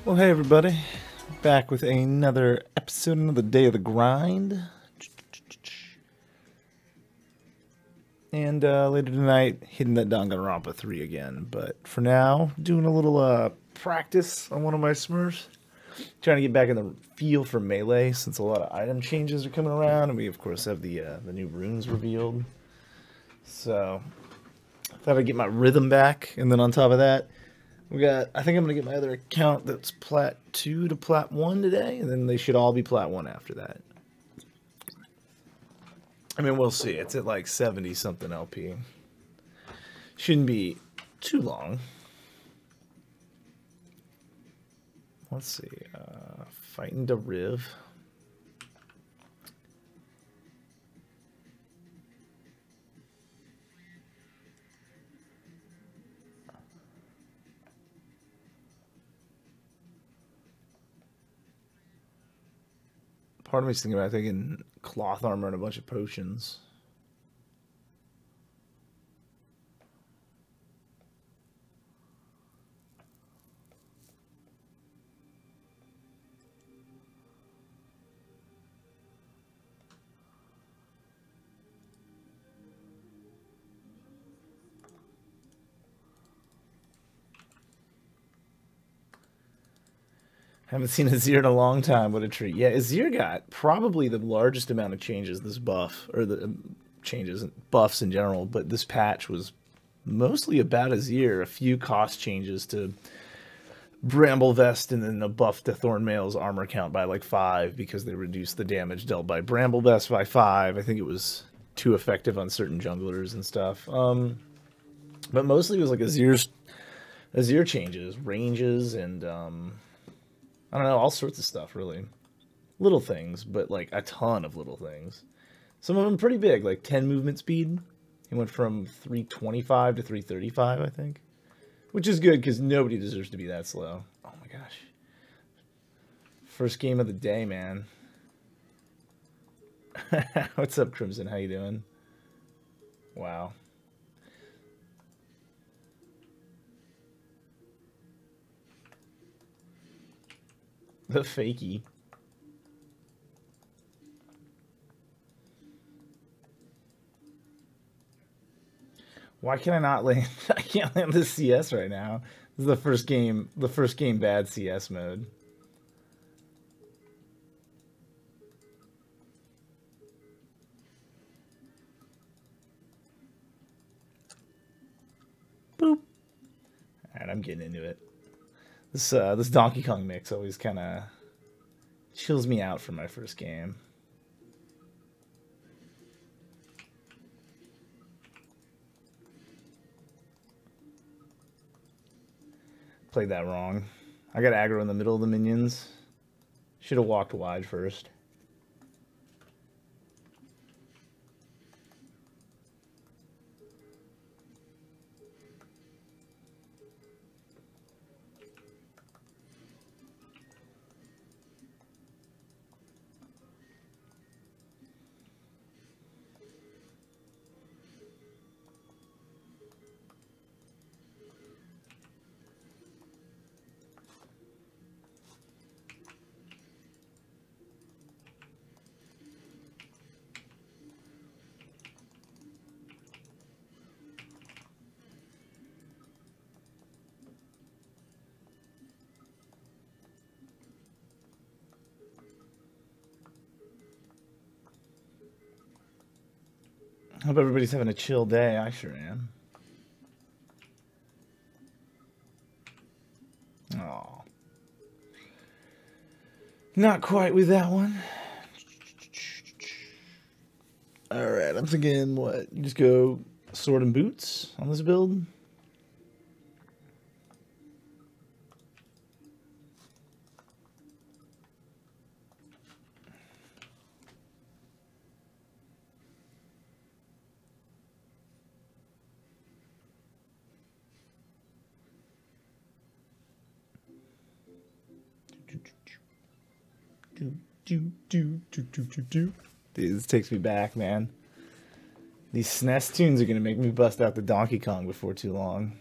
Well, hey everybody, back with another episode, another day of the grind. And later tonight, hitting that Danganronpa 3 again. But for now, doing a little practice on one of my Smurfs. Trying to get back in the feel for Melee, since a lot of item changes are coming around, and we of course have the new runes revealed. So, I thought I'd get my rhythm back, and then on top of that, I think I'm going to get my other account that's Plat 2 to Plat 1 today, and then they should all be Plat 1 after that. I mean, we'll see. It's at like 70-something LP. Shouldn't be too long. Let's see. Fighting the Riv. Part of me's thinking about taking cloth armor and a bunch of potions. Haven't seen Azir in a long time. What a treat. Yeah, Azir got probably the largest amount of changes this buff, or the changes, buffs in general, but this patch was mostly about Azir. A few cost changes to Bramble Vest, and then a buff to Thornmail's armor count by like 5 because they reduced the damage dealt by Bramble Vest by 5. I think it was too effective on certain junglers and stuff. But mostly it was like Azir changes, ranges, and I don't know, all sorts of stuff, really. Little things, but like a ton of little things. Some of them pretty big, like 10 movement speed. He went from 325 to 335, I think. Which is good, because nobody deserves to be that slow. Oh my gosh. First game of the day, man. What's up, Crimson? How you doing? Wow. The fakie. Why can I not land? I can't land this CS right now. This is the first game bad CS mode. Boop. Alright, I'm getting into it. This Donkey Kong mix always kind of chills me out for my first game. Played that wrong. I got aggro in the middle of the minions. Should have walked wide first. Hope everybody's having a chill day. I sure am. Oh, not quite with that one. All right, I'm thinking what? You just go sword and boots on this build. Dude, this takes me back, man. These SNES tunes are gonna make me bust out the Donkey Kong before too long.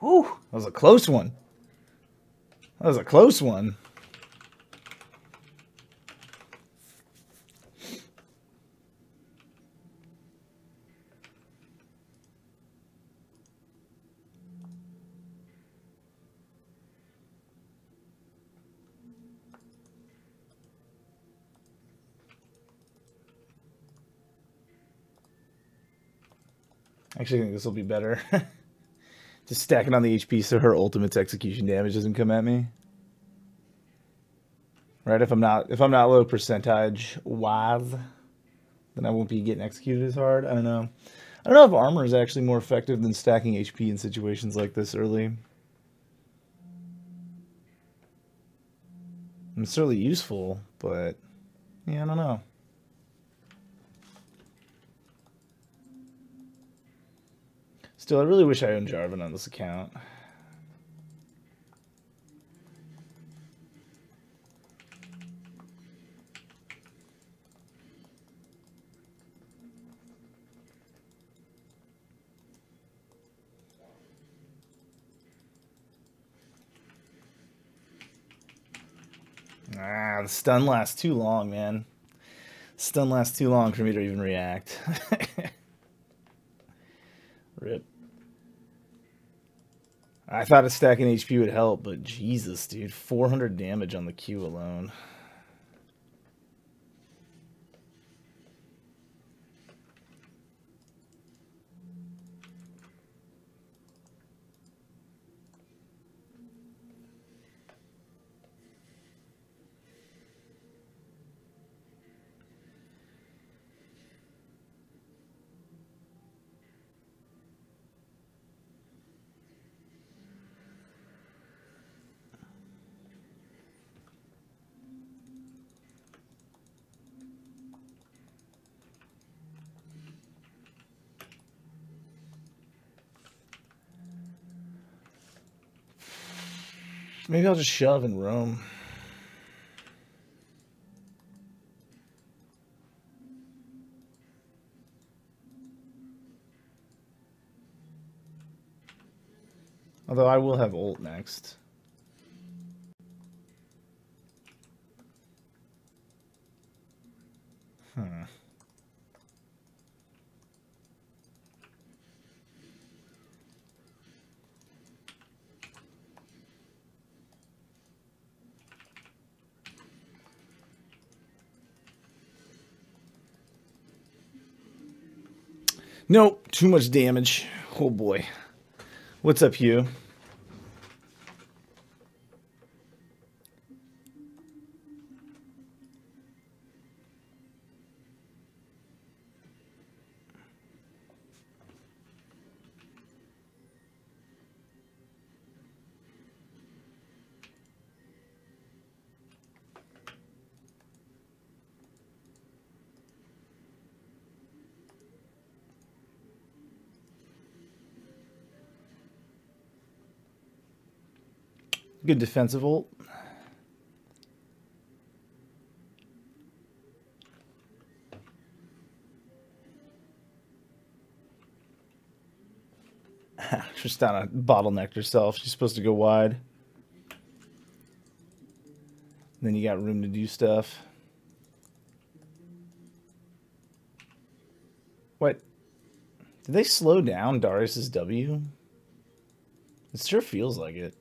Whew, that was a close one. That was a close one. Actually, I think this will be better. Just stack it on the HP so her ultimate's execution damage doesn't come at me. Right? If I'm not low percentage wise, then I won't be getting executed as hard. I don't know. I don't know if armor is actually more effective than stacking HP in situations like this early. It's certainly useful, but yeah, I don't know. Still, I really wish I owned Jarvan on this account. Ah, the stun lasts too long, man. Stun lasts too long for me to even react. Rip. I thought a stacking HP would help, but Jesus, dude. 400 damage on the Q alone. Maybe I'll just shove and roam. Although I will have ult next. Nope, too much damage. Oh boy. What's up, Hugh? Good defensive ult. Tristana bottlenecked herself. She's supposed to go wide. Then you got room to do stuff. What? Did they slow down Darius's W? It sure feels like it.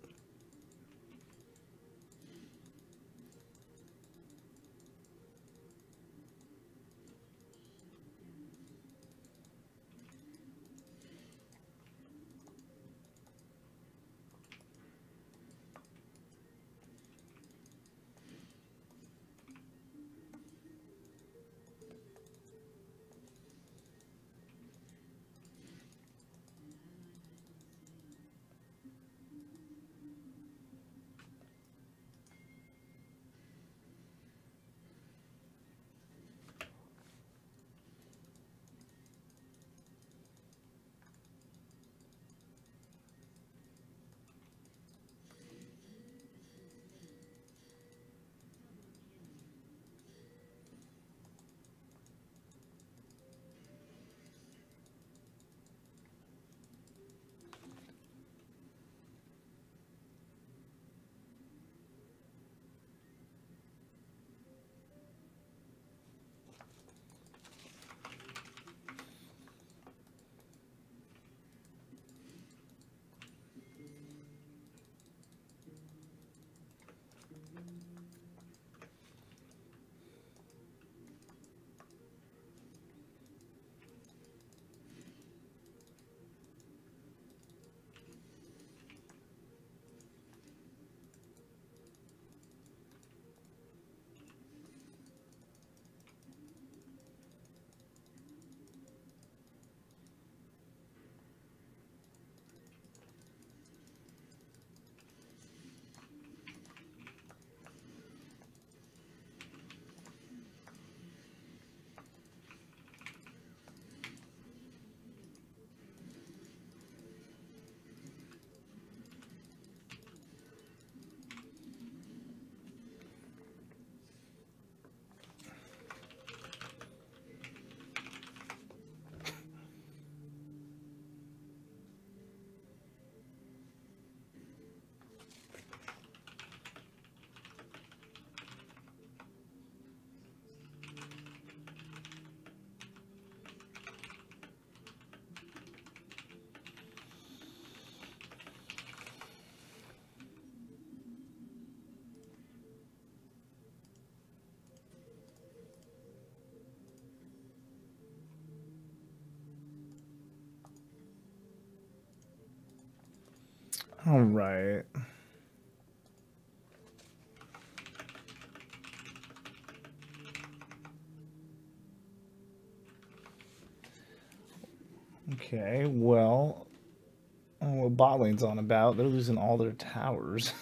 All right. Okay, well, I don't know what bot lane's on about. They're losing all their towers.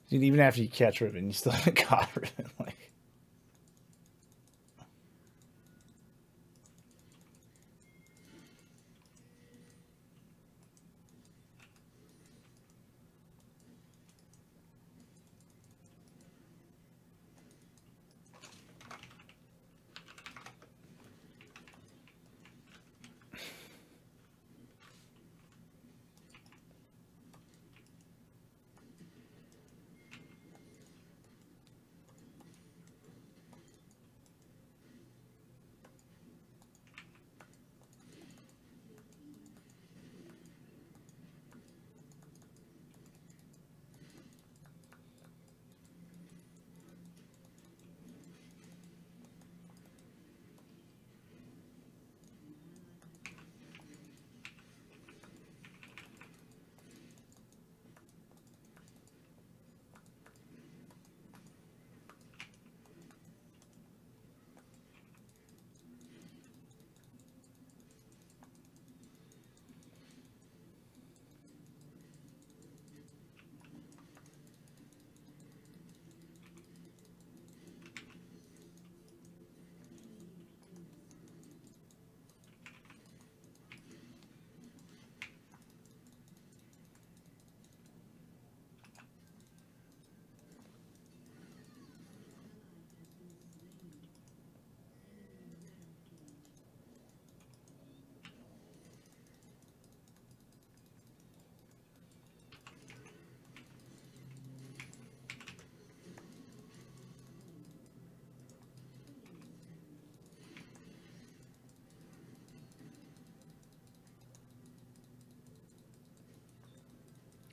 Dude, even after you catch Riven, you still haven't caught Riven. Like,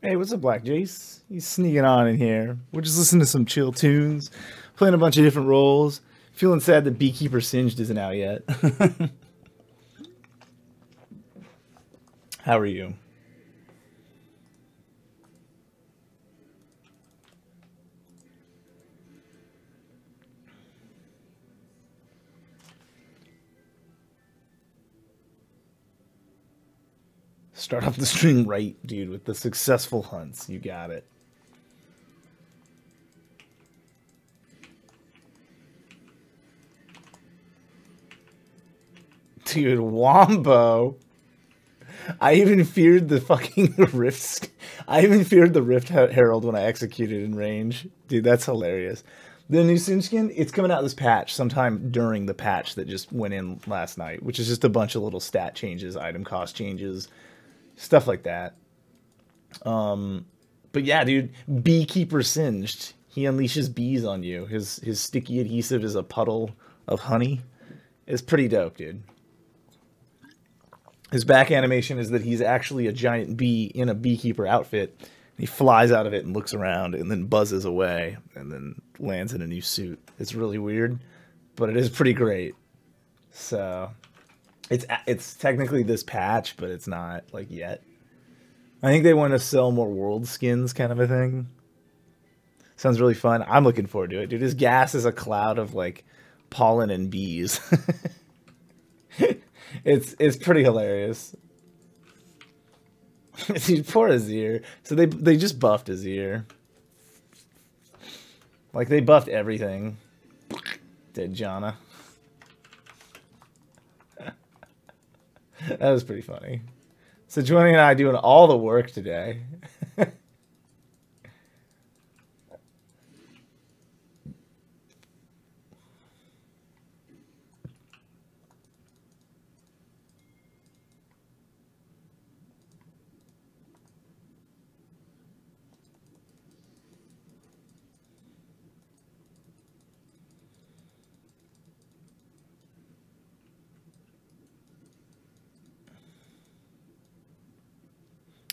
hey, what's up, Black Jace? He's sneaking on in here. We're just listening to some chill tunes, playing a bunch of different roles. Feeling sad that Beekeeper Singed isn't out yet. How are you? Start off the stream right, dude, with the successful hunts. You got it. Dude, Wombo. I even feared the fucking Rift. I even feared the Rift Herald when I executed in range. Dude, that's hilarious. The new Sin skin, it's coming out this patch sometime during the patch that just went in last night, which is just a bunch of little stat changes, item cost changes, stuff like that. But yeah, dude, Beekeeper Singed. He unleashes bees on you. His sticky adhesive is a puddle of honey. It's pretty dope, dude. His back animation is that he's actually a giant bee in a beekeeper outfit. He flies out of it and looks around and then buzzes away and then lands in a new suit. It's really weird, but it is pretty great. So it's technically this patch, but it's not like yet. I think they want to sell more world skins kind of a thing. Sounds really fun. I'm looking forward to it, dude. His gas is a cloud of like pollen and bees. It's pretty hilarious. Dude, poor Azir. So they just buffed Azir. Like they buffed everything. Dead Janna. That was pretty funny. So Johnny and I doing all the work today.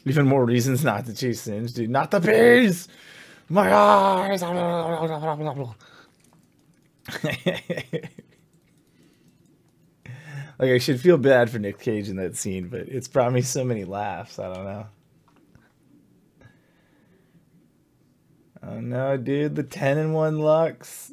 Even more reasons not to chase Singe, dude. Not the bees! My eyes! Like, I should feel bad for Nick Cage in that scene, but it's brought me so many laughs. I don't know. Oh no, dude, the 10-1 Lux.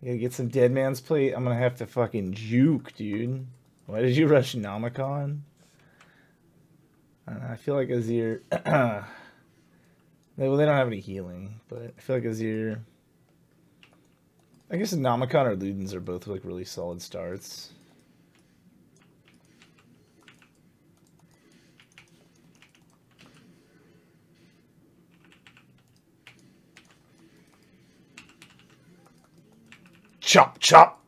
You gotta get some Dead Man's Plate. I'm gonna have to fucking juke, dude. Why did you rush Nomicon? I feel like Azir... Well, they don't have any healing, but I feel like Azir... I guess Nomicon or Ludens are both like really solid starts. Chop, chop!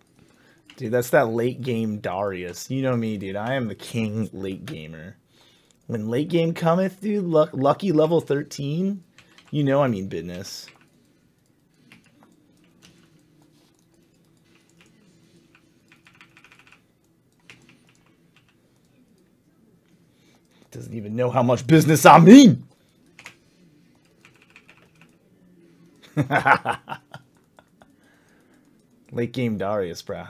Dude, that's that late game Darius. You know me, dude. I am the king late gamer. When late game cometh, dude, lucky level 13, you know I mean business. Doesn't even know how much business I mean! Late game Darius, bro.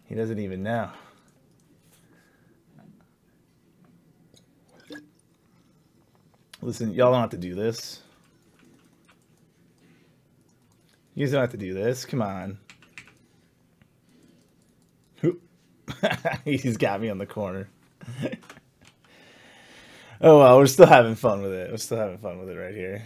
He doesn't even know. Listen, y'all don't have to do this. You guys don't have to do this. Come on. He's got me on the corner. Oh well, we're still having fun with it. We're still having fun with it right here.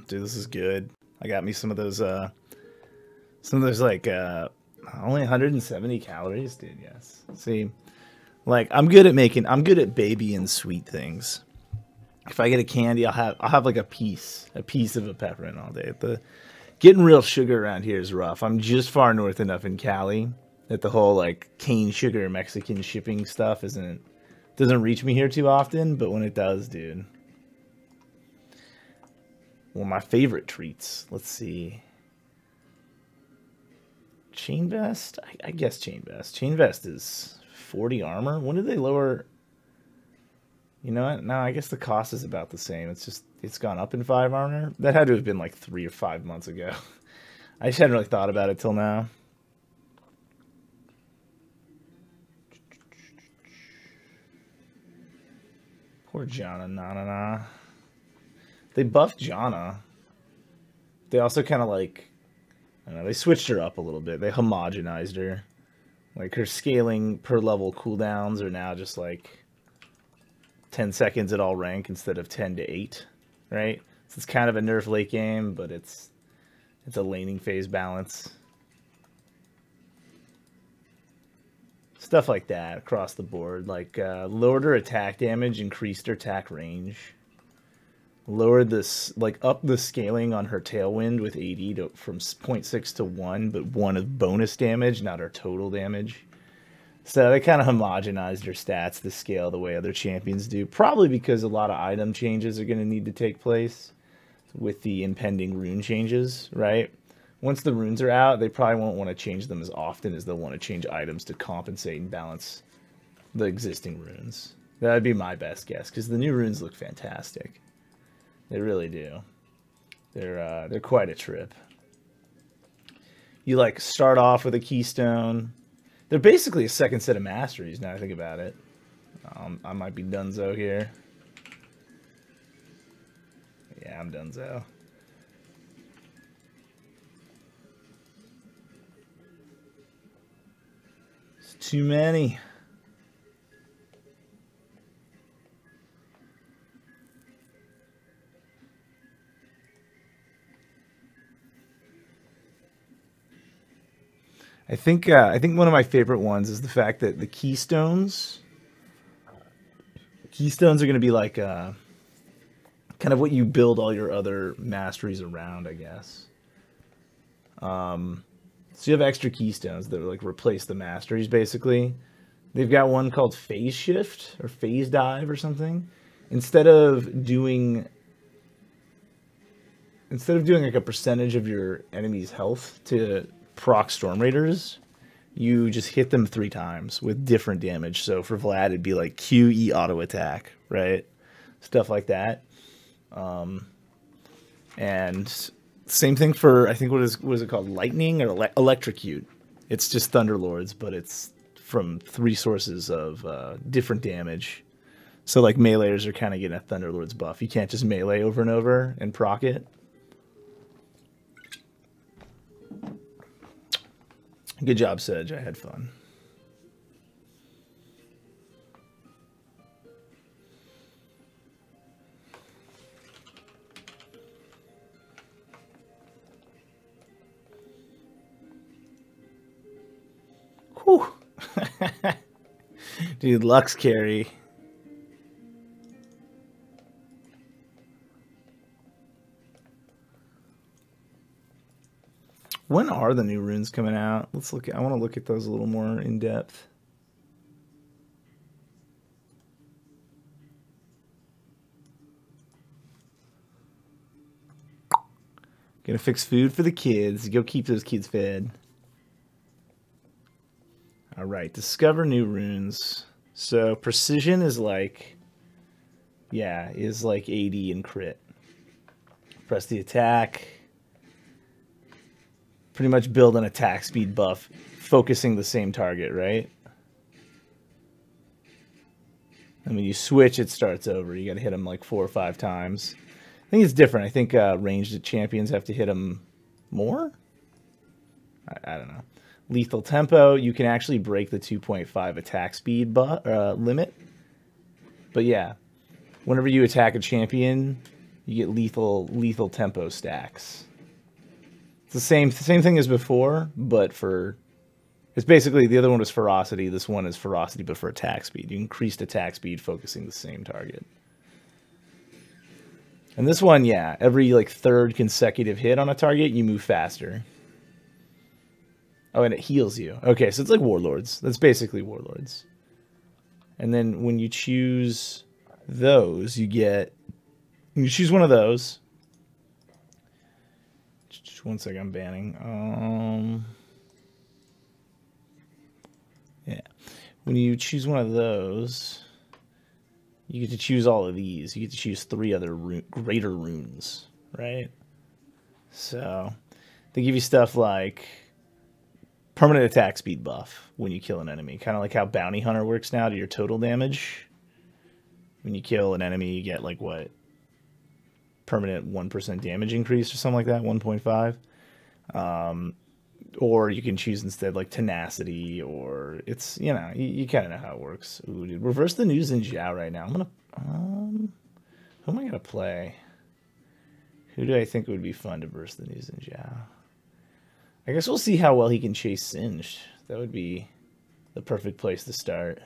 Dude, this is good. I got me some of those like only 170 calories, dude. Yes. See, like I'm good at baby and sweet things. If I get a candy, I'll have like a piece of a peppermint all day. Getting real sugar around here is rough. I'm just far north enough in Cali that the whole like cane sugar Mexican shipping stuff doesn't reach me here too often, but when it does, dude. Well, my favorite treats. Let's see. Chain Vest? I guess Chain Vest. Chain Vest is 40 armor. When did they lower? You know what? No, I guess the cost is about the same. It's gone up in 5 armor. That had to have been like 3 or 5 months ago. I just hadn't really thought about it till now. Poor Janna, nah. They buffed Janna. They also kind of like, I don't know, they switched her up a little bit. They homogenized her. Like her scaling per level cooldowns are now just like 10 seconds at all rank instead of 10 to 8, right? So it's kind of a nerf late game, but it's a laning phase balance. Stuff like that across the board. Like lowered her attack damage, increased her attack range. Lowered this, like, up the scaling on her Tailwind with 80 from 0.6 to 1, but 1 of bonus damage, not her total damage. So they kind of homogenized her stats to scale the way other champions do. Probably because a lot of item changes are going to need to take place with the impending rune changes, right? Once the runes are out, they probably won't want to change them as often as they'll want to change items to compensate and balance the existing runes. That would be my best guess, because the new runes look fantastic. They really do. They're quite a trip. You like start off with a keystone. They're basically a second set of masteries now I think about it. I might be donezo here. Yeah, I'm donezo. It's too many. I think one of my favorite ones is the fact that the keystones are going to be like kind of what you build all your other masteries around, I guess. So you have extra keystones that like replace the masteries, basically. They've got one called Phase Shift or Phase Dive or something. Instead of doing like a percentage of your enemy's health to proc Storm Raiders, you just hit them 3 times with different damage. So for Vlad, it'd be like QE auto attack, right? Stuff like that. And same thing for, I think, what is it called? Lightning or Electrocute. It's just Thunderlords, but it's from 3 sources of different damage. So like meleeers are kind of getting a Thunderlords buff. You can't just melee over and over and proc it. Good job, Sedge. I had fun. Whew. Dude, Lux carry. When are the new runes coming out? Let's look at, I want to look at those a little more in depth. Gonna fix food for the kids. Go keep those kids fed. All right, discover new runes. So precision is like, yeah, is like AD and crit. Press the attack. Pretty much build an attack speed buff, focusing the same target, right? And when you switch, it starts over. You got to hit them like 4 or 5 times. I think it's different. I think ranged champions have to hit them more. I don't know. Lethal tempo. You can actually break the 2.5 attack speed limit. But yeah, whenever you attack a champion, you get lethal tempo stacks. It's the same thing as before, but for, it's basically, the other one was ferocity. This one is ferocity, but for attack speed. You increased attack speed, focusing the same target. And this one, yeah, every like 3rd consecutive hit on a target, you move faster. Oh, and it heals you. Okay, so it's like Warlords. That's basically Warlords. And then when you choose those, you choose one of those. One second, I'm banning. Yeah. When you choose one of those, you get to choose all of these. You get to choose 3 other greater runes, right? So they give you stuff like permanent attack speed buff when you kill an enemy. Kind of like how Bounty Hunter works now to your total damage. When you kill an enemy, you get like what? Permanent 1% damage increase or something like that, 1.5. Or you can choose instead like tenacity, or it's, you know, you kind of know how it works. Ooh, dude, reverse the news in Zhao right now. I'm gonna who am I gonna play? Who do I think would be fun to verse the news in Zhao? I guess we'll see how well he can chase Singed. That would be the perfect place to start.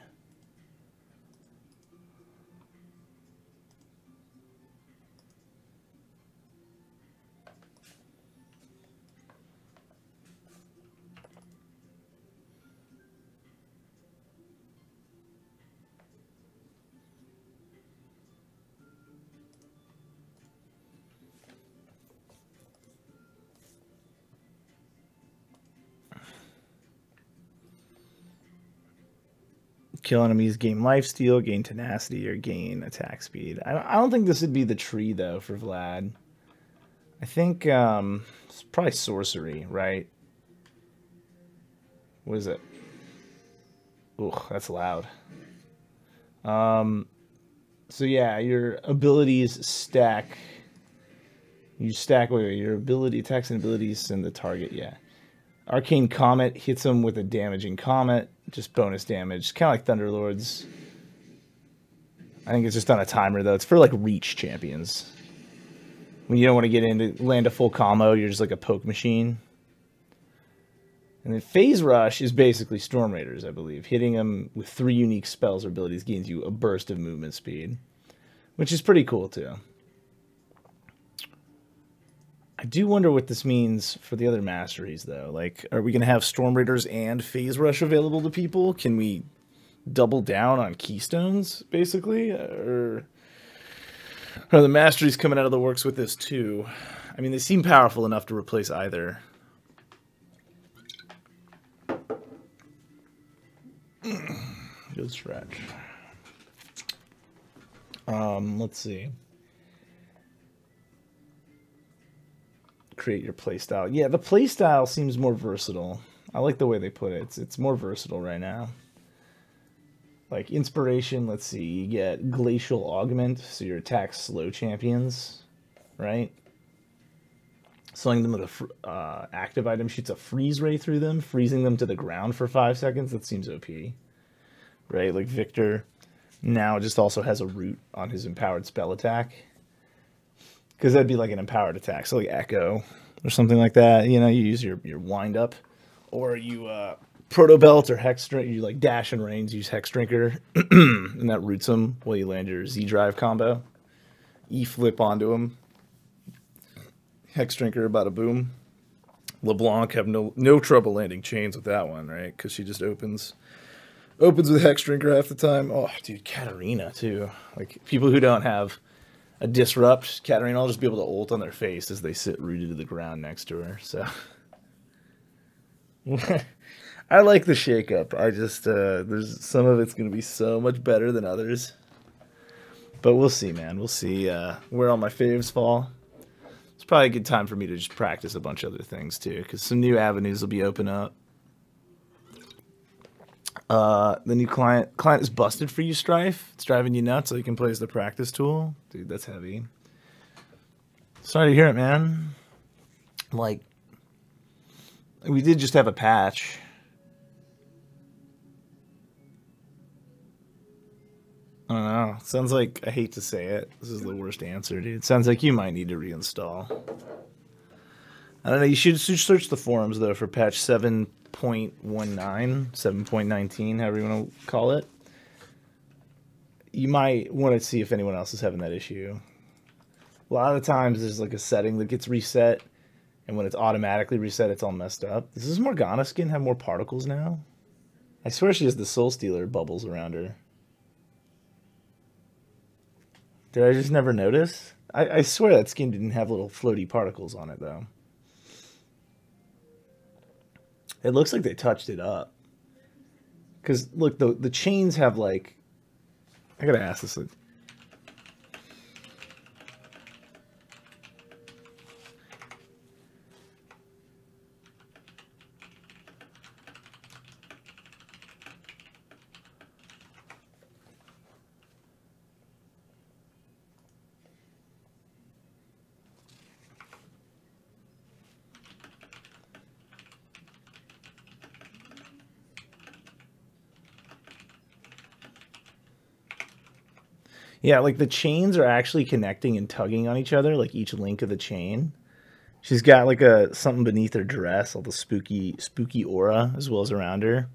Kill enemies, gain lifesteal, gain tenacity, or gain attack speed. I don't think this would be the tree, though, for Vlad. I think it's probably sorcery, right? What is it? Ooh, that's loud. So yeah, your abilities stack. You stack, wait, your ability, attacks and abilities and the target, yeah. Arcane Comet hits them with a damaging comet, just bonus damage. Kind of like Thunderlords. I think it's just on a timer, though. It's for, like, reach champions. When you don't want to get into land a full combo, you're just like a poke machine. And then Phase Rush is basically Storm Raiders, I believe. Hitting them with 3 unique spells or abilities gains you a burst of movement speed, which is pretty cool, too. I do wonder what this means for the other masteries, though. Like, are we going to have Storm Raiders and Phase Rush available to people? Can we double down on Keystones, basically? Or are the masteries coming out of the works with this, too? I mean, they seem powerful enough to replace either. Good stretch. Let's see. Create your playstyle. Yeah, the playstyle seems more versatile. I like the way they put it. It's more versatile right now. Like inspiration, let's see. You get glacial augment, so your attacks slow champions, right? Slowing them with a active item shoots a freeze ray through them, freezing them to the ground for 5 seconds. That seems OP, right? Like Victor now just also has a root on his empowered spell attack, because that'd be like an empowered attack, so like Echo or something like that. You know, you use your wind up, or you proto belt or hex drink. You like dash and reigns, use hex drinker, and that roots him while you land your Z drive combo. E flip onto him. Hex drinker, bada boom. LeBlanc have no trouble landing chains with that one, right? Because she just opens with hex drinker half the time. Oh, dude, Katarina too. Like people who don't have a disrupt, Katarina will just be able to ult on their face as they sit rooted to the ground next to her. So I like the shakeup. I just there's some of it's gonna be so much better than others. But we'll see, man. We'll see where all my faves fall. It's probably a good time for me to just practice a bunch of other things too, because some new avenues will be open up. The new client is busted for you, Strife. It's driving you nuts, so you can play as the practice tool. Dude, that's heavy. Sorry to hear it, man. Like, we did just have a patch. I don't know. Sounds like, I hate to say it, this is the worst answer, dude. Sounds like you might need to reinstall. I don't know, you should search the forums, though, for patch 7.19, 7.19, however you want to call it. You might want to see if anyone else is having that issue. A lot of the times, there's like a setting that gets reset, and when it's automatically reset, it's all messed up. Does this Morgana skin have more particles now? I swear she has the Soul Stealer bubbles around her. Did I just never notice? I swear that skin didn't have little floaty particles on it, though. It looks like they touched it up. Because, look, the chains have, like... I gotta ask this. Yeah, like the chains are actually connecting and tugging on each other, like each link of the chain. She's got like a something beneath her dress, all the spooky aura as well as around her.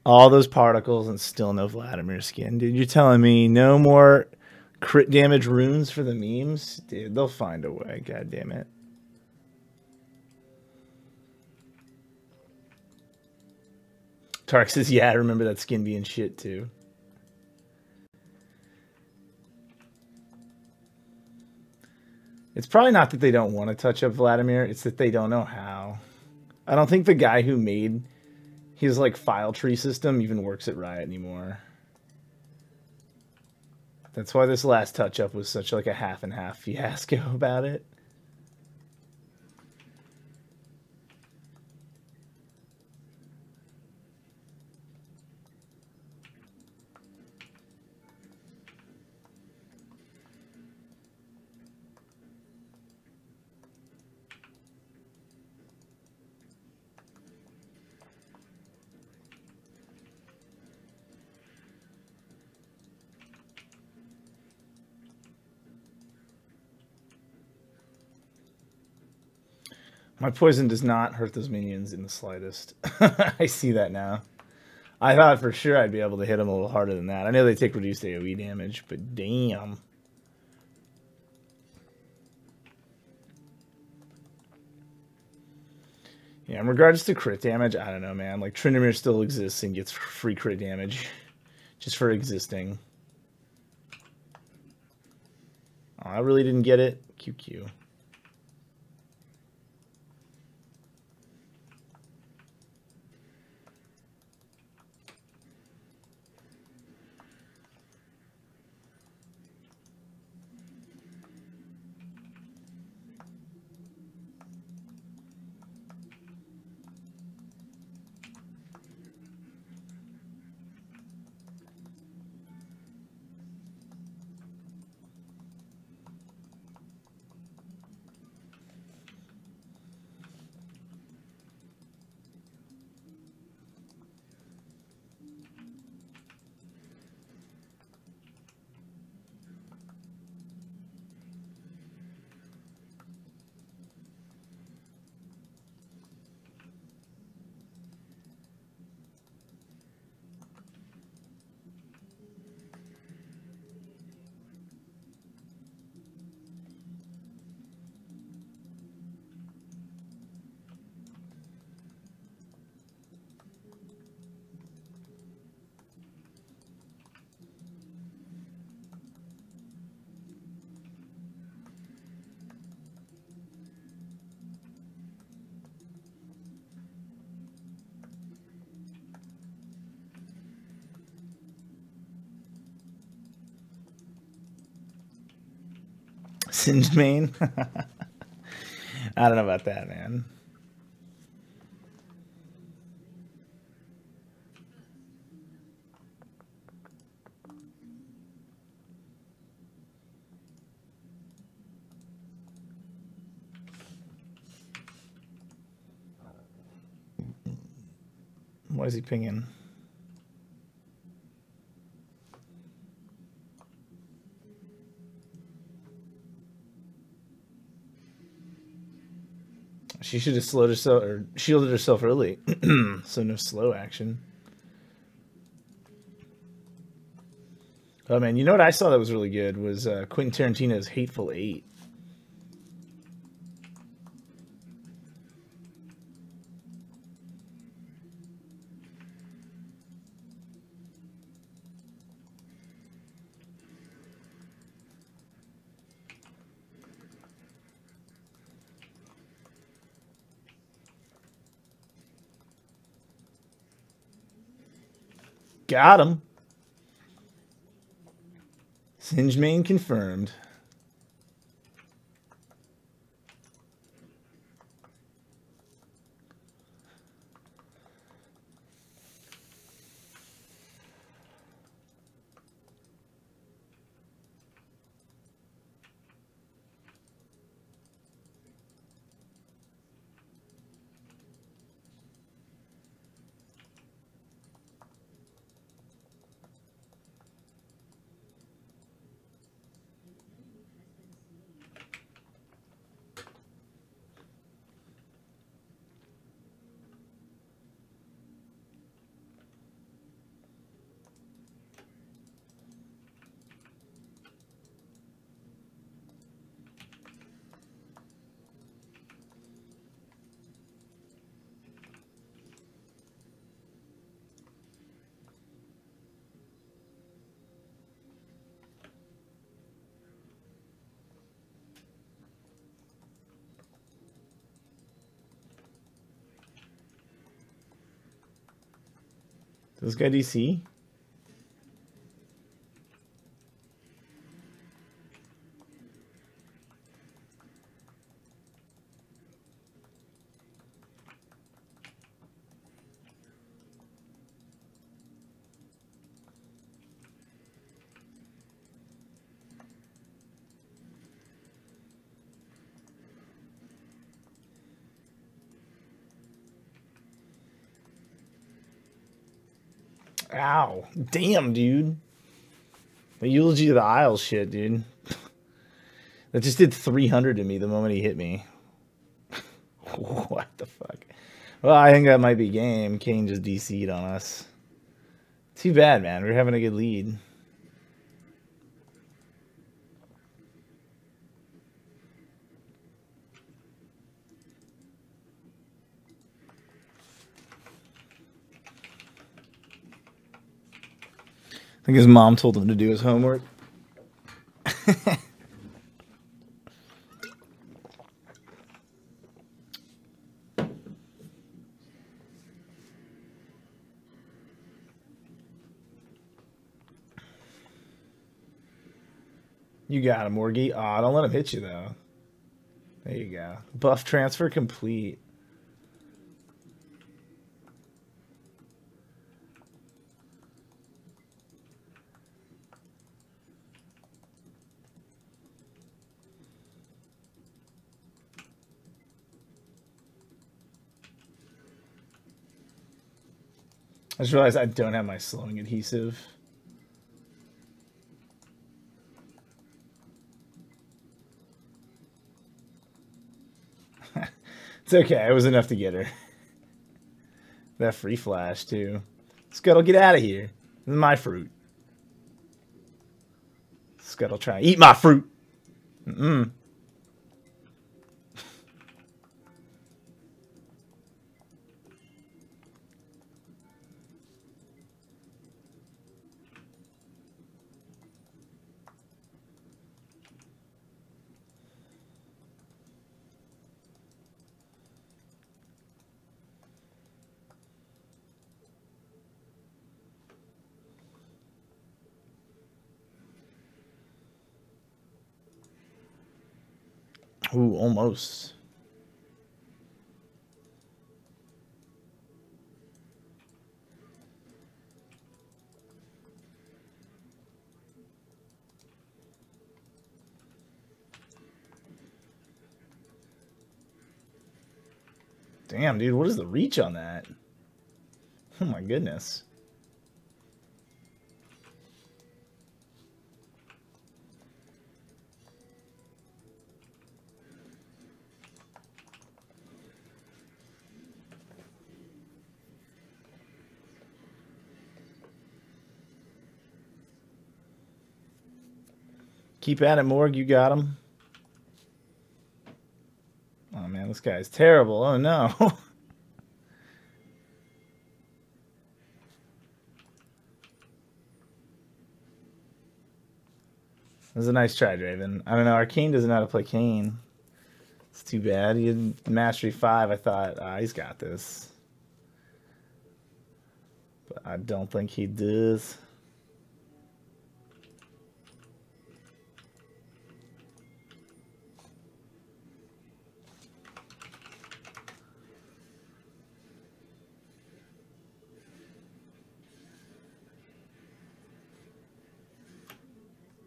All those particles and still no Vladimir skin. Dude, you're telling me no more crit damage runes for the memes? Dude, they'll find a way, god damn it. Tark says, yeah, I remember that skin being shit too. It's probably not that they don't want to touch up Vladimir, it's that they don't know how. I don't think the guy who made his like file tree system even works at Riot anymore. That's why this last touch up was such like a half and half fiasco about it. My poison does not hurt those minions in the slightest. I see that now. I thought for sure I'd be able to hit them a little harder than that. I know they take reduced AoE damage, but damn. Yeah, in regards to crit damage, I don't know, man. Like, Tryndamere still exists and gets free crit damage. Just for existing. Oh, I really didn't get it. QQ. Singed main? I don't know about that, man. What is he pinging? She should have slowed herself or shielded herself early, so no slow action. Oh man, you know what I saw that was really good was Quentin Tarantino's Hateful Eight. Got him. Singe main confirmed. This guy DC? Ow. Damn, dude. The Eulogy of the Isles shit, dude. That just did 300 to me the moment he hit me. What the fuck? Well, I think that might be game. Kane just DC'd on us. Too bad, man. We're having a good lead. think his mom told him to do his homework. You got him, Morgie. Aw, don't let him hit you, though. There you go. Buff transfer complete. I just realized I don't have my slowing adhesive. It's okay. It was enough to get her. That free flash, too. Scuttle, get out of here. This is my fruit. Scuttle, try. Eat my fruit. Mm-mm. Ooh, almost. Damn, dude, what is the reach on that? Oh my goodness. Keep at it, Morg. You got him. Oh, man, this guy's terrible. Oh, no. That was a nice try, Draven. I don't know. Arcane doesn't know how to play Kane. It's too bad. He had Mastery 5. I thought, he's got this. But I don't think he does.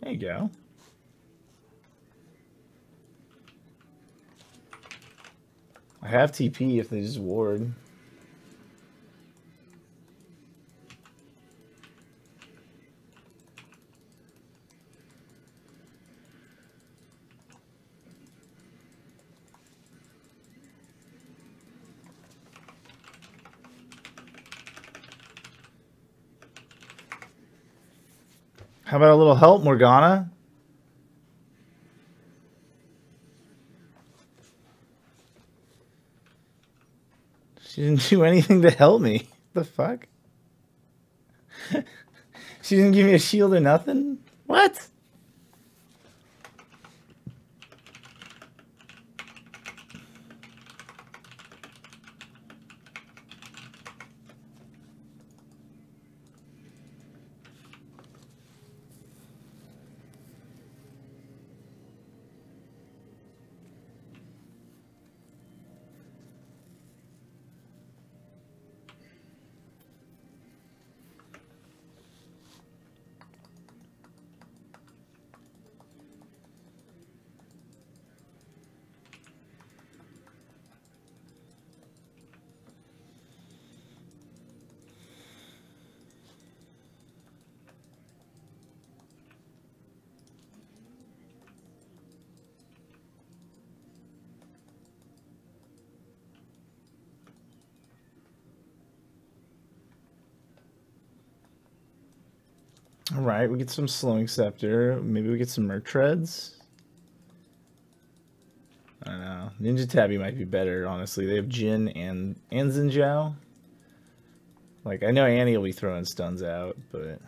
There you go. I have TP if they just ward. How about a little help, Morgana? She didn't do anything to help me. The fuck? She didn't give me a shield or nothing? What? All right, we get some Slowing Scepter. Maybe we get some Merc Treads. I don't know. Ninja Tabby might be better, honestly. They have Jin and Xin Zhao. Like, I know Annie will be throwing stuns out, but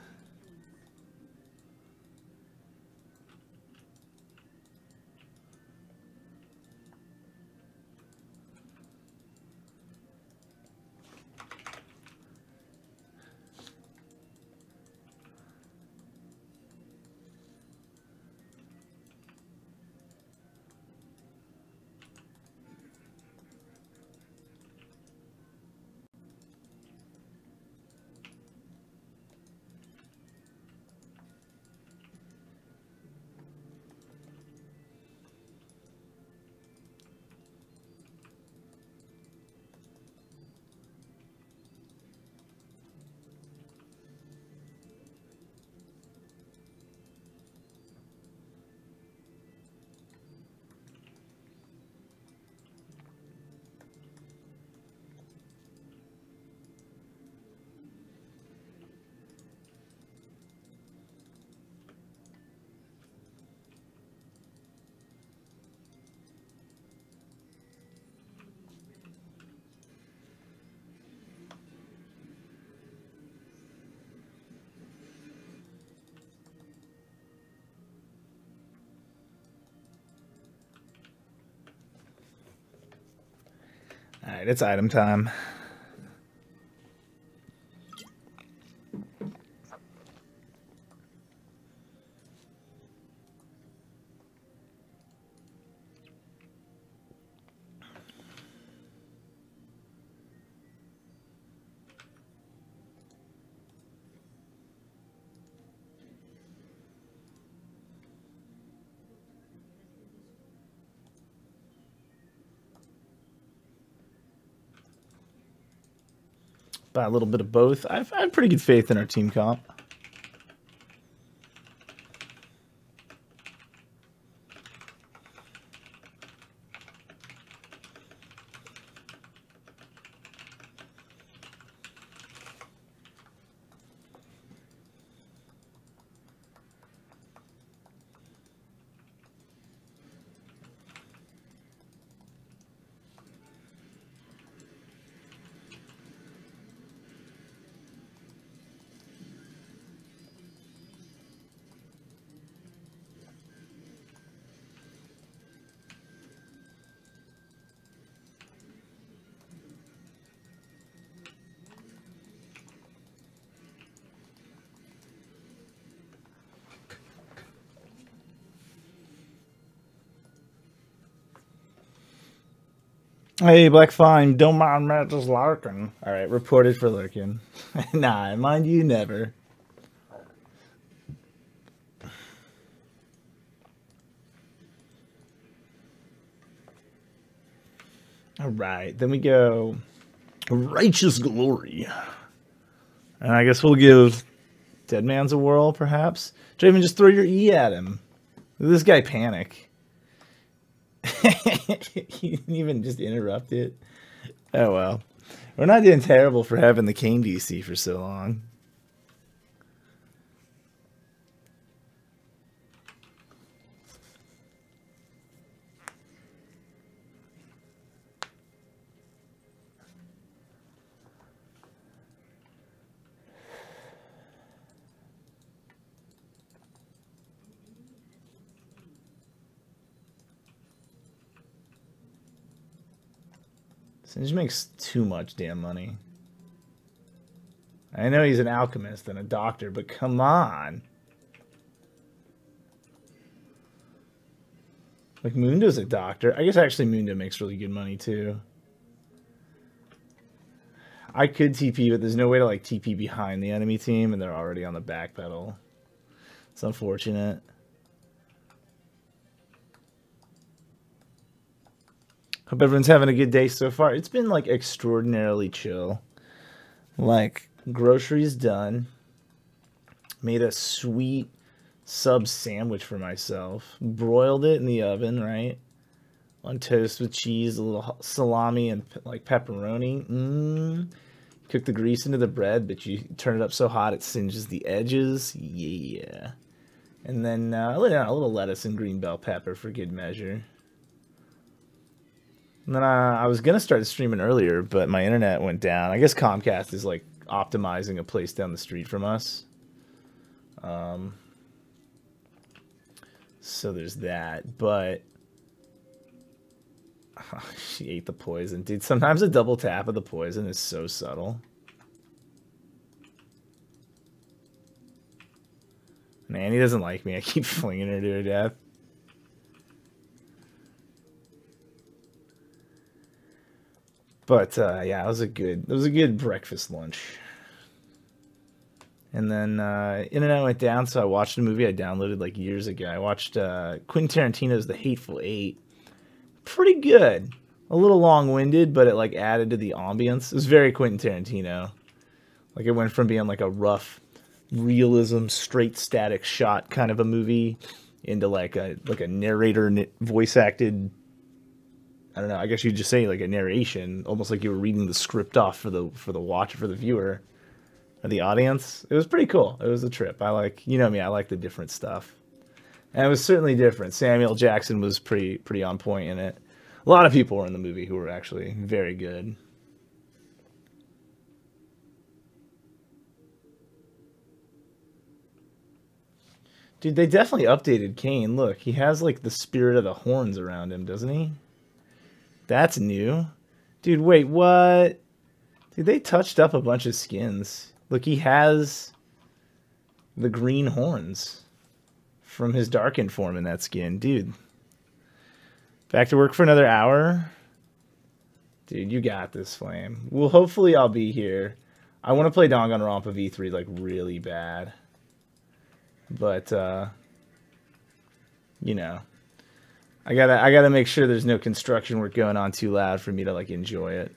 Alright, it's item time. By a little bit of both. I have pretty good faith in our team comp. Hey, Black Fine, don't mind Matt just lurking. Alright, reported for lurking. Nah, mind you, never. Alright, then we go Righteous Glory. And I guess we'll give Dead Man's a whirl, perhaps? Draven, just throw your E at him. This guy panic. He didn't even just interrupt it. Oh well. We're not doing terrible for having the Kane DC for so long. Singe makes too much damn money. I know he's an alchemist and a doctor, but come on. Like, Mundo's a doctor. I guess actually Mundo makes really good money, too. I could TP, but there's no way to, like, TP behind the enemy team, and they're already on the back pedal. It's unfortunate. Hope everyone's having a good day so far. It's been, like, extraordinarily chill. Like, groceries done. Made a sweet sub sandwich for myself. Broiled it in the oven, right? On toast with cheese, a little salami, and, like, pepperoni. Cook the grease into the bread, but you turn it up so hot it singes the edges. Yeah. And then a little lettuce and green bell pepper for good measure. And then I was going to start streaming earlier, but my internet went down. I guess Comcast is, like, optimizing a place down the street from us. So there's that. But she ate the poison. Dude, sometimes a double tap of the poison is so subtle. Man, he doesn't like me. I keep flinging her to her death. But yeah, it was a good breakfast lunch. And then internet went down, so I watched a movie I downloaded like years ago. I watched Quentin Tarantino's The Hateful Eight. Pretty good. A little long-winded, but it like added to the ambience. It was very Quentin Tarantino. Like, it went from being like a rough realism, straight static shot kind of a movie into like a narrator voice acted. I don't know. I guess you'd just say like a narration, almost like you were reading the script off for the watcher, for the viewer, or the audience. It was pretty cool. It was a trip. I like, you know me, I like the different stuff, and it was certainly different. Samuel Jackson was pretty on point in it. A lot of people were in the movie who were actually very good. Dude, they definitely updated Kane. Look, he has like the spirit of the horns around him, doesn't he? That's new. Dude, wait, what? Dude, they touched up a bunch of skins. Look, he has the green horns from his darkened form in that skin. Dude. Back to work for another hour? Dude, you got this, Flame. Well, hopefully I'll be here. I want to play Danganronpa V3 like really bad. But you know, I gotta make sure there's no construction work going on too loud for me to like enjoy it.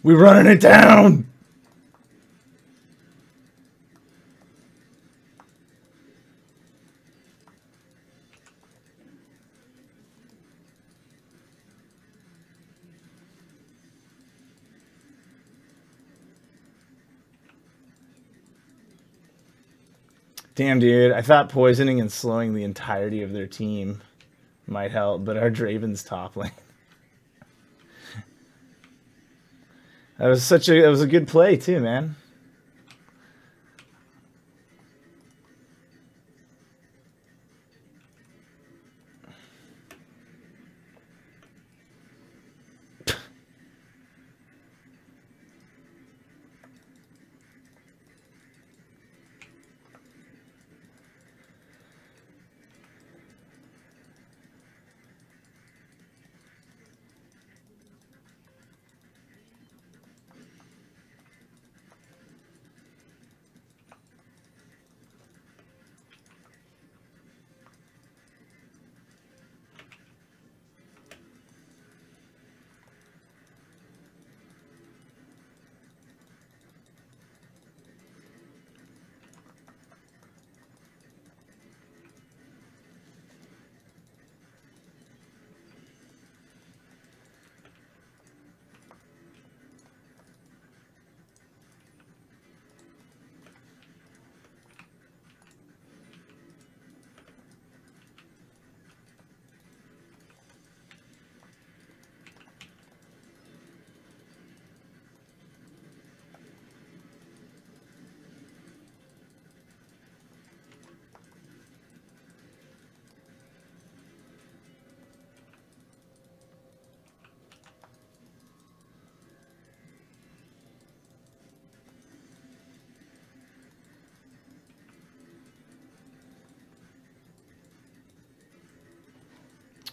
We're running it down! Damn, dude. I thought poisoning and slowing the entirety of their team might help, but our Draven's top lane. That was a good play too, man.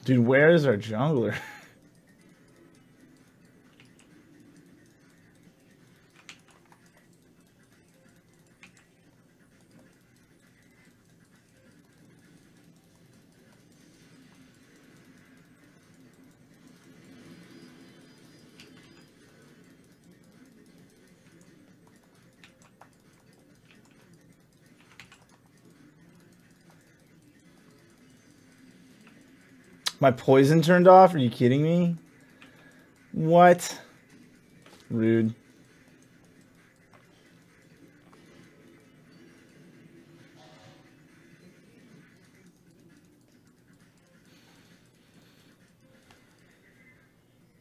Dude, where is our jungler? My poison turned off? Are you kidding me? What? Rude.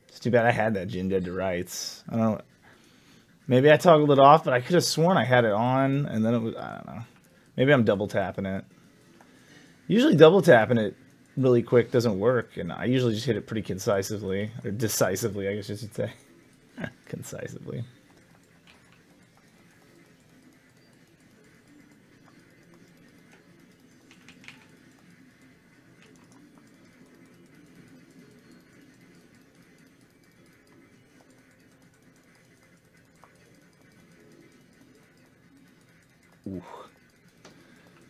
It's too bad I had that Jin Dead to Rights. I don't know. Maybe I toggled it off, but I could have sworn I had it on, and then it was, I don't know. Maybe I'm double tapping it. Usually double tapping it really quick doesn't work, and I usually just hit it pretty concisely, or decisively, I guess you should say. Concisively. Ooh.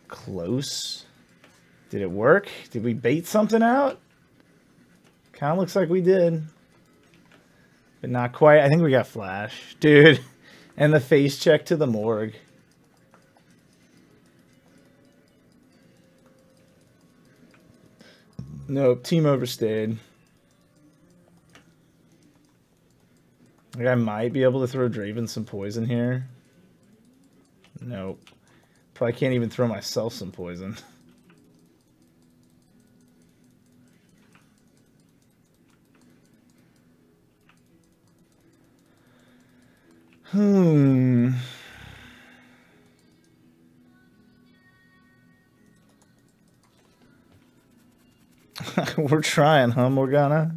Close. Did it work? Did we bait something out? Kind of looks like we did. But not quite. I think we got flash. Dude. And the face check to the morgue. Nope. Team overstayed. Like I might be able to throw Draven some poison here. Nope. Probably can't even throw myself some poison. We're trying, huh, Morgana?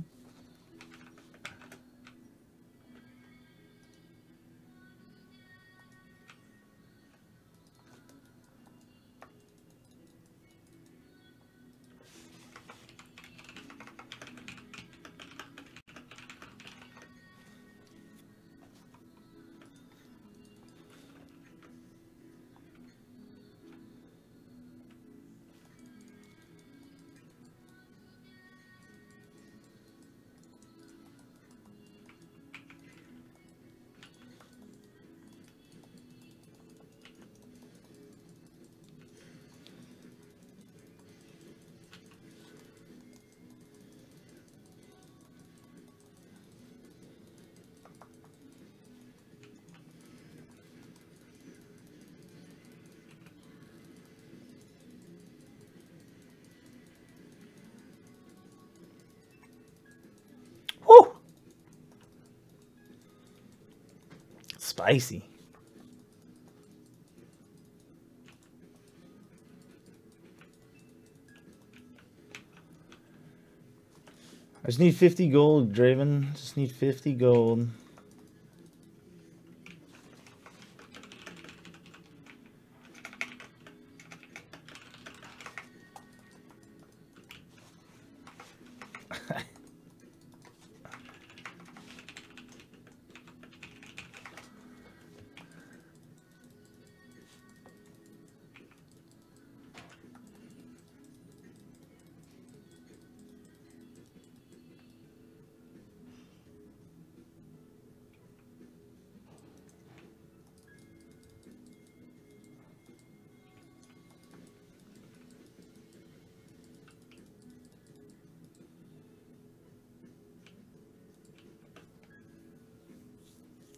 Woo! Spicy. I just need 50 gold, Draven. Just need 50 gold.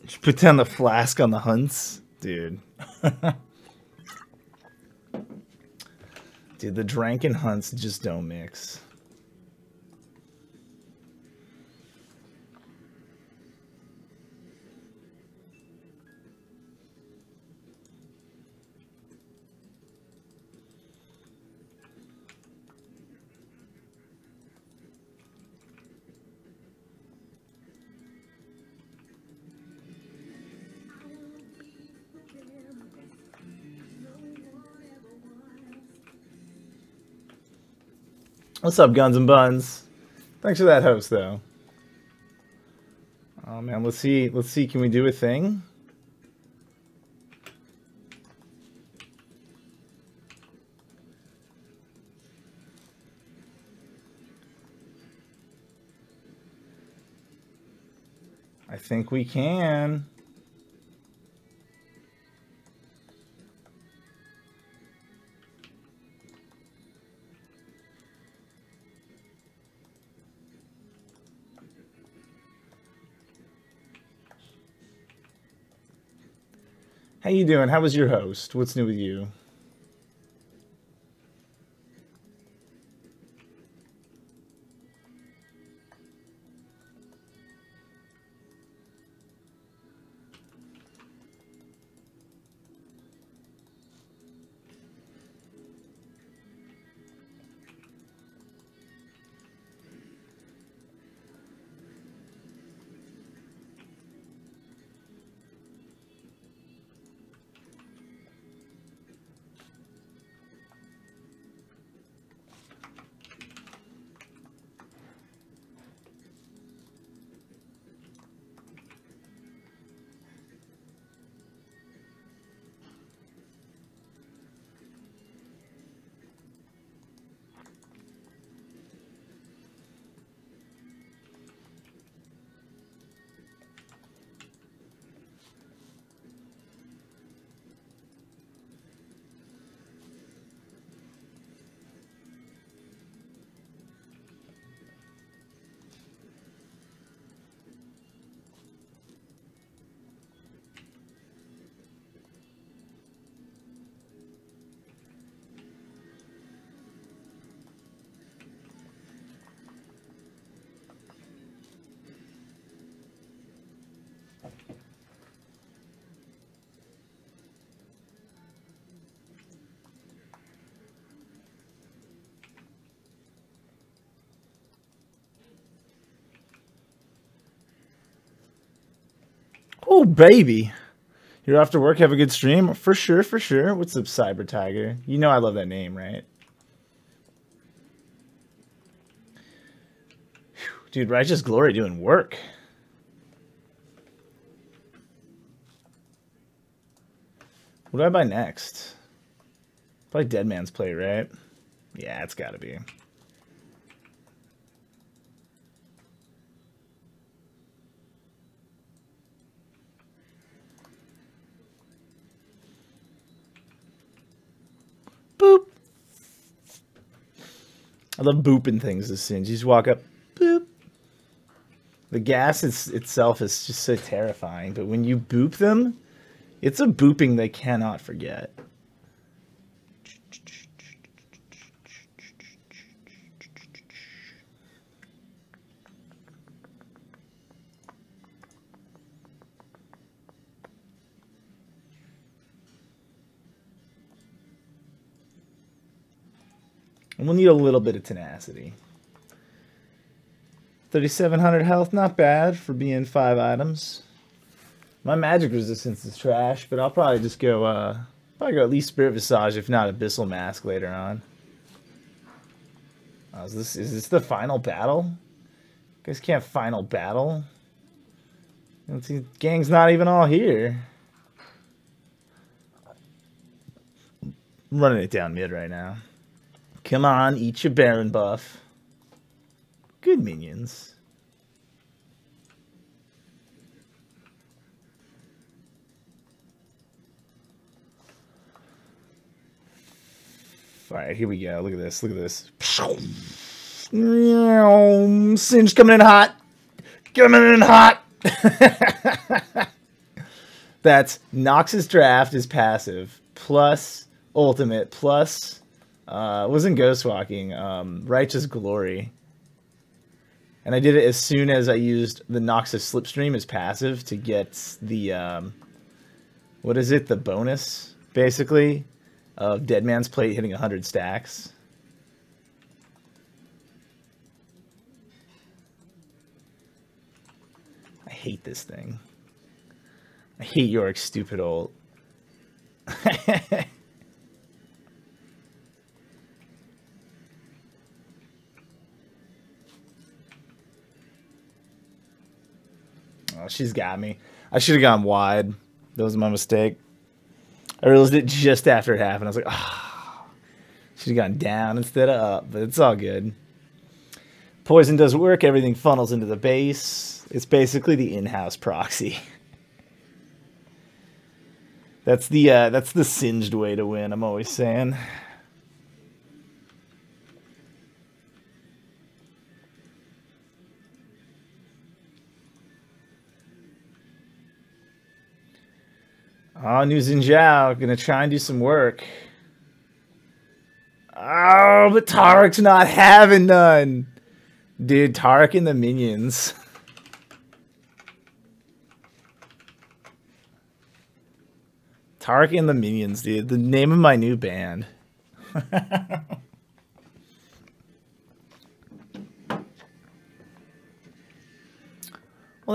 Just put down the flask on the hunts, dude. Dude, the drank and hunts just don't mix. What's up, Guns and Buns? Thanks for that host, though. Oh man, let's see. Let's see. Can we do a thing? I think we can. How you doing? How was your host? What's new with you? Oh, baby. You're off to work. Have a good stream. For sure, for sure. What's up, Cyber Tiger? You know I love that name, right? Whew. Dude, Righteous Glory doing work. What do I buy next? Probably Dead Man's Plate, right? Yeah, it's gotta be. Boop. I love booping things as soon as you just walk up. Boop. The gas itself is just so terrifying, but when you boop them, it's a booping they cannot forget. And we'll need a little bit of tenacity. 3,700 health, not bad for being 5 items. My magic resistance is trash, but I'll probably just go, at least Spirit Visage, if not Abyssal Mask later on. Oh, is this the final battle? You guys can't final battle? The gang's not even all here. I'm running it down mid right now. Come on, eat your Baron buff. Good minions. Alright, here we go. Look at this. Look at this. Singe coming in hot. Coming in hot. That's Nox's Draft is passive. Plus ultimate. Plus wasn't Ghostwalking. Righteous Glory. And I did it as soon as I used the Noxus Slipstream as passive to get the, what is it? The bonus, basically, of Dead Man's Plate hitting 100 stacks. I hate this thing. I hate Yorick's stupid ult. Oh, she's got me. I should have gone wide. That was my mistake. I realized it just after it happened. I was like, ah. Oh. Should have gone down instead of up, but it's all good. Poison does work. Everything funnels into the base. It's basically the in-house proxy. That's the singed way to win, I'm always saying. Oh, new Xin Zhao. Gonna try and do some work. Oh, but Tarek's not having none. Dude, Tarek and the minions. Tarek and the minions, dude. The name of my new band. Well,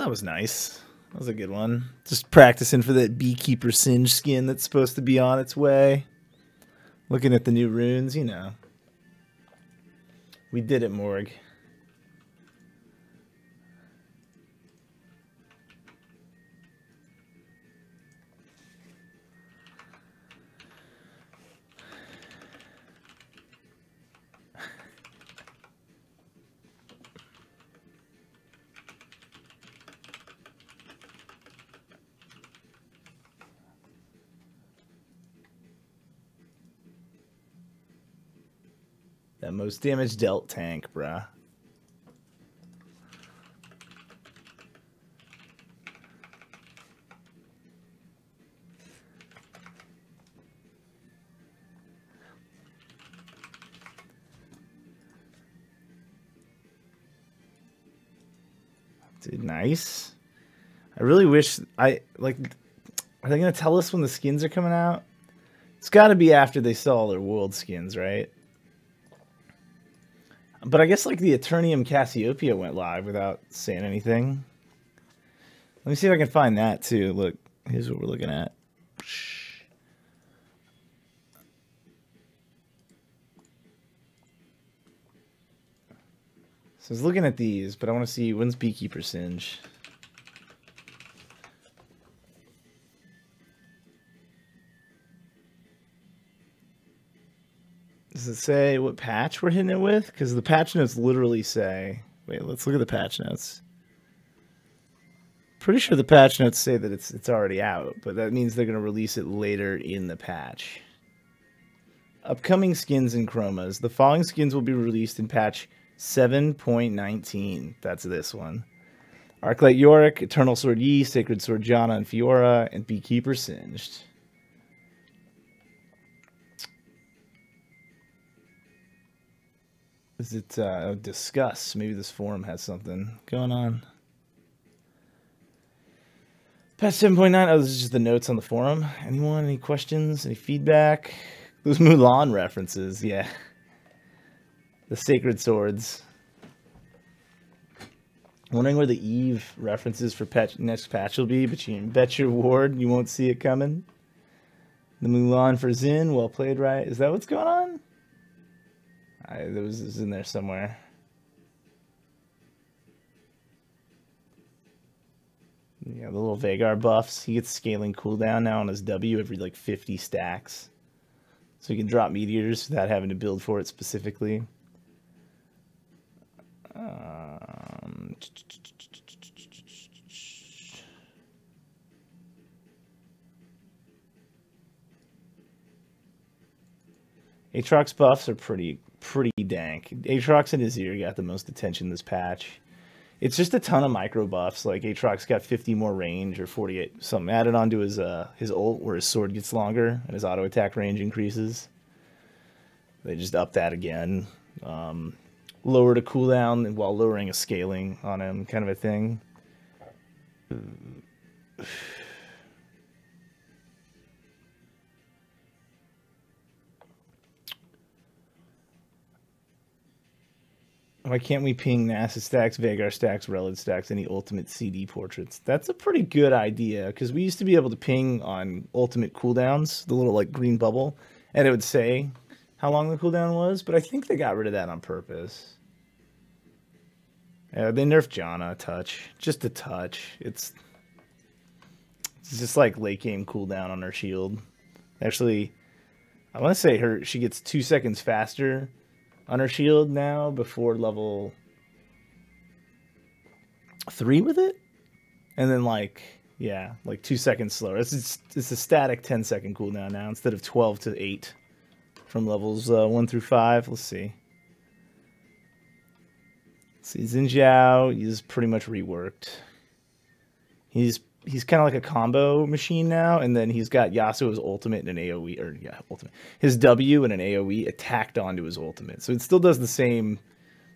that was nice. That was a good one. Just practicing for that Beekeeper Singe skin that's supposed to be on its way. Looking at the new runes, you know. We did it, Morg. That most damage dealt tank, bruh. Dude, nice. I I really wish are they gonna tell us when the skins are coming out? It's got to be after they sell all their world skins, right? But I guess like the Eternium Cassiopeia went live without saying anything. Let me see if I can find that too. Look, here's what we're looking at. So I was looking at these, but I want to see when's Beekeeper Singe. Does it say what patch we're hitting it with? Because the patch notes literally say... Wait, let's look at the patch notes. Pretty sure the patch notes say that it's already out, but that means they're going to release it later in the patch. Upcoming skins and chromas. The following skins will be released in patch 7.19. That's this one. Arclight Yorick, Eternal Sword Yi, Sacred Sword Janna and Fiora, and Beekeeper Singed. Is it discuss? Maybe this forum has something going on. Patch 7.9. Oh, this is just the notes on the forum. Anyone? Any questions? Any feedback? Those Mulan references, yeah. The Sacred Swords. Wondering where the Eve references for next patch will be, but you bet your ward you won't see it coming. The Mulan for Xin, well played, right? Is that what's going on? There was in there somewhere. Yeah, the little Vagar buffs. He gets scaling cooldown now on his W every like 50 stacks. So he can drop meteors without having to build for it specifically. Aatrox buffs are pretty dank. Aatrox and Azir got the most attention this patch. It's just a ton of micro buffs. Like Aatrox got 50 more range or 48 something added onto his ult where his sword gets longer and his auto attack range increases. They just upped that again. Lowered a cooldown while lowering a scaling on him, kind of a thing. Why can't we ping NASA stacks, Vagar stacks, Relic stacks, any ultimate CD portraits? That's a pretty good idea, because we used to be able to ping on ultimate cooldowns, the little like green bubble, and it would say how long the cooldown was, but I think they got rid of that on purpose. Yeah, they nerfed Janna a touch. Just a touch. It's just like late game cooldown on her shield. Actually, I want to say she gets 2 seconds faster on her shield now before level 3 with it, and then like 2 seconds slower. It's a static 10-second cooldown now instead of 12 to 8 from levels 1 through 5. Let's see. Xin Zhao is pretty much reworked. He's kind of like a combo machine now, and then he's got Yasuo's ultimate and an AoE, or yeah, ultimate. His W and an AoE attacked onto his ultimate. So it still does the same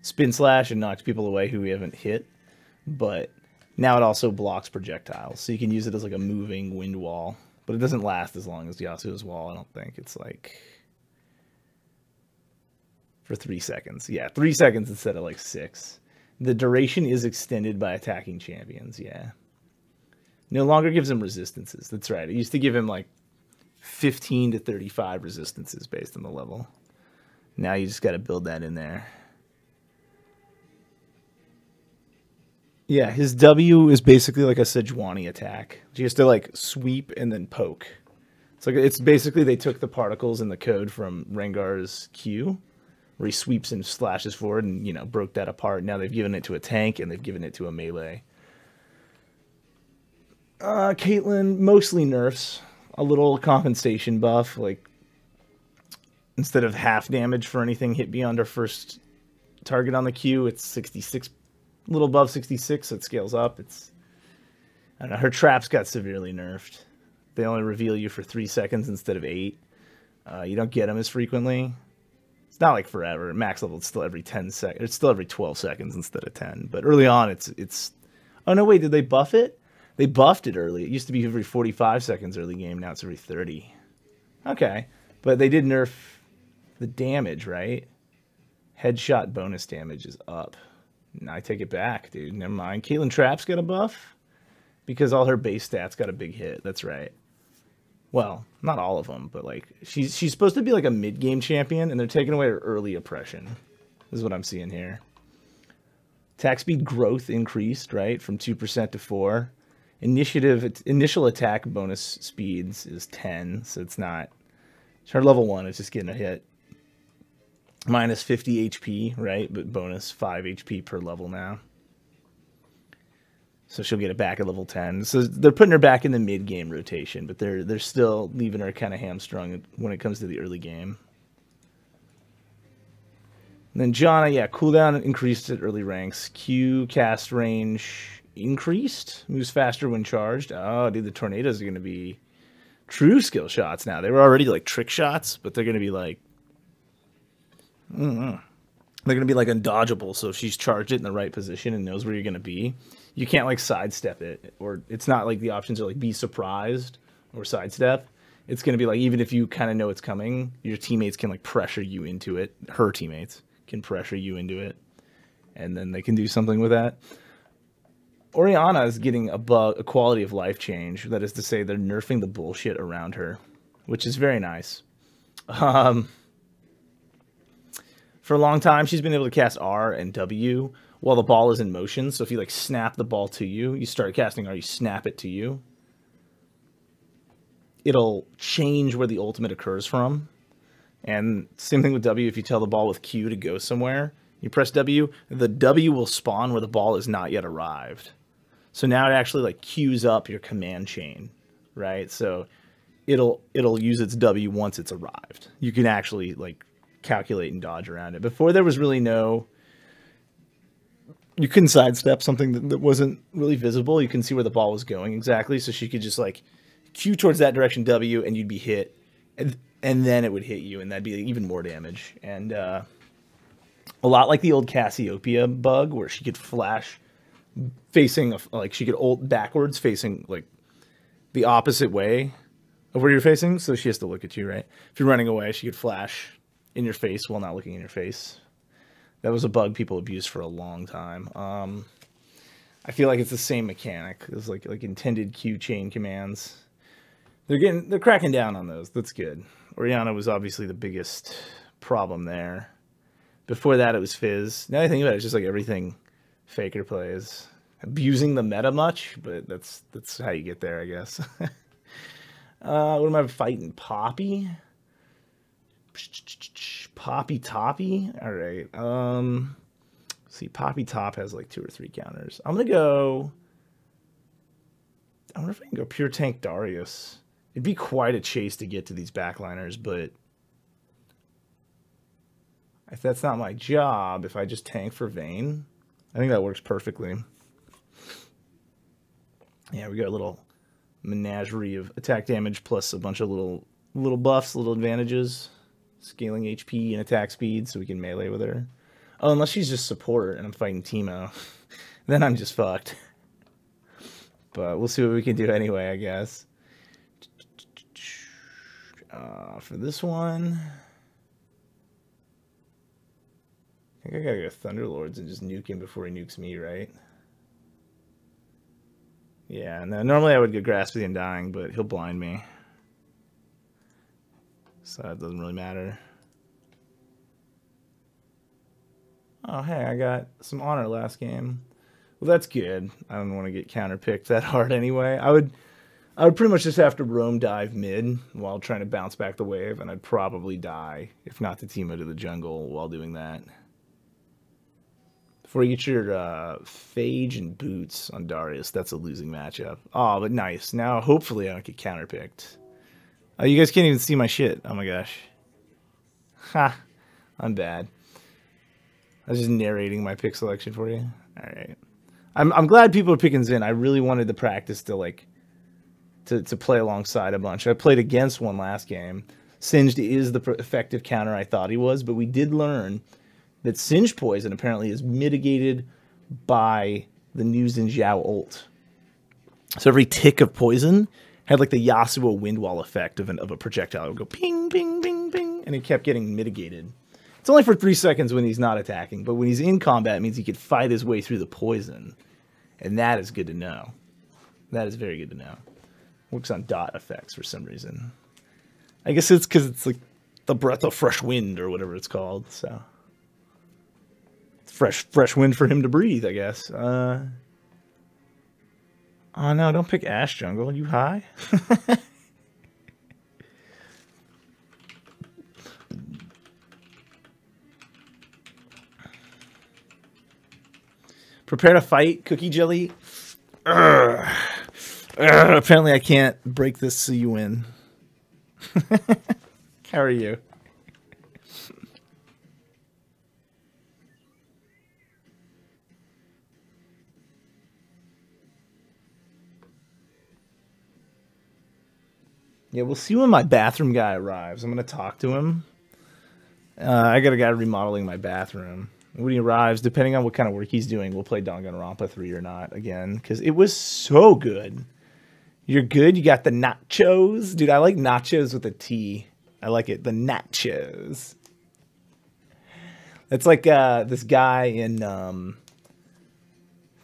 spin slash and knocks people away who we haven't hit, but now it also blocks projectiles. So you can use it as like a moving wind wall, but it doesn't last as long as Yasuo's wall, I don't think. It's like for 3 seconds. Yeah, 3 seconds instead of like 6. The duration is extended by attacking champions, yeah. No longer gives him resistances. That's right. It used to give him like 15 to 35 resistances based on the level. Now you just got to build that in there. Yeah, his W is basically like a Sejuani attack. He has to like sweep and then poke. It's basically they took the particles in the code from Rengar's Q, where he sweeps and slashes forward and, you know, broke that apart. Now they've given it to a tank and they've given it to a melee. Caitlyn mostly nerfs. A little compensation buff, like instead of half damage for anything hit beyond our first target on the Q, it's 66, a little above 66, so it scales up. I don't know, her traps got severely nerfed. They only reveal you for 3 seconds instead of 8. You don't get them as frequently. It's not like forever. Max level, it's still every 10 seconds. It's still every 12 seconds instead of 10. But early on, it's. Oh no, wait, did they buff it? They buffed it early. It used to be every 45 seconds early game. Now it's every 30. Okay. But they did nerf the damage, right? Headshot bonus damage is up. I take it back, dude. Never mind. Caitlyn Trapp's got a buff because all her base stats got a big hit. That's right. Well, not all of them, but like she's supposed to be like a mid-game champion, and they're taking away her early oppression. This is what I'm seeing here. Attack speed growth increased, right, from 2% to 4%. Initial attack bonus speeds is 10, so it's not. Her level 1 is just getting a hit. Minus 50 HP, right? But bonus 5 HP per level now. So she'll get it back at level 10. So they're putting her back in the mid-game rotation, but they're still leaving her kind of hamstrung when it comes to the early game. And then Janna, yeah, cooldown increased at early ranks. Q cast range increased. Moves faster when charged. Oh, dude, the tornadoes are going to be true skill shots now. They were already like trick shots, but they're going to be like, I don't know. They're going to be like undodgeable. So if she's charged it in the right position and knows where you're going to be, you can't like sidestep it. Or it's not like the options are like be surprised or sidestep. It's going to be like, even if you kind of know it's coming, your teammates can like pressure you into it. Her teammates can pressure you into it. And then they can do something with that. Orianna is getting a quality of life change. That is to say, they're nerfing the bullshit around her, which is very nice. For a long time, she's been able to cast R and W while the ball is in motion. So if you like snap the ball to you, you start casting R, you snap it to you. It'll change where the ultimate occurs from. And same thing with W. If you tell the ball with Q to go somewhere, you press W, the W will spawn where the ball is not yet arrived. So now it actually like queues up your command chain, right? So it'll use its W once it's arrived. You can actually like calculate and dodge around it. Before there was really no, you couldn't sidestep something that wasn't really visible. You couldn't see where the ball was going exactly. So she could just like Q towards that direction W and you'd be hit. And then it would hit you and that'd be even more damage. And a lot like the old Cassiopeia bug where she could flash facing, like she could ult backwards facing like the opposite way of where you're facing. So she has to look at you, right? If you're running away, she could flash in your face while not looking in your face. That was a bug people abused for a long time. I feel like it's the same mechanic. It's like intended Q chain commands. They're cracking down on those. That's good. Orianna was obviously the biggest problem there. Before that, it was Fizz. Now I think about it, it's just like everything Faker plays. Abusing the meta much, but that's how you get there, I guess. What am I fighting? Poppy? Poppy Toppy? Alright. See, Poppy Top has like 2 or 3 counters. I'm going to go... I wonder if I can go Pure Tank Darius. It'd be quite a chase to get to these backliners, but... if that's not my job, if I just tank for Vayne, I think that works perfectly. Yeah, we got a little menagerie of attack damage plus a bunch of little buffs, little advantages. Scaling HP and attack speed so we can melee with her. Oh, unless she's just support and I'm fighting Teemo. Then I'm just fucked. But we'll see what we can do anyway, I guess. For this one... I think I gotta go Thunderlords and just nuke him before he nukes me, right? Yeah, no, normally I would go Grasp of the Undying, but he'll blind me. So it doesn't really matter. Oh, hey, I got some honor last game. Well, that's good. I don't want to get counterpicked that hard anyway. I would pretty much just have to roam dive mid while trying to bounce back the wave, and I'd probably die, if not to Teemo to the jungle while doing that. Before you get your Phage and Boots on Darius, that's a losing matchup. Oh, but nice. Now, hopefully I don't get counterpicked. Oh, you guys can't even see my shit. Oh my gosh. Ha. I'm bad. I was just narrating my pick selection for you. Alright. I'm glad people are picking Xin. I really wanted the practice to like to play alongside a bunch. I played against one last game. Singed is the effective counter I thought he was, but we did learn that Singe Poison apparently is mitigated by the new Xin Zhao ult. So every tick of poison had like the Yasuo wind wall effect of a projectile. It would go ping, ping, ping, ping, and it kept getting mitigated. It's only for 3 seconds when he's not attacking, but when he's in combat, it means he could fight his way through the poison. And that is good to know. That is very good to know. Works on dot effects for some reason. I guess it's because it's like the breath of fresh wind or whatever it's called. So it's fresh wind for him to breathe, I guess. Oh no, don't pick Ash Jungle. Are you high? Prepare to fight, Cookie Jelly. Apparently I can't break this so you win. How are you? Yeah, we'll see when my bathroom guy arrives. I'm going to talk to him. I got a guy remodeling my bathroom. When he arrives, depending on what kind of work he's doing, we'll play Danganronpa 3 or not again. Because it was so good. You're good? You got the nachos? Dude, I like nachos with a T. I like it. The nachos. It's like this guy in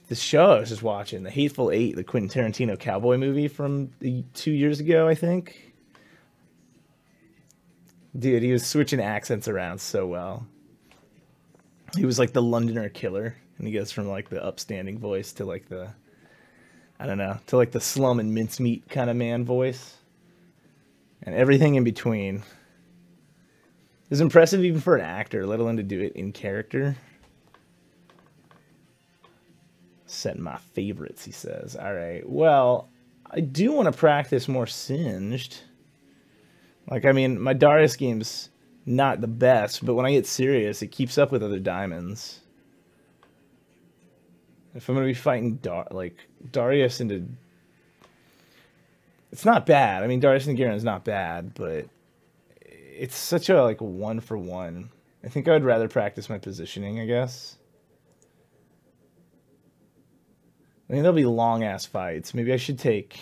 this show I was just watching, The Hateful Eight, the Quentin Tarantino cowboy movie from 2 years ago, I think. Dude, he was switching accents around so well. He was like the Londoner killer, and he goes from like the upstanding voice to like the, I don't know, to like the slum and mincemeat kind of man voice. And everything in between. It's impressive even for an actor, let alone to do it in character. Setting my favorites, he says. All right, well, I do want to practice more Singed. Like, I mean, my Darius game's not the best, but when I get serious, it keeps up with other diamonds. If I'm going to be fighting Darius into... It's not bad. I mean, Darius and Garen's not bad, but it's such a, like, 1-for-1. I think I would rather practice my positioning, I guess. I mean, there'll be long-ass fights. Maybe I should take...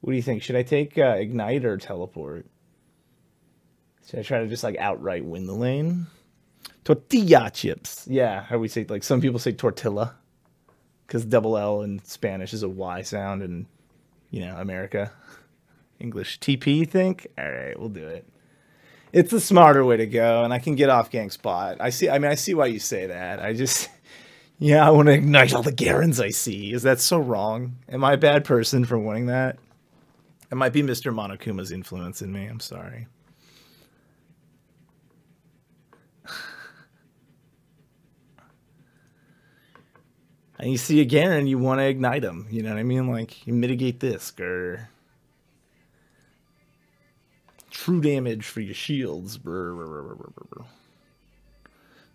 What do you think? Should I take Ignite or Teleport? Should I try to just, like, outright win the lane? Tortilla chips. Yeah, how we say, like, some people say tortilla. Because double L in Spanish is a Y sound in, you know, America. English. TP, you think? All right, we'll do it. It's the smarter way to go, and I can get off gang spot. I see why you say that. I just... Yeah, I want to ignite all the Garens I see. Is that so wrong? Am I a bad person for wanting that? It might be Mr. Monokuma's influence in me. I'm sorry. And you see a Garen, you want to ignite him. You know what I mean? Like, you mitigate this, grr. True damage for your shields. Brr, brr, brr, brr, brr.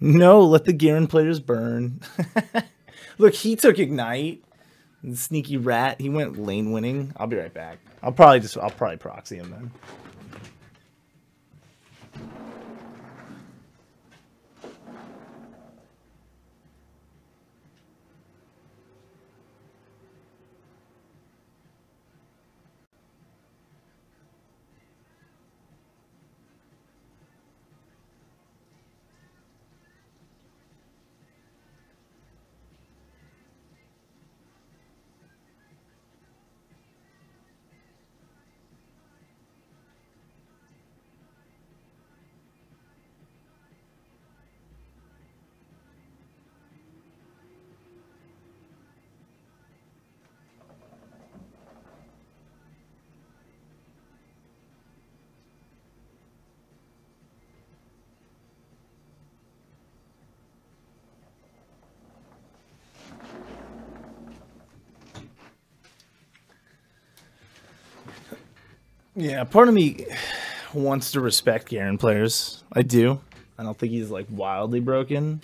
No, let the Garen players burn. Look, he took Ignite. The sneaky rat. He went lane winning. I'll be right back. I'll probably proxy him then. Yeah, part of me wants to respect Garen players. I do. I don't think he's like wildly broken,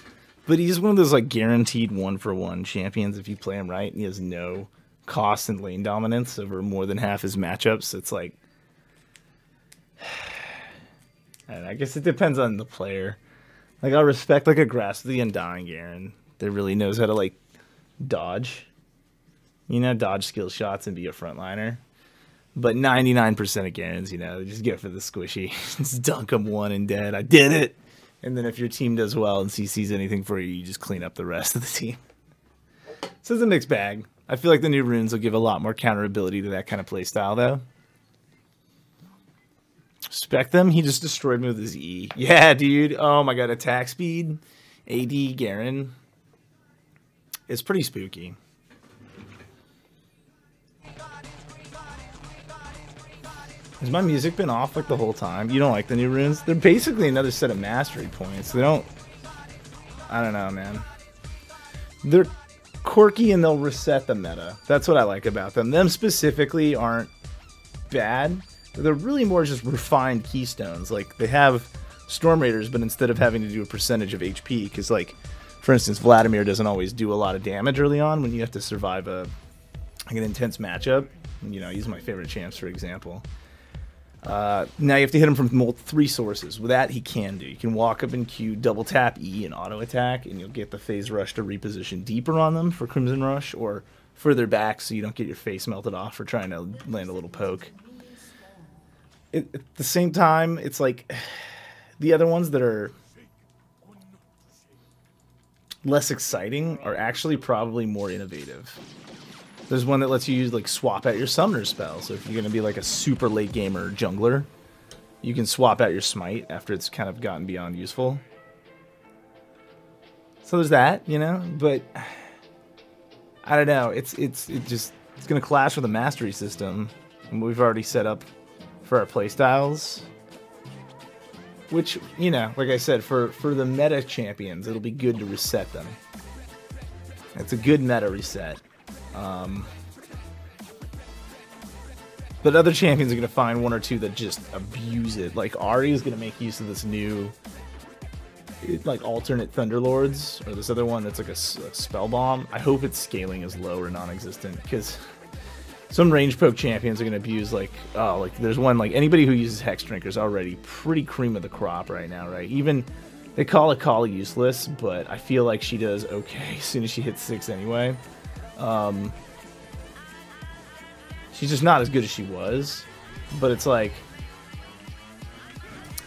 but he's one of those like guaranteed 1-for-1 champions if you play him right, and he has no cost and lane dominance over more than half his matchups. It's like, I guess it depends on the player. Like, I respect like a Grass of the Undying Garen that really knows how to like dodge. You know, dodge skill shots and be a frontliner. But 99% of Garens, you know, just get for the squishy. Just dunk them one and dead. I did it! And then if your team does well and CCs anything for you, you just clean up the rest of the team. So it's a mixed bag. I feel like the new runes will give a lot more counterability to that kind of playstyle, though. Spec them, he just destroyed me with his E. Yeah, dude. Oh my god, attack speed. AD Garen. It's pretty spooky. Has my music been off like the whole time? You don't like the new runes? They're basically another set of mastery points. They don't... I don't know, man. They're quirky and they'll reset the meta. That's what I like about them. Them specifically aren't bad. They're really more just refined keystones. Like, they have Storm Raiders, but instead of having to do a percentage of HP, because, like, for instance, Vladimir doesn't always do a lot of damage early on when you have to survive an intense matchup. You know, he's my favorite champs, for example. Now you have to hit him from 3 sources. With that, he can do. You can walk up and Q, double tap E and auto attack, and you'll get the phase rush to reposition deeper on them for Crimson Rush, or further back so you don't get your face melted off for trying to land a little poke. At the same time, it's like the other ones that are less exciting are actually probably more innovative. There's one that lets you like swap out your summoner spell. So if you're going to be like a super late gamer jungler, you can swap out your smite after it's kind of gotten beyond useful. So there's that, you know, but I don't know. It's going to clash with the mastery system, and we've already set up for our playstyles. Which, you know, like I said, for the meta champions, it'll be good to reset them. It's a good meta reset. But other champions are going to find 1 or 2 that just abuse it. Like, Ahri is going to make use of this new, like, alternate Thunderlords, or this other one that's like a spell bomb. I hope its scaling is low or non-existent, because some range poke champions are going to abuse, like, oh, like, there's one, like, anybody who uses Hex Drinker is already pretty cream of the crop right now, right? Even, they call it Cali useless, but I feel like she does okay as soon as she hits 6 anyway. She's just not as good as she was, but it's like,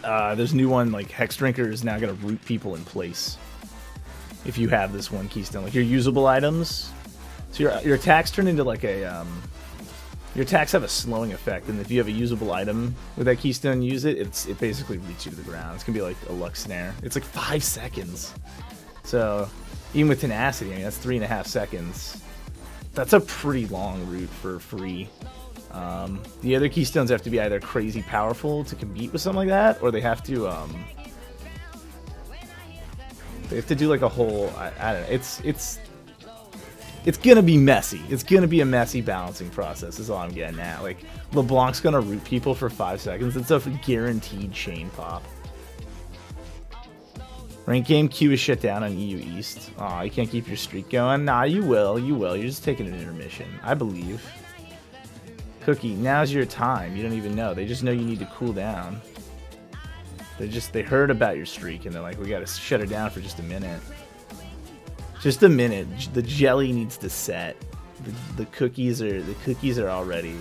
there's a new one, like, Hex Drinker is now going to root people in place if you have this one keystone. Like, your usable items, so your attacks turn into like a, your attacks have a slowing effect, and if you have a usable item with that keystone, use it, it basically roots you to the ground. It's going to be like a luck snare. It's like 5 seconds. So, even with tenacity, I mean, that's 3.5 seconds. That's a pretty long route for free. The other keystones have to be either crazy powerful to compete with something like that, or they have to do like a whole, I don't know, it's gonna be messy. It's gonna be a messy balancing process is all I'm getting at. Like, LeBlanc's gonna root people for 5 seconds. It's a guaranteed chain pop. Rank game Q is shut down on EU East. Aw, you can't keep your streak going? Nah, you will. You will. You're just taking an intermission. I believe. Cookie, now's your time. You don't even know. They just know you need to cool down. They heard about your streak, and they're like, we gotta shut it down for just a minute. Just a minute. The jelly needs to set. The cookies are already...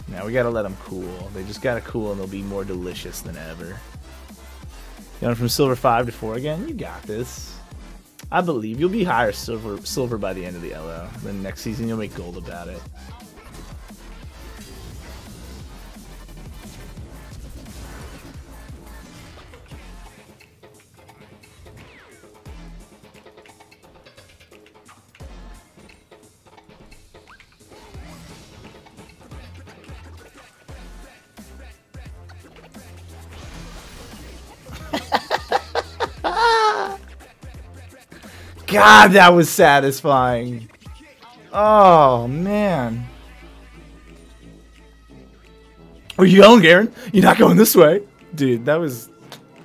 Now we gotta let them cool. They just gotta cool, and they'll be more delicious than ever. Going from silver 5 to 4 again? You got this. I believe you'll be higher silver by the end of the LO. Then next season you'll make gold about it. God, that was satisfying. Oh, man. Where you going, Garen? You're not going this way. Dude, that was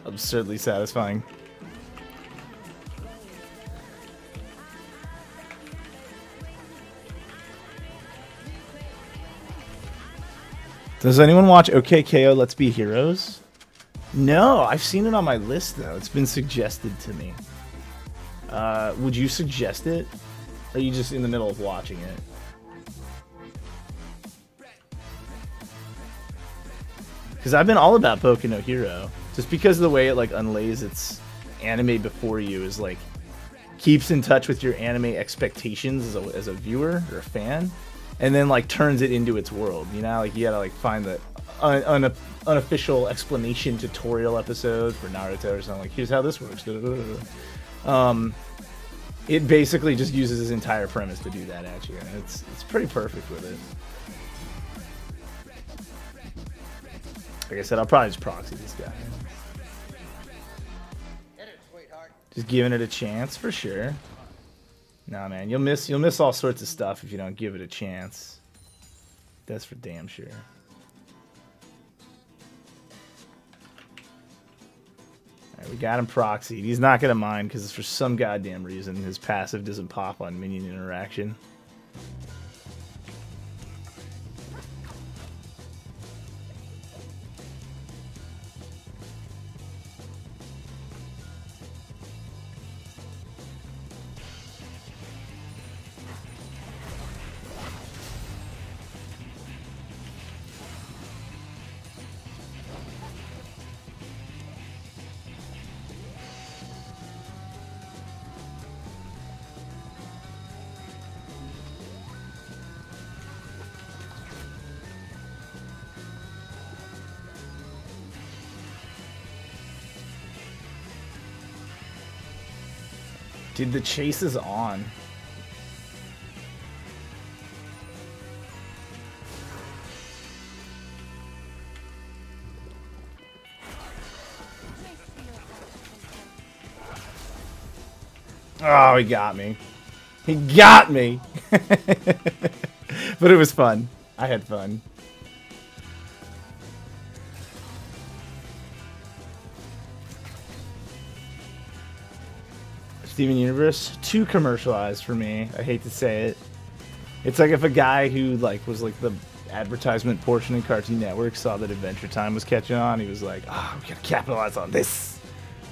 absurdly satisfying. Does anyone watch OKKO Let's Be Heroes? No, I've seen it on my list, though. It's been suggested to me. Would you suggest it? Or are you just in the middle of watching it? Because I've been all about Boku no Hero. Just because of the way it like unlays its anime before you is like keeps in touch with your anime expectations as a viewer or a fan, and then like turns it into its world. You know, like you gotta like find the unofficial explanation tutorial episode for Naruto or something. Like, here's how this works. It basically just uses its entire premise to do that at you, and it's pretty perfect with it. Like I said, I'll probably just proxy this guy. Just giving it a chance for sure. Nah, man, you'll miss all sorts of stuff if you don't give it a chance. That's for damn sure. Alright, we got him proxied. He's not gonna mind because for some goddamn reason his passive doesn't pop on minion interaction. Dude, the chase is on. Oh, he got me. He got me! But it was fun. I had fun. Steven Universe, too commercialized for me. I hate to say it. It's like if a guy who like was like the advertisement portion in Cartoon Network saw that Adventure Time was catching on, he was like, "Oh, we gotta capitalize on this."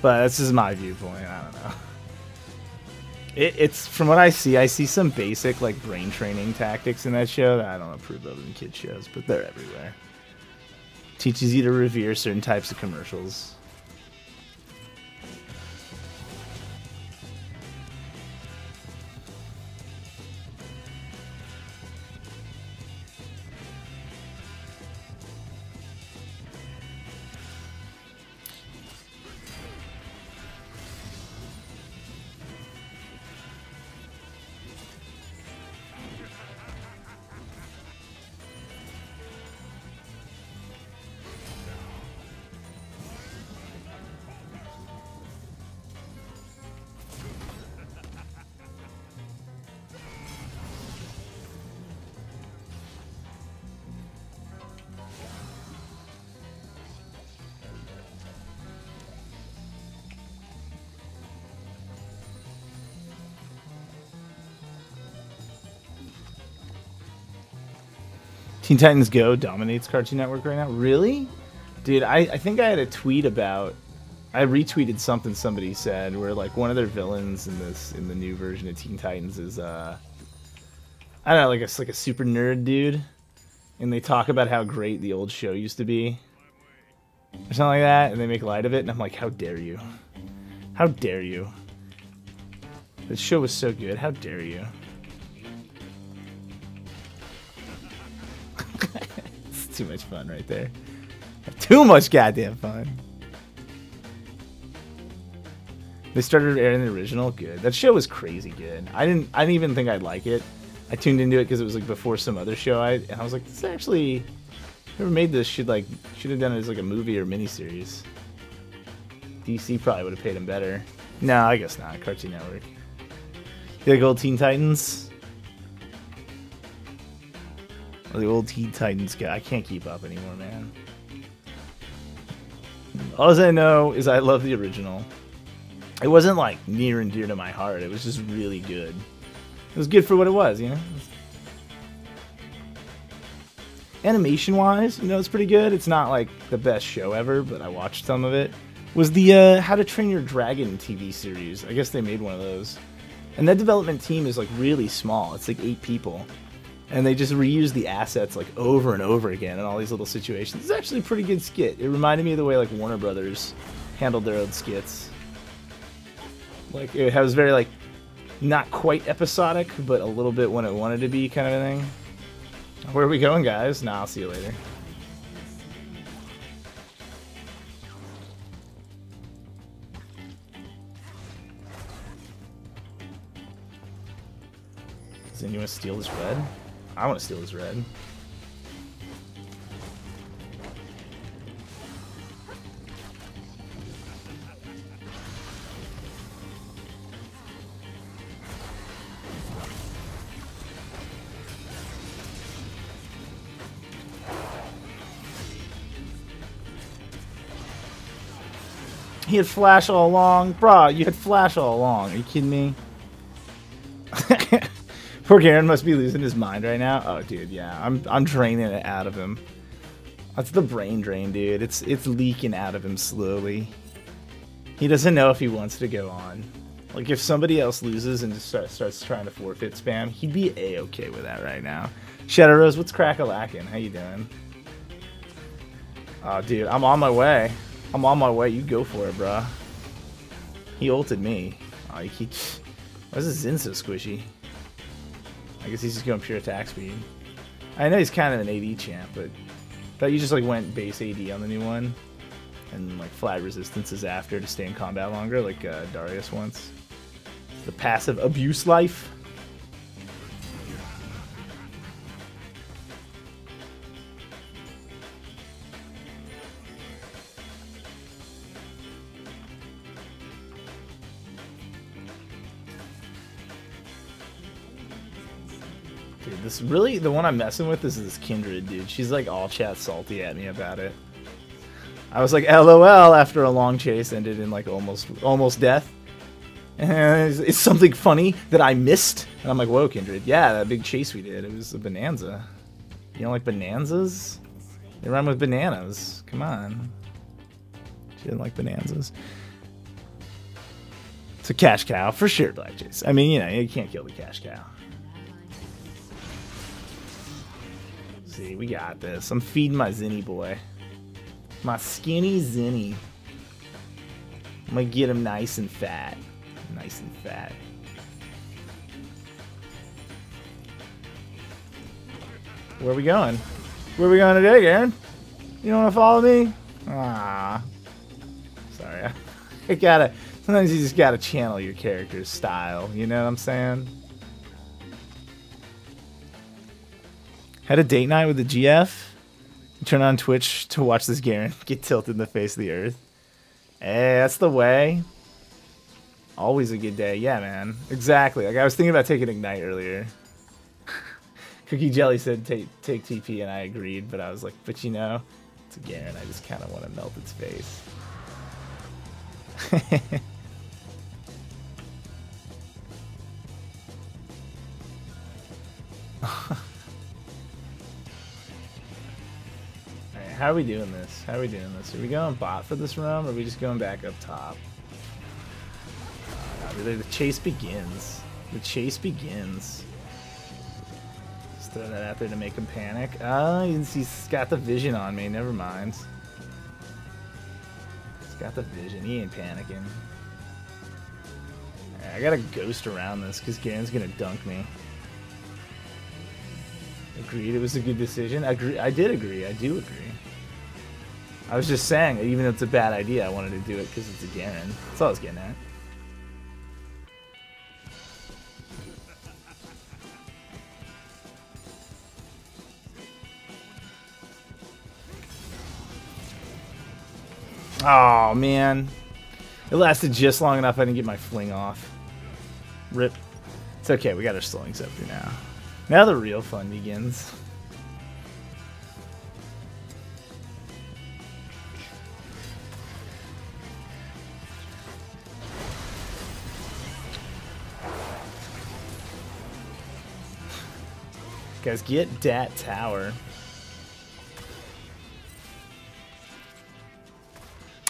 But that's just my viewpoint. I don't know. It's from what I see some basic like brain training tactics in that show that I don't approve of in kid shows, but they're everywhere. Teaches you to revere certain types of commercials. Teen Titans Go dominates Cartoon Network right now. Really? Dude, I think I had a tweet about... I retweeted something somebody said where like one of their villains in the new version of Teen Titans is I don't know, like a super nerd dude. And they talk about how great the old show used to be. Or something like that, and they make light of it, and I'm like, how dare you? How dare you? The show was so good, how dare you? It's too much fun right there. Too much goddamn fun. They started airing the original. Good. That show was crazy good. I didn't even think I'd like it. I tuned into it because it was like before some other show. And I was like, this actually, whoever made this should have done it as like a movie or miniseries. DC probably would have paid him better. No, I guess not. Cartoon Network. You like old Teen Titans? Or the old Teen Titans guy. I can't keep up anymore, man. All I know is I love the original. It wasn't like near and dear to my heart. It was just really good. It was good for what it was, you know? Animation-wise, you know, it's pretty good. It's not like the best show ever, but I watched some of it. Was the How to Train Your Dragon TV series. I guess they made one of those. And that development team is like really small. It's like 8 people. And they just reuse the assets like over and over again in all these little situations. It's actually a pretty good skit. It reminded me of the way like Warner Brothers handled their own skits. Like it was very like not quite episodic, but a little bit when it wanted to be kind of a thing. Where are we going, guys? Nah, I'll see you later. Does anyone steal this red? I want to steal this red. He had flash all along. Bruh, you had flash all along. Are you kidding me? Poor Garen must be losing his mind right now. Oh, dude, yeah. I'm draining it out of him. That's the brain drain, dude. It's leaking out of him slowly. He doesn't know if he wants to go on. Like, if somebody else loses and just starts trying to forfeit spam, he'd be A-okay with that right now. Shadow Rose, what's crack-a-lackin'? How you doing? Oh, dude, I'm on my way. I'm on my way. You go for it, bruh. He ulted me. Oh, why is this Zin so squishy? I guess he's just going pure attack speed. I know he's kind of an AD champ, but I thought you just like went base AD on the new one, and like flag resistances after to stay in combat longer, like Darius once. The passive abuse life. Dude, this really, the one I'm messing with is this Kindred, dude. She's like all chat salty at me about it. I was like, LOL, after a long chase ended in like almost death. And it's something funny that I missed. And I'm like, whoa, Kindred. Yeah, that big chase we did, it was a bonanza. You don't like bonanzas? They rhyme with bananas. Come on. She didn't like bonanzas. It's a cash cow, for sure, Black Chase. I mean, you know, you can't kill the cash cow. See, we got this. I'm feeding my Zinny boy. My skinny Zinny. I'm gonna get him nice and fat. Nice and fat. Where are we going? Where are we going today, Garen? You don't want to follow me? Ah. Sorry. I gotta... Sometimes you just gotta channel your character's style. You know what I'm saying? Had a date night with the GF. Turn on Twitch to watch this Garen get tilted in the face of the earth. Hey, that's the way. Always a good day. Yeah, man. Exactly. Like I was thinking about taking Ignite earlier. Cookie Jelly said take TP and I agreed, but I was like, but you know, it's a Garen. I just kind of want to melt its face. How are we doing this? How are we doing this? Are we going bot for this round, or are we just going back up top? Really, the chase begins. The chase begins. Just throw that out there to make him panic. Oh, he's got the vision on me. Never mind. He's got the vision. He ain't panicking. I gotta ghost around this because Garen's gonna dunk me. Agreed, it was a good decision. I did agree. I do agree. I was just saying, even though it's a bad idea, I wanted to do it because it's a Garen. That's all I was getting at. Oh, man. It lasted just long enough I didn't get my fling off. Rip. It's okay, we got our slowing scepter now. Now the real fun begins. Guys, get dat tower.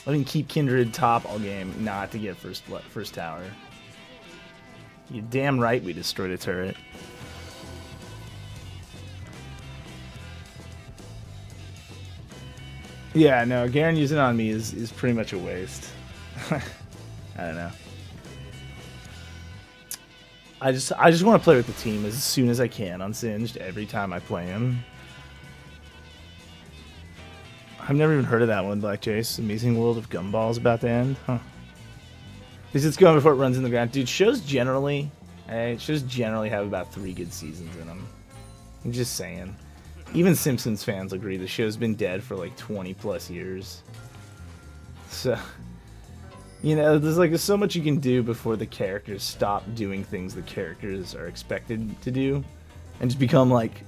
Let me keep Kindred top all game, not to get first tower. You damn right we destroyed a turret. Yeah, no, Garen using it on me is pretty much a waste. I don't know. I just want to play with the team as soon as I can on Singed every time I play him. I've never even heard of that one, Black Jace. Amazing World of Gumballs about to end, huh? At least it's going before it runs in the ground. Dude, shows generally have about 3 good seasons in them. I'm just saying. Even Simpsons fans agree the show's been dead for like 20 plus years. So, you know, there's so much you can do before the characters stop doing things the characters are expected to do and just become like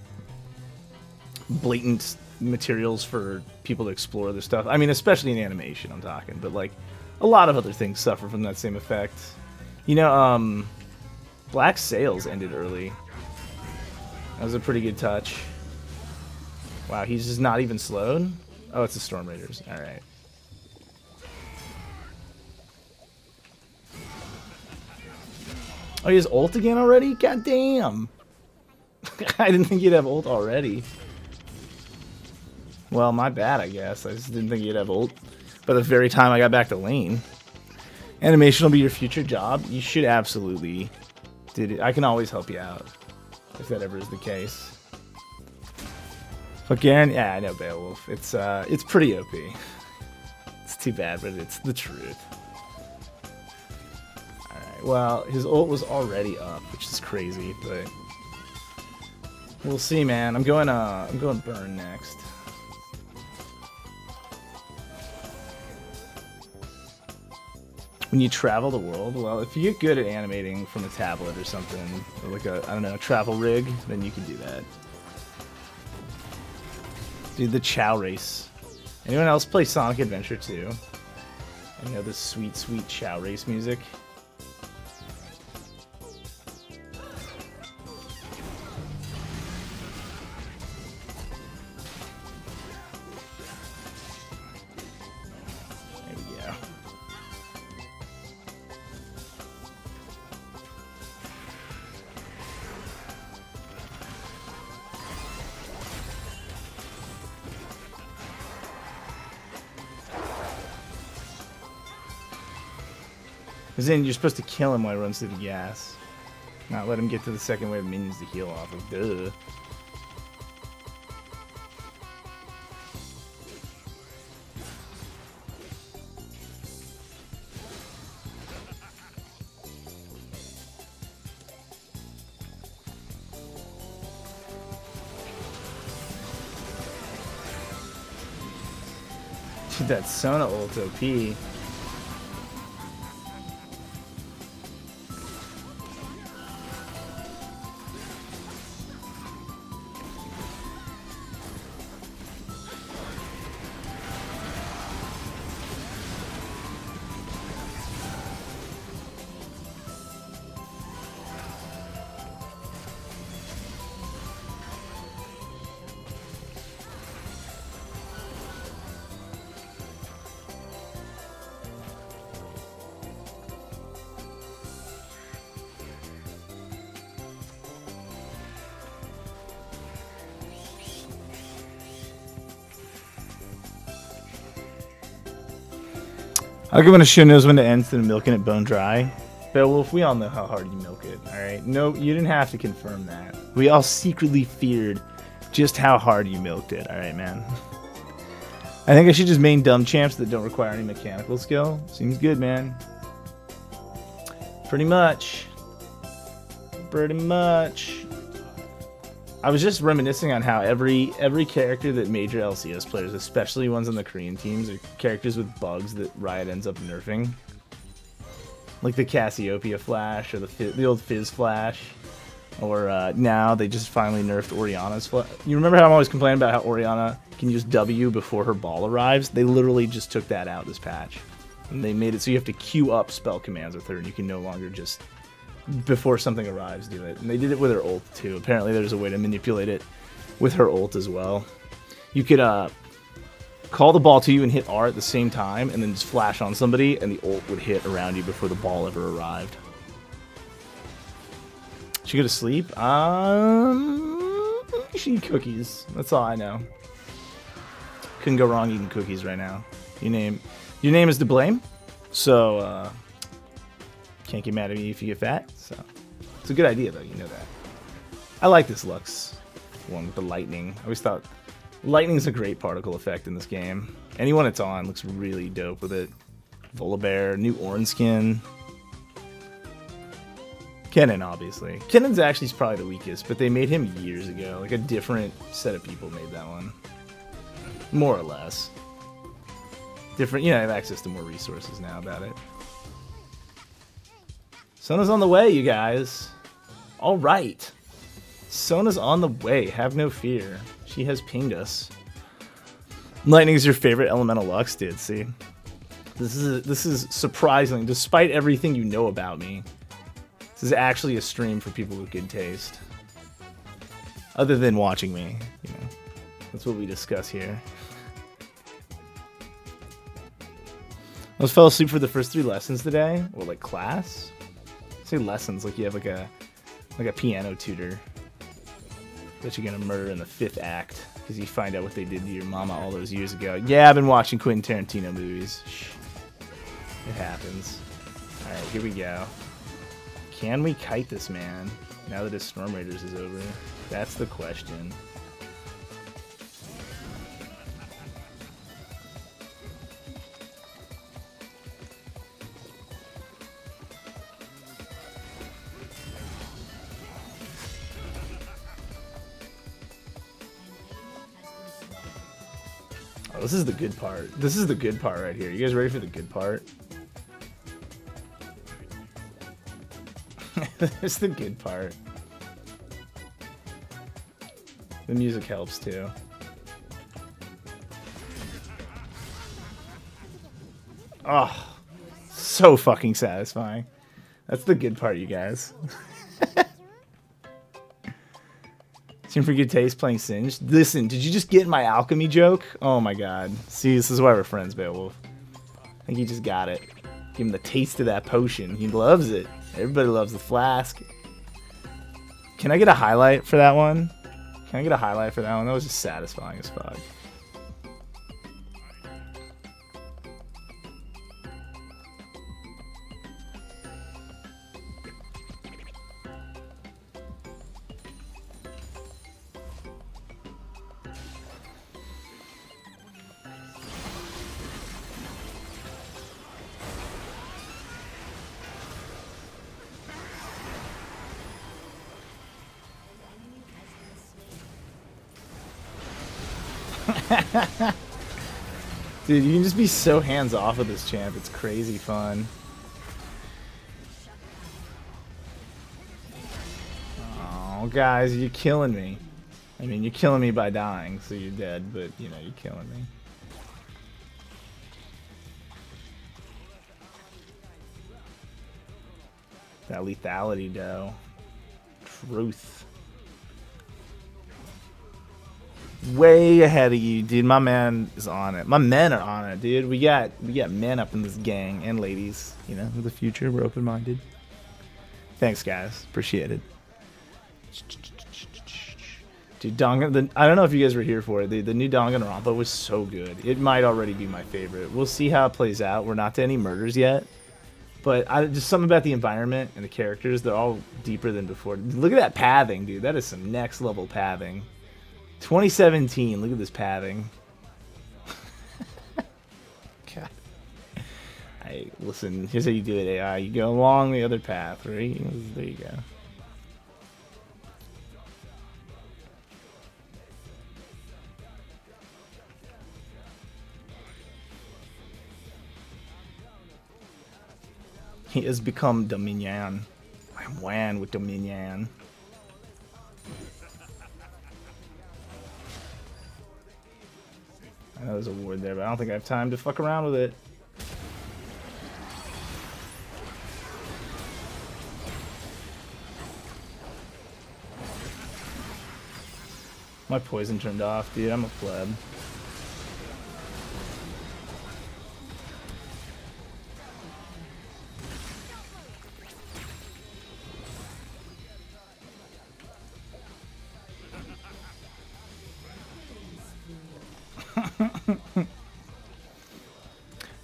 blatant materials for people to explore other stuff. I mean, especially in animation, I'm talking, but like a lot of other things suffer from that same effect. You know, Black Sails ended early. That was a pretty good touch. Wow, he's just not even slowed? Oh, it's the Storm Raiders. Alright. Oh, he has ult again already? God damn! I didn't think he'd have ult already. Well, my bad, I guess. I just didn't think he'd have ult by the very time I got back to lane. Animation will be your future job? You should absolutely. Dude, I can always help you out, if that ever is the case. But Garen, yeah, I know Beowulf. It's pretty OP. It's too bad, but it's the truth. Alright, well, his ult was already up, which is crazy, but we'll see, man. I'm going burn next. When you travel the world, well, if you get good at animating from a tablet or something, or like a, I don't know, a travel rig, then you can do that. Dude, the Chow Race. Anyone else play Sonic Adventure 2? And you know this sweet, sweet Chow Race music? There we go. Because then you're supposed to kill him while he runs through the gas. Not let him get to the second wave of minions to heal off of. Duh. Dude, that Sona ult OP. I'll give it a show knows when to end instead of milking it bone dry. Beowulf, we all know how hard you milk it, alright? No, you didn't have to confirm that. We all secretly feared just how hard you milked it, alright, man? I think I should just main dumb champs that don't require any mechanical skill. Seems good, man. Pretty much. Pretty much. I was just reminiscing on how every character that major LCS players, especially ones on the Korean teams, are characters with bugs that Riot ends up nerfing. Like the Cassiopeia Flash, or the old Fizz Flash. Or now they just finally nerfed Orianna's Flash. You remember how I'm always complaining about how Orianna can use W before her ball arrives? They literally just took that out this patch. And they made it so you have to queue up spell commands with her, and you can no longer just, before something arrives, do it. And they did it with her ult too. Apparently there's a way to manipulate it with her ult as well. You could call the ball to you and hit R at the same time, and then just flash on somebody, and the ult would hit around you before the ball ever arrived. Should you go to sleep? She eat cookies. That's all I know. Couldn't go wrong eating cookies right now. Your name is to blame, so can't get mad at me if you get fat. So it's a good idea though, you know that. I like this Lux one with the lightning. I always thought lightning's a great particle effect in this game. Anyone it's on looks really dope with it. Volibear, new orange skin. Kennen, obviously. Kennen's actually probably the weakest, but they made him years ago. Like a different set of people made that one. More or less. Different, you know, I have access to more resources now about it. Sona's on the way, you guys. Alright. Sona's on the way, have no fear. She has pinged us. Lightning's your favorite elemental Lux, dude, see? This is surprising, despite everything you know about me. This is actually a stream for people with good taste. Other than watching me, you know. That's what we discuss here. I almost fell asleep for the first 3 lessons today, or like class. I say lessons like you have like a piano tutor that you're gonna murder in the 5th act because you find out what they did to your mama all those years ago. Yeah, I've been watching Quentin Tarantino movies. Shh. It happens. All right, here we go. Can we kite this man now that his Storm Raiders is over? That's the question. Oh, this is the good part. This is the good part right here. You guys ready for the good part? It's the good part. The music helps too. Oh, so fucking satisfying. That's the good part, you guys. Seem for good taste playing Singed. Listen, did you just get my alchemy joke? Oh my god. See, this is why we're friends, Beowulf. I think he just got it. Give him the taste of that potion. He loves it. Everybody loves the flask. Can I get a highlight for that one? Can I get a highlight for that one? That was just satisfying as fuck. Dude, you can just be so hands-off with this champ. It's crazy fun. Oh, guys, you're killing me. I mean, you're killing me by dying, so you're dead, but, you know, you're killing me. That lethality, though. Truth. Way ahead of you, dude. My man is on it. My men are on it, dude. We got men up in this gang and ladies. You know, in the future, we're open-minded. Thanks, guys. Appreciate it. Dude, I don't know if you guys were here for it. The new Danganronpa was so good. It might already be my favorite. We'll see how it plays out. We're not to any murders yet. But just something about the environment and the characters. They're all deeper than before. Look at that pathing, dude. That is some next-level pathing. 2017, look at this pathing. God. Listen, here's how you do it, AI. You go along the other path, right? There you go. He has become Dominion. I'm Wan with Dominion. I know there's a ward there, but I don't think I have time to fuck around with it. My poison turned off, dude. I'm a pleb.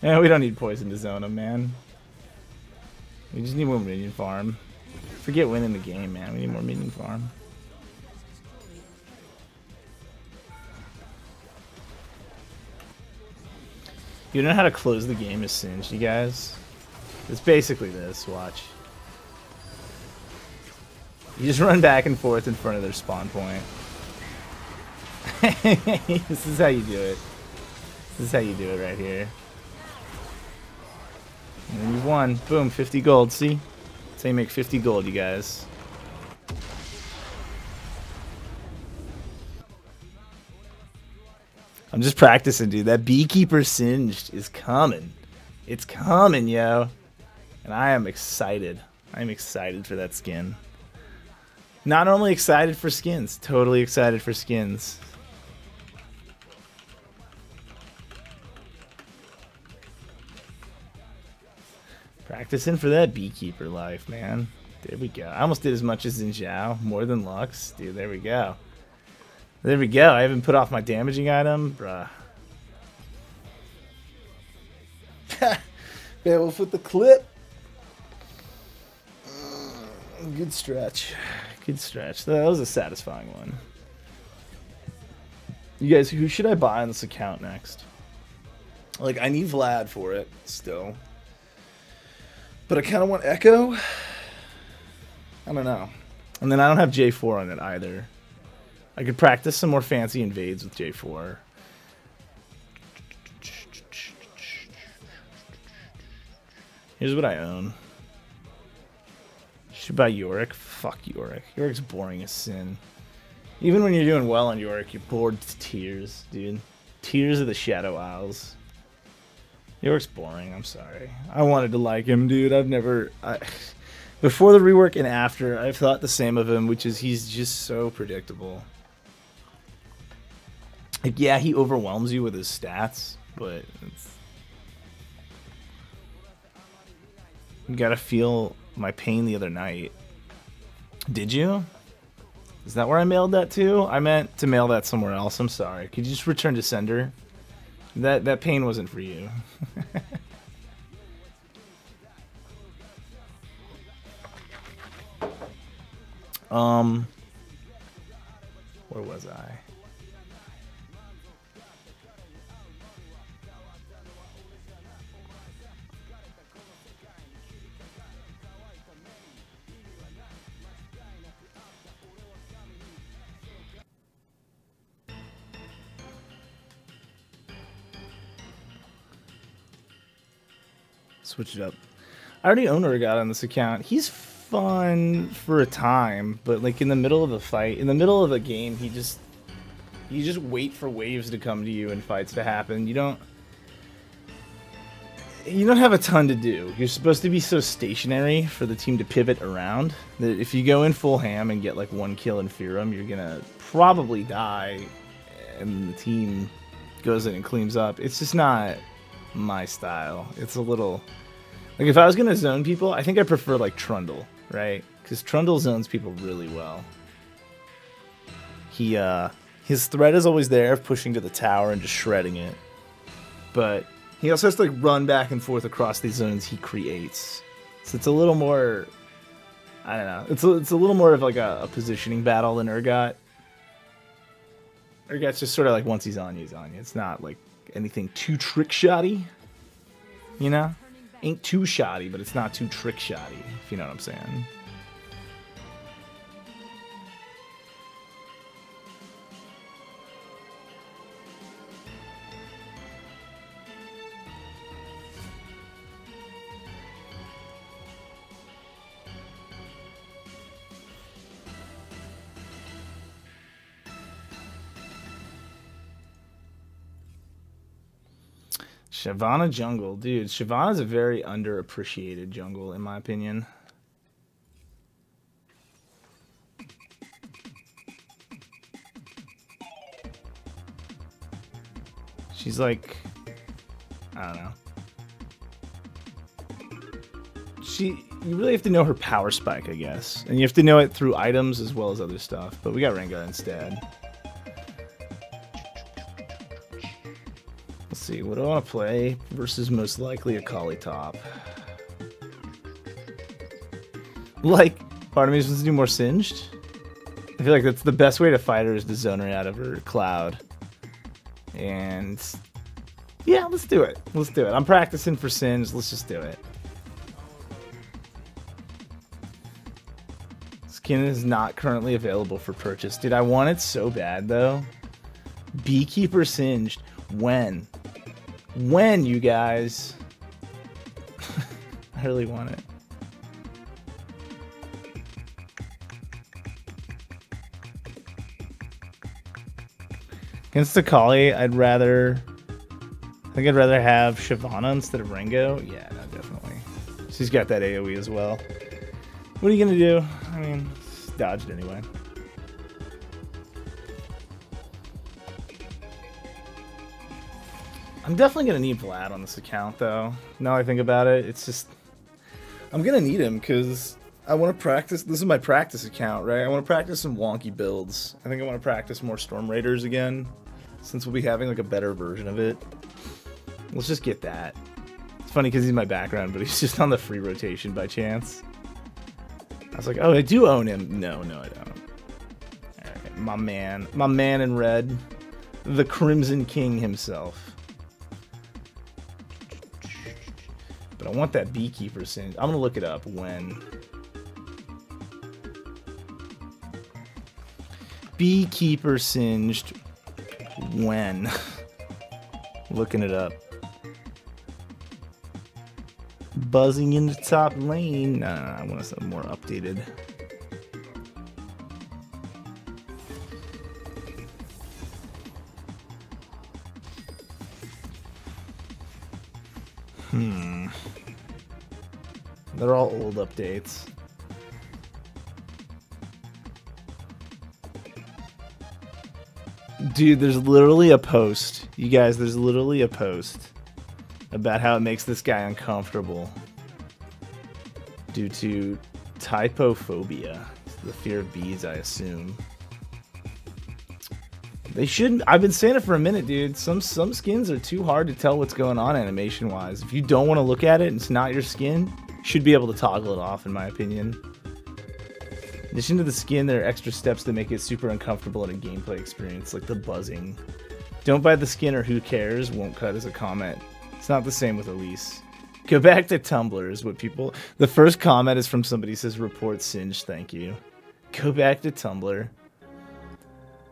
Yeah, we don't need poison to zone him, man. We just need more minion farm. Forget winning the game, man. We need more minion farm. You know how to close the game is Singed, you guys? It's basically this, watch. You just run back and forth in front of their spawn point. This is how you do it. This is how you do it right here. And then you've won. Boom, 50 gold, see? That's how you make 50 gold, you guys. I'm just practicing, dude. That Beekeeper Singed is coming. It's coming, yo. And I am excited. I'm excited for that skin. Not only excited for skins, totally excited for skins. Practicing for that Beekeeper life, man. There we go. I almost did as much as Xin more than Lux. Dude, there we go. There we go. I haven't put off my damaging item. Bruh. Beowulf with the clip. Good stretch. Good stretch. That was a satisfying one. You guys, who should I buy on this account next? Like, I need Vlad for it still. But I kind of want Echo. I don't know. And then I don't have J4 on it either. I could practice some more fancy invades with J4. Here's what I own. Should buy Yorick. Fuck Yorick. Yorick's boring as sin. Even when you're doing well on Yorick, you're bored to tears, dude. Tears of the Shadow Isles. Yorick's boring, I'm sorry. I wanted to like him, dude. Before the rework and after, I've thought the same of him, which is he's just so predictable. Like, yeah, he overwhelms you with his stats, but you gotta feel my pain the other night. Did you? Is that where I mailed that to? I meant to mail that somewhere else. I'm sorry. Could you just return to sender? That pain wasn't for you. Where was I? Switch it up. I already own Urgot on this account. He's fun for a time, but like in the middle of a fight, in the middle of a game, you just wait for waves to come to you and fights to happen. You don't have a ton to do. You're supposed to be so stationary for the team to pivot around that if you go in full ham and get like one kill in Fearum, you're gonna probably die, and the team goes in and cleans up. It's just not my style. It's a little like, if I was gonna zone people, I think I prefer like Trundle, right? Because Trundle zones people really well. His threat is always there of pushing to the tower and just shredding it, but he also has to like run back and forth across these zones he creates. So it's a little more, I don't know, it's a little more of like a positioning battle than Urgot. Urgot's just sort of like, once he's on you, he's on you. It's not like anything too trick-shotty, you know? Ain't too shoddy, but it's not too trick-shotty, if you know what I'm saying. Shyvana jungle. Dude, Shyvana's a very underappreciated jungle, in my opinion. She's like, I don't know. You really have to know her power spike, I guess. And you have to know it through items as well as other stuff. But we got Rengar instead. see, what do I want to play versus most likely a Cali top? Like, part of me just wants to do more singed. I feel like that's the best way to fight her is to zone her out of her cloud. And yeah, let's do it. Let's do it. I'm practicing for singed. Let's just do it. Skin is not currently available for purchase. Dude, I want it so bad though. Beekeeper singed. When? When, you guys? I really want it. Against the Cali, I think I'd rather have Shyvana instead of Ringo. Yeah, no, definitely. She's got that AoE as well. What are you gonna do? I mean, dodged anyway. I'm definitely gonna need Plat on this account, though. Now I think about it, it's just I'm gonna need him because I want to practice. This is my practice account, right? I want to practice some wonky builds. I think I want to practice more Storm Raiders again, since we'll be having like a better version of it. Let's just get that. It's funny because he's my background, but he's just on the free rotation by chance. I was like, oh, I do own him. No, no, I don't. All right, my man in red, the Crimson King himself. But I want that Beekeeper singed. I'm gonna look it up when. Beekeeper singed when. Looking it up. Buzzing in the top lane. No, I want something more updated. They're all old updates. Dude, there's literally a post. You guys, there's literally a post about how it makes this guy uncomfortable due to typophobia. The fear of bees, I assume. They shouldn't. I've been saying it for a minute, dude. Some skins are too hard to tell what's going on animation-wise. If you don't want to look at it and it's not your skin, you should be able to toggle it off, in my opinion. In addition to the skin, there are extra steps that make it super uncomfortable in a gameplay experience, like the buzzing. Don't buy the skin or who cares won't cut as a comment. It's not the same with Elise. Go back to Tumblr is what people... The first comment is from somebody who says, report singed, thank you. Go back to Tumblr.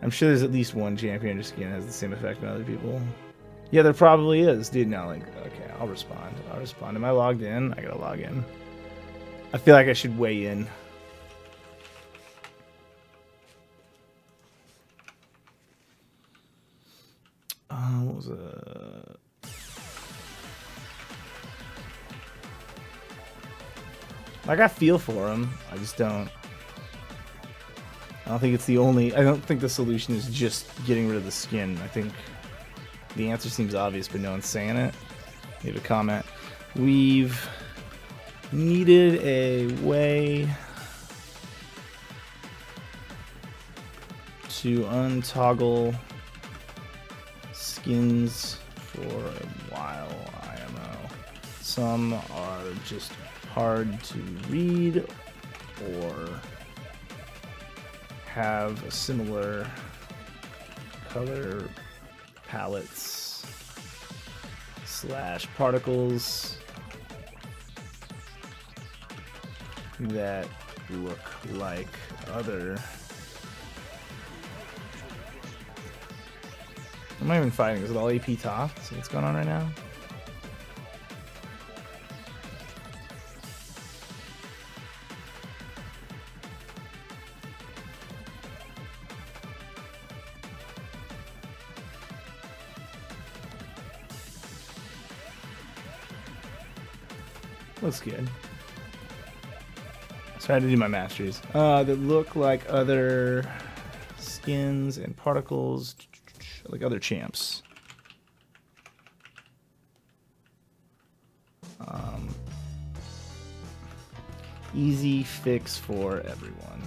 I'm sure there's at least one champion or skin that has the same effect on other people. Yeah, there probably is. Dude, no, like, okay, I'll respond. I'll respond. Am I logged in? I gotta log in. I feel like I should weigh in. What was it? Like, I feel for him. I just don't. I don't think it's the only... I don't think the solution is just getting rid of the skin. I think the answer seems obvious, but no one's saying it. Leave a comment. We've needed a way to untoggle skins for a while, IMO. Some are just hard to read or have a similar color palettes / particles that look like other. Am I even fighting? Is it all AP top? So what's going on right now? Looks good. Trying to do my masteries. That look like other skins and particles, like other champs. Easy fix for everyone.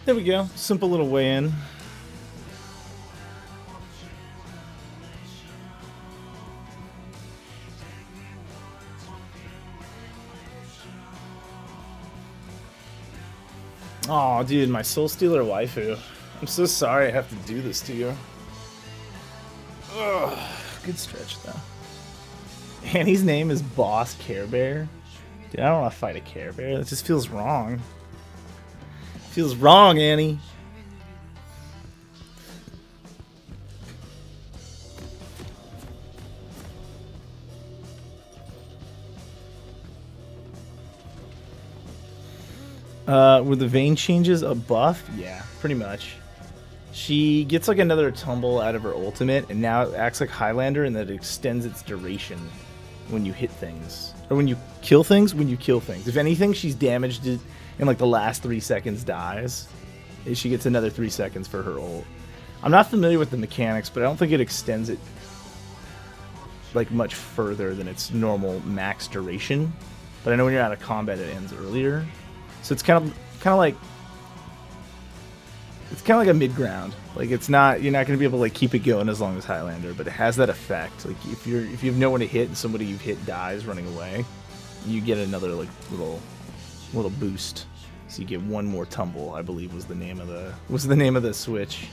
There we go. Simple little weigh-in. Aw, dude, my Soul Stealer waifu. I'm so sorry I have to do this to you. Ugh, good stretch, though. Annie's name is Boss Care Bear. Dude, I don't want to fight a Care Bear. That just feels wrong. Feels wrong, Annie. Were the vein changes a buff? Yeah, pretty much. She gets like another tumble out of her ultimate, and now it acts like Highlander, and that extends its duration when you hit things. Or when you kill things, If anything, she's damaged it in like the last 3 seconds, dies. She gets another 3 seconds for her ult. I'm not familiar with the mechanics, but I don't think it extends it like much further than its normal max duration. But I know when you're out of combat, it ends earlier. So it's kind of like a mid ground. Like you're not gonna be able to like keep it going as long as Highlander, but it has that effect. Like if you have no one to hit and somebody you've hit dies running away, you get another like little boost. So you get one more tumble, I believe was the name of the switch.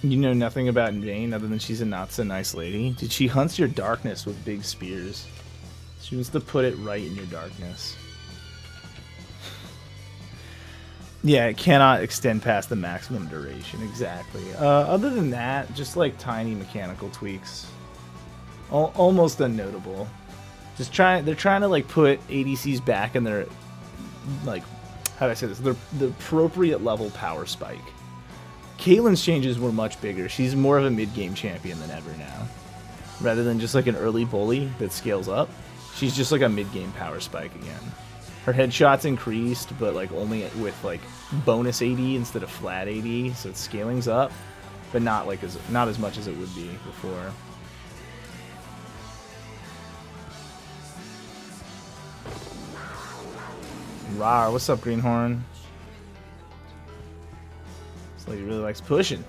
You know nothing about Jane other than she's a not so nice lady. Dude, she hunts your darkness with big spears. She wants to put it right in your darkness. Yeah, it cannot extend past the maximum duration, exactly. Other than that, just like tiny mechanical tweaks. Almost unnotable. They're trying to like put ADCs back in their, like, how do I say this? The appropriate level power spike. Caitlyn's changes were much bigger. She's more of a mid-game champion than ever now. Rather than just like an early bully that scales up, she's just like a mid-game power spike again. Her headshots increased, but like only with like bonus AD instead of flat AD, so it's scaling's up, but not as much as it would be before. Rawr, what's up, Greenhorn? He really likes pushing.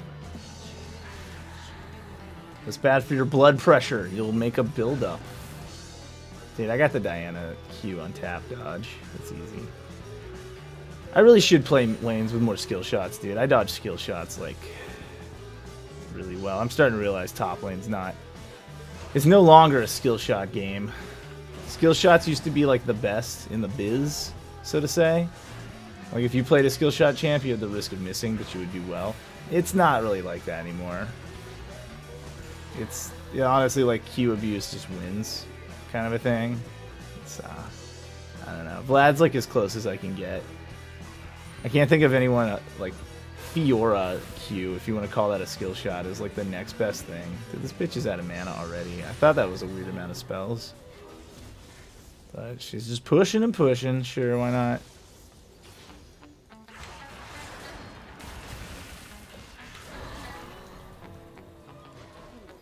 It's bad for your blood pressure. You'll make a build-up. Dude, I got the Diana Q on tap dodge. That's easy. I really should play lanes with more skill shots, dude. I dodge skill shots, like, really well. I'm starting to realize top lane's not... It's no longer a skill shot game. Skill shots used to be, like, the best in the biz, so to say. Like, if you played a skill shot champ, you had the risk of missing, but you would do well. It's not really like that anymore. It's, yeah, honestly, like, Q abuse just wins kind of a thing. It's, I don't know. Vlad's, like, as close as I can get. I can't think of anyone, like, Fiora Q, if you want to call that a skill shot, is, like, the next best thing. Dude, this bitch is out of mana already. I thought that was a weird amount of spells. But she's just pushing and pushing. Sure, why not?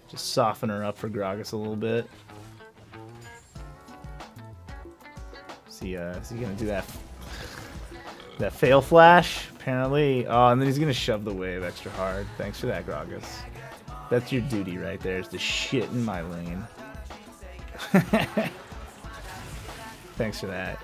Just soften her up for Gragas a little bit. Is he gonna do that fail flash? Apparently. Oh, and then he's gonna shove the wave extra hard. Thanks for that, Gragas. That's your duty right there, is to shit in my lane. Thanks for that.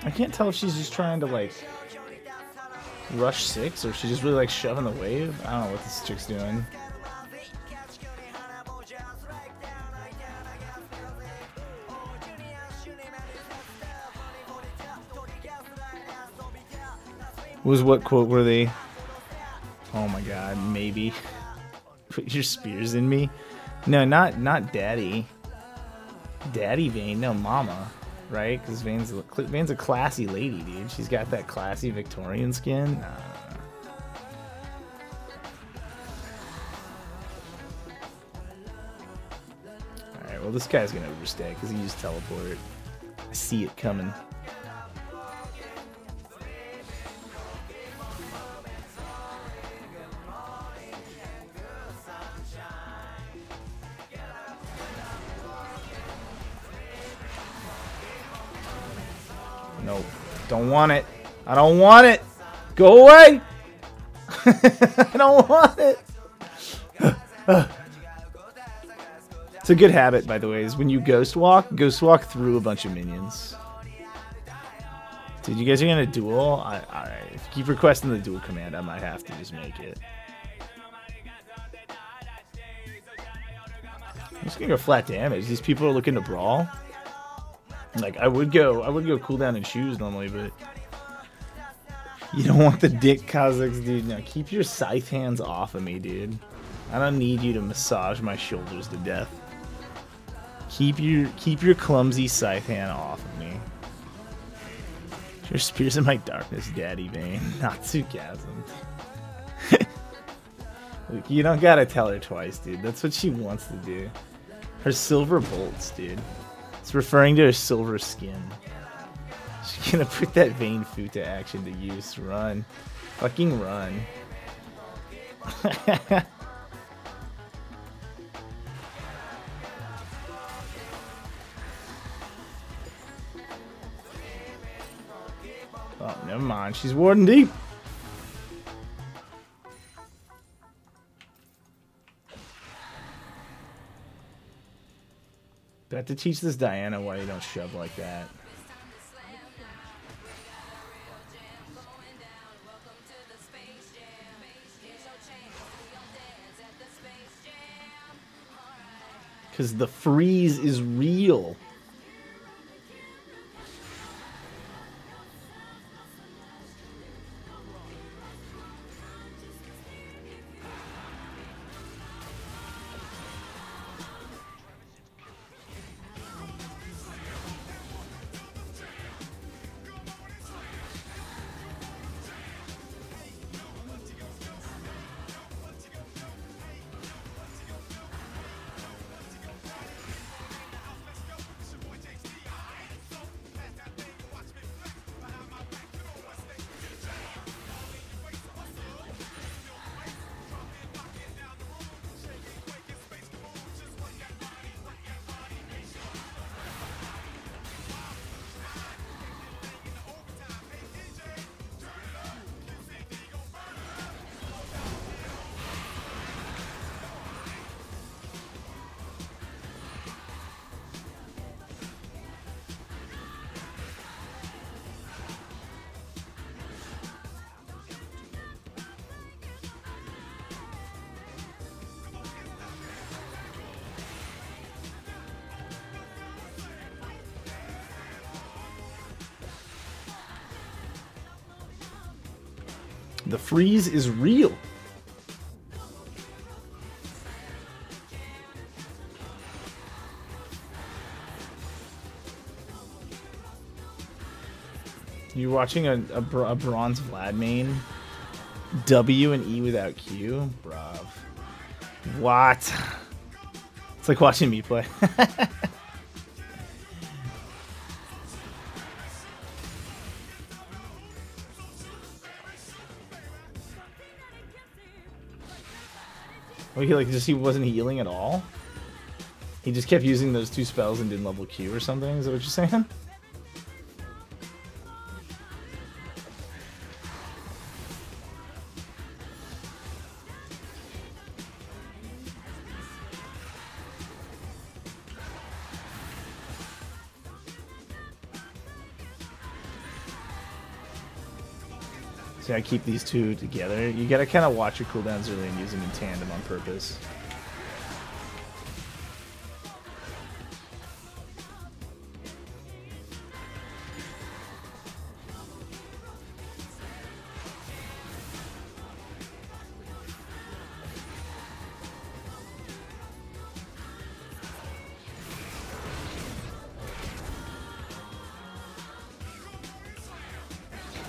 I can't tell if she's just trying to, like, rush 6, or if she just really likes shoving the wave. I don't know what this chick's doing. What quote were they? Oh my god, maybe. Put your spears in me? No, not Daddy. Daddy Vayne, no, Mama. Right? Because Vayne's a classy lady, dude. She's got that classy Victorian skin. Nah. Alright, well this guy's gonna overstay because he used teleport. I see it coming. Nope. Don't want it. I don't want it. Go away. I don't want it. It's a good habit, by the way, is when you ghost walk through a bunch of minions. Dude, you guys are gonna duel? Alright. If you keep requesting the duel command, I might have to just make it. I'm just gonna go flat damage. These people are looking to brawl. Like I would go cooldown and shoes normally, but you don't want the dick Kazakhs, dude. No, keep your scythe hands off of me, dude. I don't need you to massage my shoulders to death. Keep your clumsy scythe hand off of me. Your spears in my darkness, Daddy Vayne. Not Tsukasm. Look, you don't gotta tell her twice, dude. That's what she wants to do. Her silver bolts, dude. It's referring to her silver skin. She's gonna put that Vayne Fu to action to use. Run. Fucking run. Oh, never mind. She's warding deep. I have to teach this Diana why you don't shove like that. Because the freeze is real. The freeze is real. You're watching a bronze Vlad main? W and E without Q? Bruv. What? It's like watching me play. Oh, he wasn't healing at all? He just kept using those two spells and didn't level Q or something? Is that what you're saying? See, I keep these two together. You gotta kind of watch your cooldowns early and use them in tandem on purpose.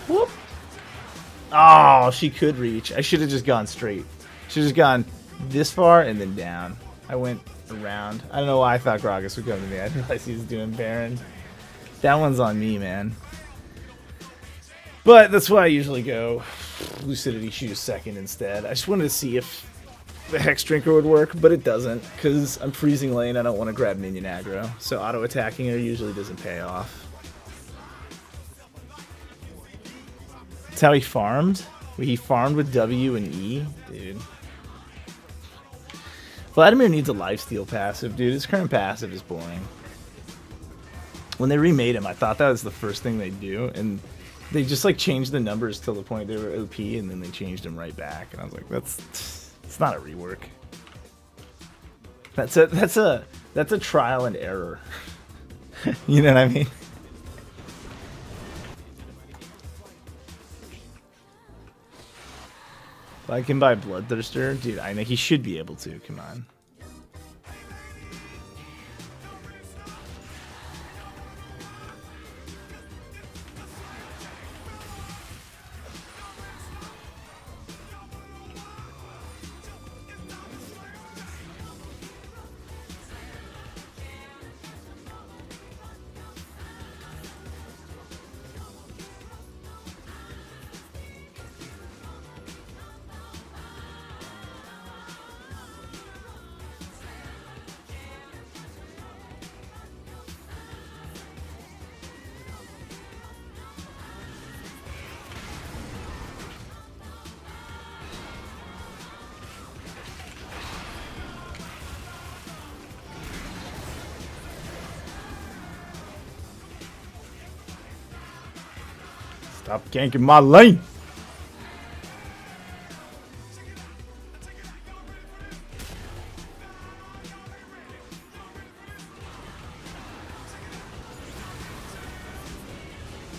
Whoop. Oh, she could reach. I should have just gone straight. Should have just gone this far and then down. I went around. I don't know why I thought Gragas would come to me. I didn't realize he was doing Baron. That one's on me, man. But that's why I usually go Lucidity Shoes second instead. I just wanted to see if the Hex Drinker would work, but it doesn't, because I'm freezing lane. I don't want to grab minion aggro. So auto-attacking her usually doesn't pay off. That's how he farmed? He farmed with W and E? Dude. Vladimir needs a lifesteal passive, dude. His current passive is boring. When they remade him, I thought that was the first thing they'd do, and they just like changed the numbers till the point they were OP, and then they changed him right back. And I was like, it's not a rework. That's a trial and error. You know what I mean? If I can buy Bloodthirster, dude, I know he should be able to. Come on. Stop ganking my lane!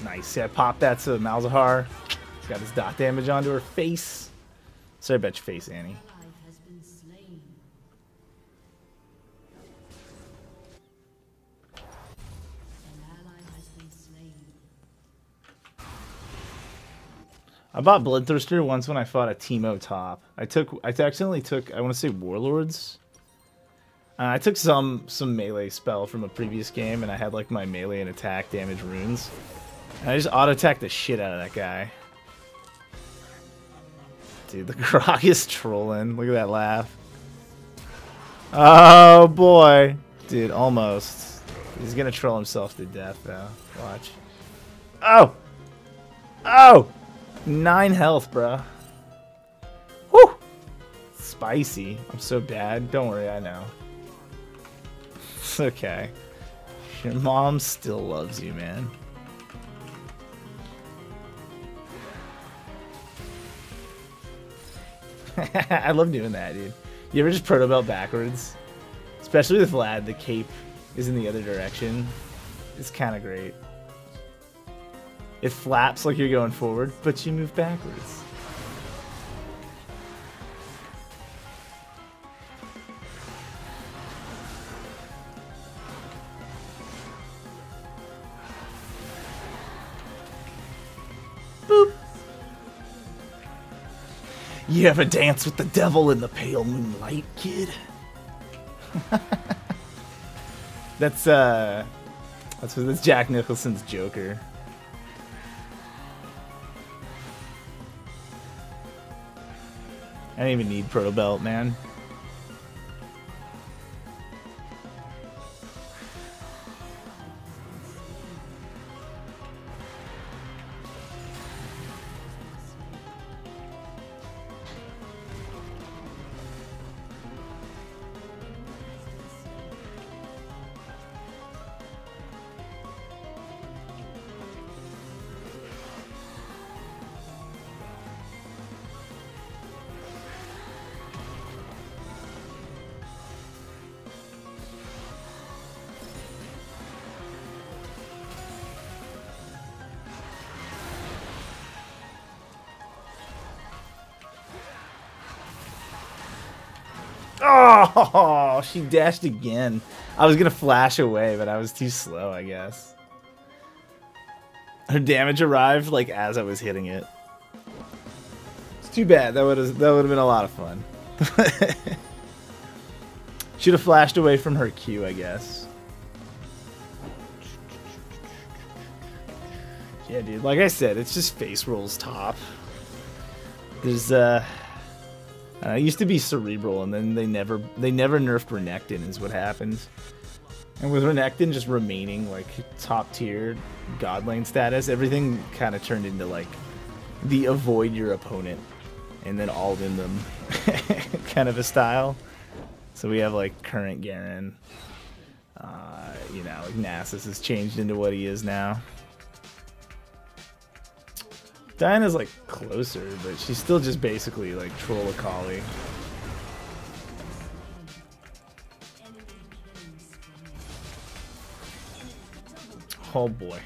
Nice. Yeah, pop that to Malzahar. He's got his dot damage onto her face. Sorry about your face, Annie. I bought Bloodthirster once when I fought a Teemo top. I accidentally took, I want to say Warlords. I took some melee spell from a previous game, and I had like my melee and attack damage runes. And I just auto-attacked the shit out of that guy. Dude, the Grog is trolling. Look at that laugh. Oh boy. Dude, almost. He's gonna troll himself to death though. Watch. Oh! Oh! 9 health, bruh. Whew! Spicy. I'm so bad. Don't worry, I know. It's okay. Your mom still loves you, man. I love doing that, dude. You ever just proto belt backwards? Especially with Vlad, the cape is in the other direction. It's kind of great. It flaps like you're going forward, but you move backwards. Boop. You ever dance with the devil in the pale moonlight, kid? That's Jack Nicholson's Joker. I don't even need Proto Belt, man. Oh, she dashed again. I was gonna flash away, but I was too slow, I guess. Her damage arrived like as I was hitting it. It's too bad. That would have been a lot of fun. Should have flashed away from her Q, I guess. Yeah, dude. Like I said, it's just face rolls top. There's it used to be cerebral, and then they never nerfed Renekton is what happened. And with Renekton just remaining like top tier god lane status, everything kind of turned into like the avoid your opponent and then all in them kind of a style. So we have like current Garen, you know, like Nasus has changed into what he is now. Diana's like closer, but she's still just basically like troll a Cali. Oh boy.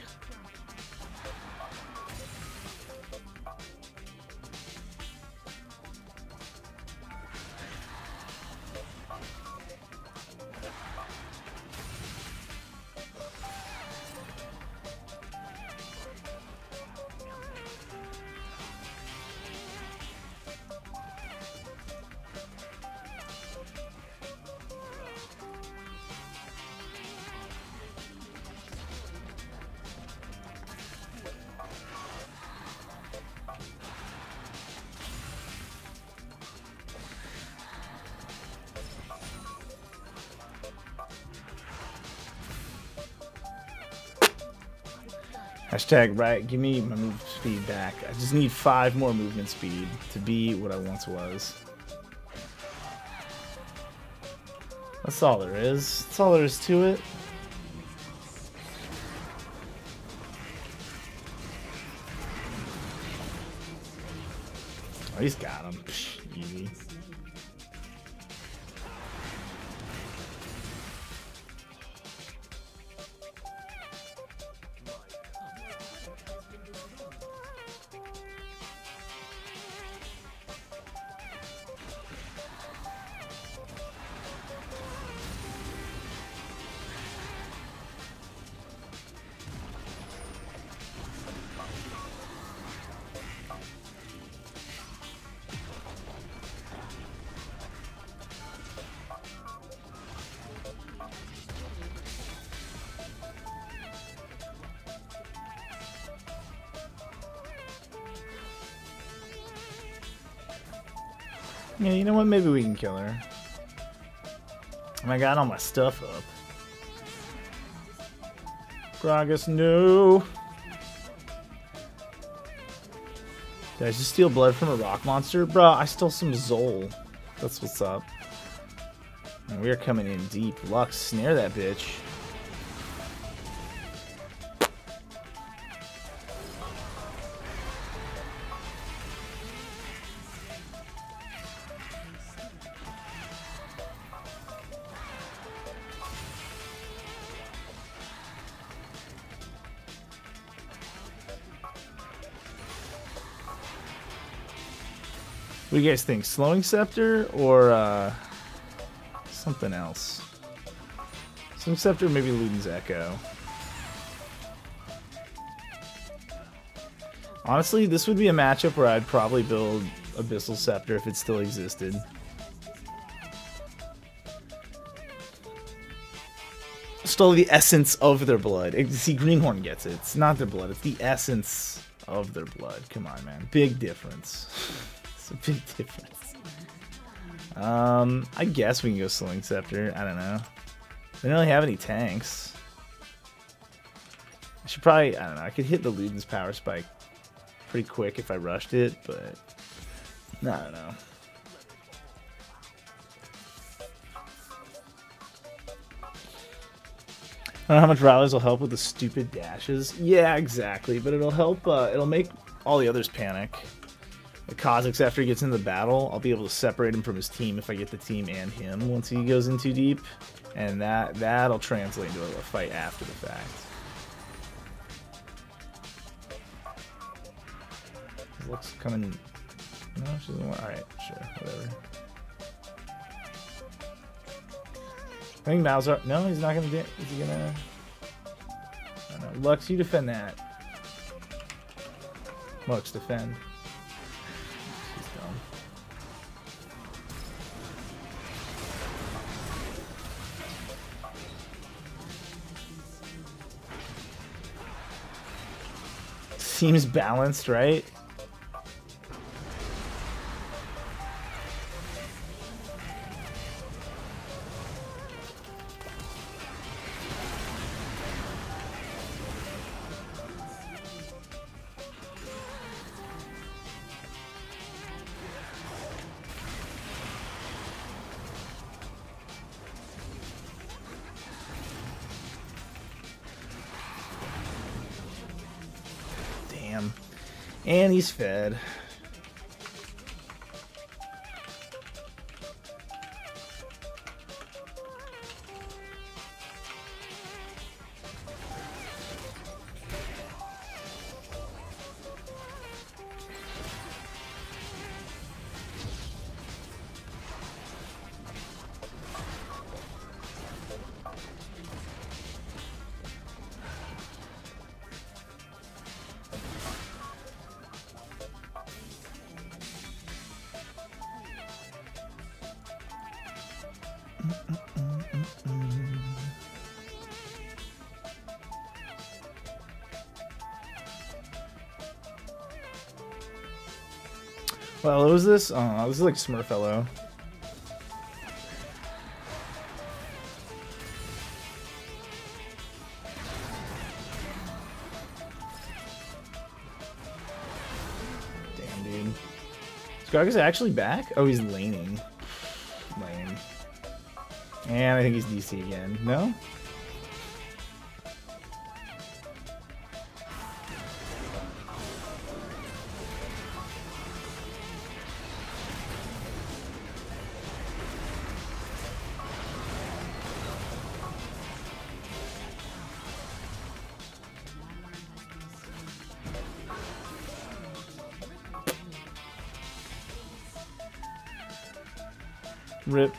Hashtag right, give me my move speed back. I just need 5 more movement speed to be what I once was. That's all there is. That's all there is to it. Oh, he's got him. Psh, easy. Yeah, you know what? Maybe we can kill her. I got all my stuff up. Gragas, no! Did I just steal blood from a rock monster? Bruh, I stole some Zol. That's what's up. And we are coming in deep. Lux, snare that bitch. What do you guys think? Slowing Scepter or something else? Slowing Scepter, maybe Luden's Echo. Honestly, this would be a matchup where I'd probably build Abyssal Scepter if it still existed. Stole the essence of their blood. See, Greenhorn gets it. It's not their blood. It's the essence of their blood. Come on, man. Big difference. A big difference. I guess we can go Slowing Scepter. I don't know. They don't really have any tanks. I should probably, I don't know, I could hit the Luden's Power Spike pretty quick if I rushed it, but I don't know. I don't know how much rallies will help with the stupid dashes. Yeah, exactly, but it'll help, it'll make all the others panic. The Kha'Zix, after he gets into the battle, I'll be able to separate him from his team if I get the team and him once he goes in too deep. And that'll translate into a fight after the fact. Looks coming... No, she doesn't want... Alright, sure, whatever. I think Malzahar... No, he's not gonna do... Is he gonna... I don't know. Lux, you defend that. Much defend. He's dumb. Seems balanced, right? Damn. And he's fed. Well, what was this? Oh, this is like Smurfellow. Damn, dude. Skrog is actually back? Oh, he's laning. Lame. And I think he's DC again. No? Rip.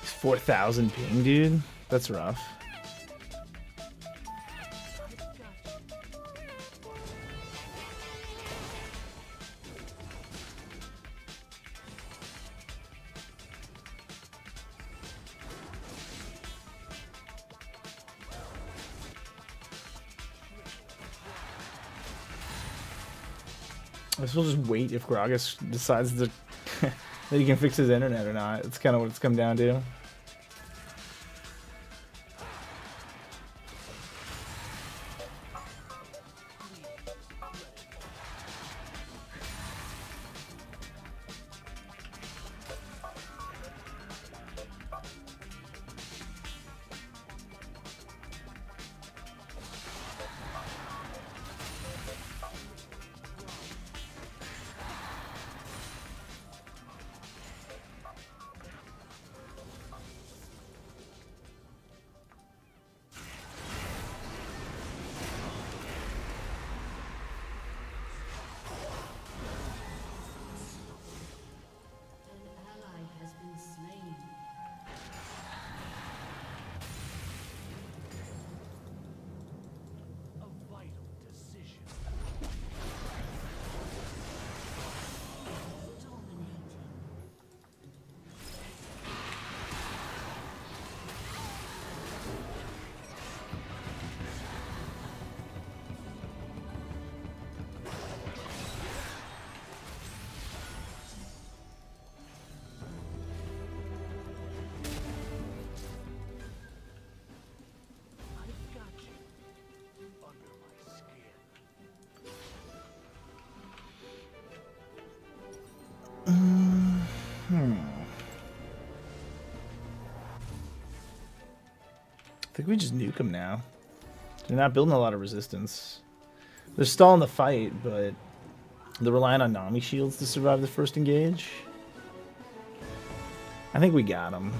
4,000 ping, dude. That's rough. I guess we'll just wait if Gragas decides to that he can fix his internet or not. It's kind of what it's come down to. I think we just nuke them now. They're not building a lot of resistance. They're stalling the fight, but they're relying on Nami shields to survive the first engage. I think we got them.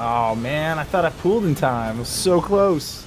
Oh man, I thought I pulled in time. I was so close.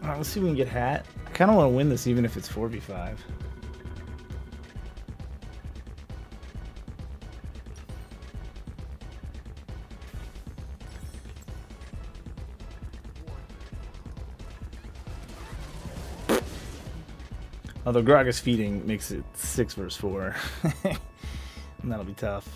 Alright, let's see if we can get Hat. I kind of want to win this even if it's 4v5. Although Gragas feeding makes it 6 versus 4. And that'll be tough.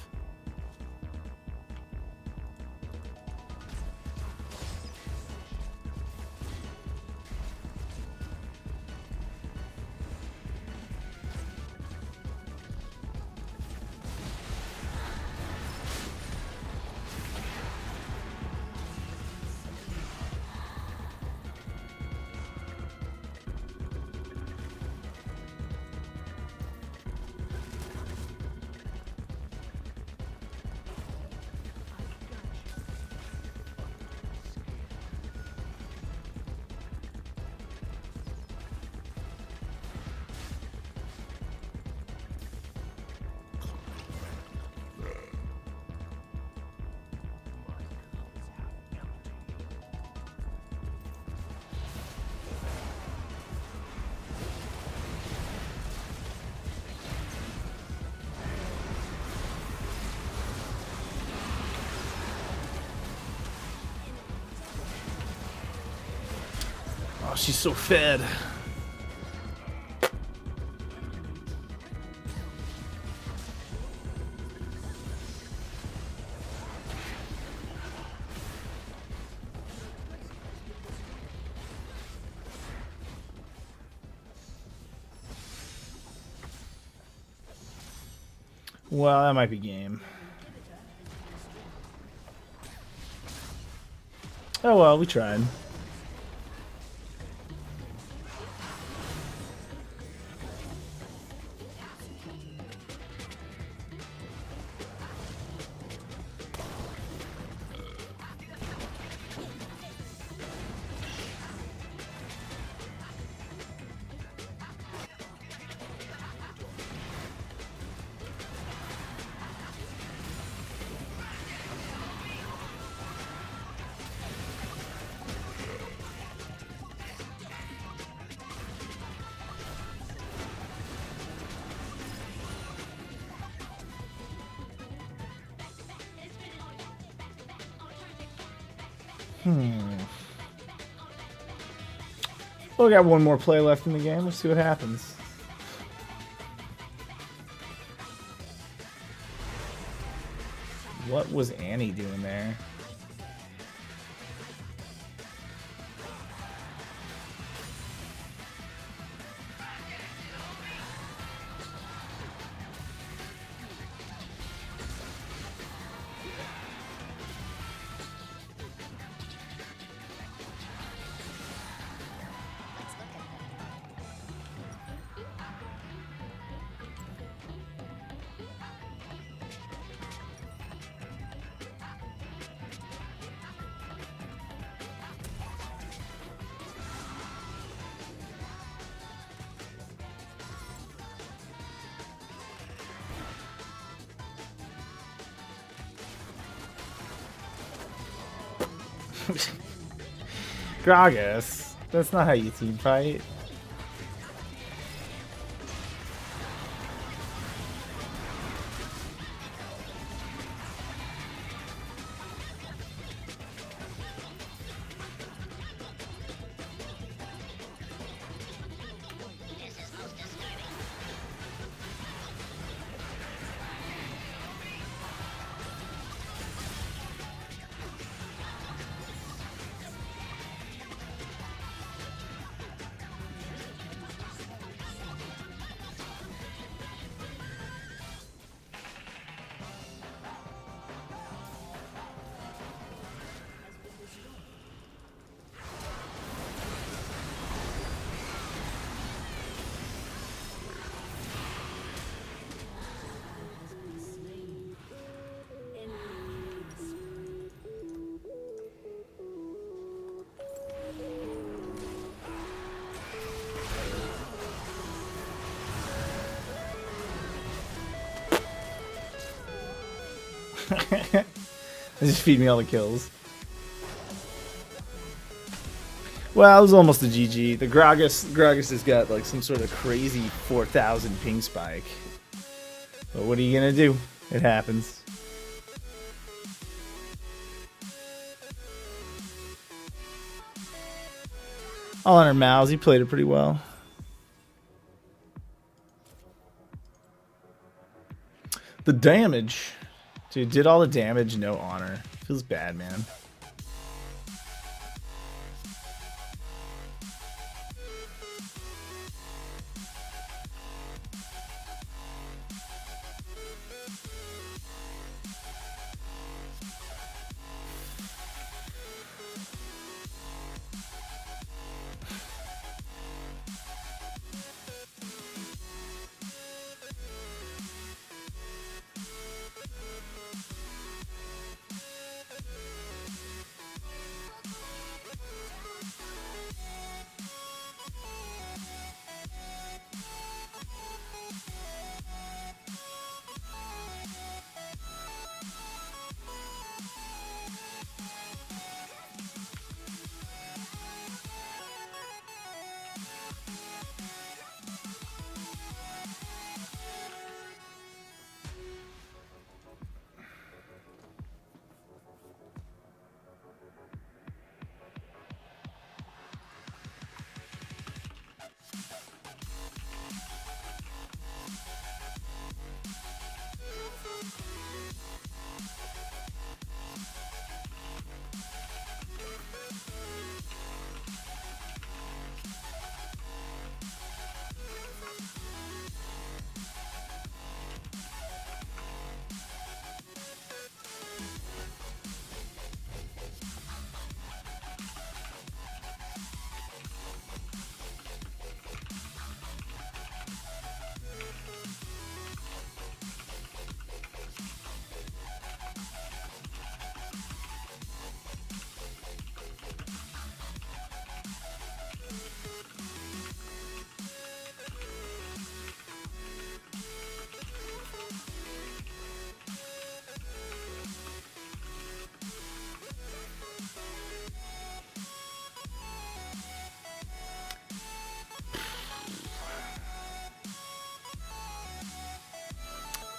Oh, she's so fed. Well, that might be game. Oh well, we tried. Well, we got one more play left in the game. Let's see what happens. What was Annie doing there? Gragas, that's not how you team fight. Just feed me all the kills. Well, it was almost a GG. The Gragas has got like some sort of crazy 4,000 ping spike. But what are you gonna do? It happens. All on her mouths. He played it pretty well. The damage. Dude, did all the damage, no honor. Feels bad, man.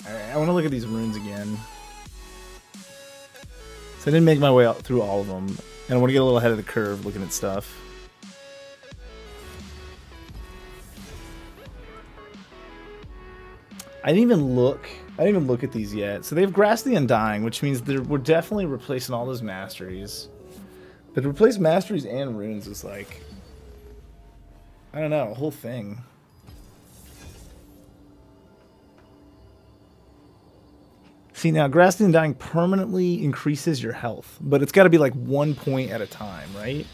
Alright, I want to look at these runes again. So I didn't make my way out through all of them. And I want to get a little ahead of the curve looking at stuff. I didn't even look at these yet. So they have Grass the Undying, which means we're definitely replacing all those masteries. But to replace masteries and runes is like, I don't know, a whole thing. See, now Grass the Undying permanently increases your health, but it's got to be like 1 point at a time, right?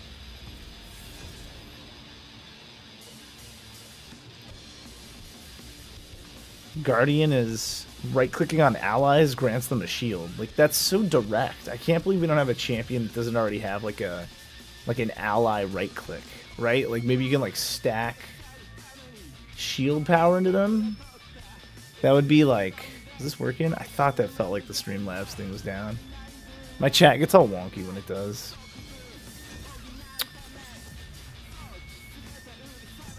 Guardian is right-clicking on allies grants them a shield. Like, that's so direct. I can't believe we don't have a champion that doesn't already have like an ally right-click, right? Like maybe you can like stack shield power into them. That would be like, is this working? I thought that felt like the Streamlabs thing was down. My chat gets all wonky when it does.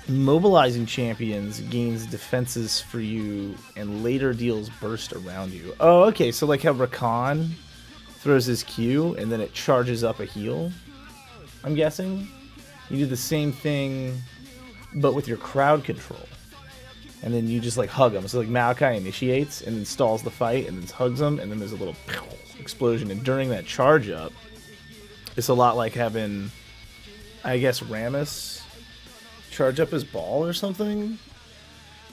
Mobilizing champions gains defenses for you and later deals burst around you. Oh, okay, so like how Rakan throws his Q and then it charges up a heal, I'm guessing. You do the same thing, but with your crowd control. And then you just like hug them. So like Maokai initiates and then stalls the fight and then hugs them, and then there's a little explosion. And during that charge up, it's a lot like having, I guess, Rammus charge up his ball or something.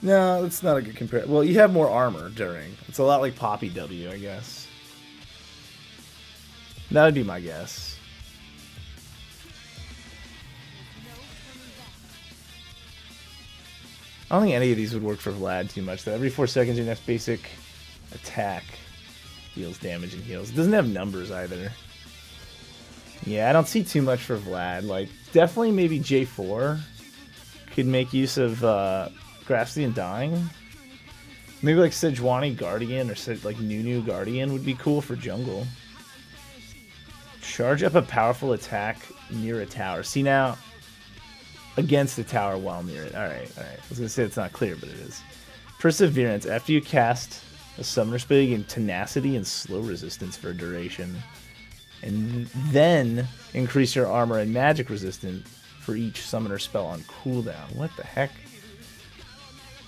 No, that's not a good comparison. Well, you have more armor during. It's a lot like Poppy W, I guess. That would be my guess. I don't think any of these would work for Vlad too much, though. Every 4 seconds, your next basic attack deals damage and heals. It doesn't have numbers either. Yeah, I don't see too much for Vlad. Like, definitely maybe J4 could make use of Grassley and Dying. Maybe like Sejuani Guardian or like Nunu Guardian would be cool for jungle. Charge up a powerful attack near a tower. See now... Against the tower while near it. Alright, alright. I was going to say it's not clear, but it is. Perseverance. After you cast a summoner spell, you gain tenacity and slow resistance for a duration. And then increase your armor and magic resistance for each summoner spell on cooldown. What the heck?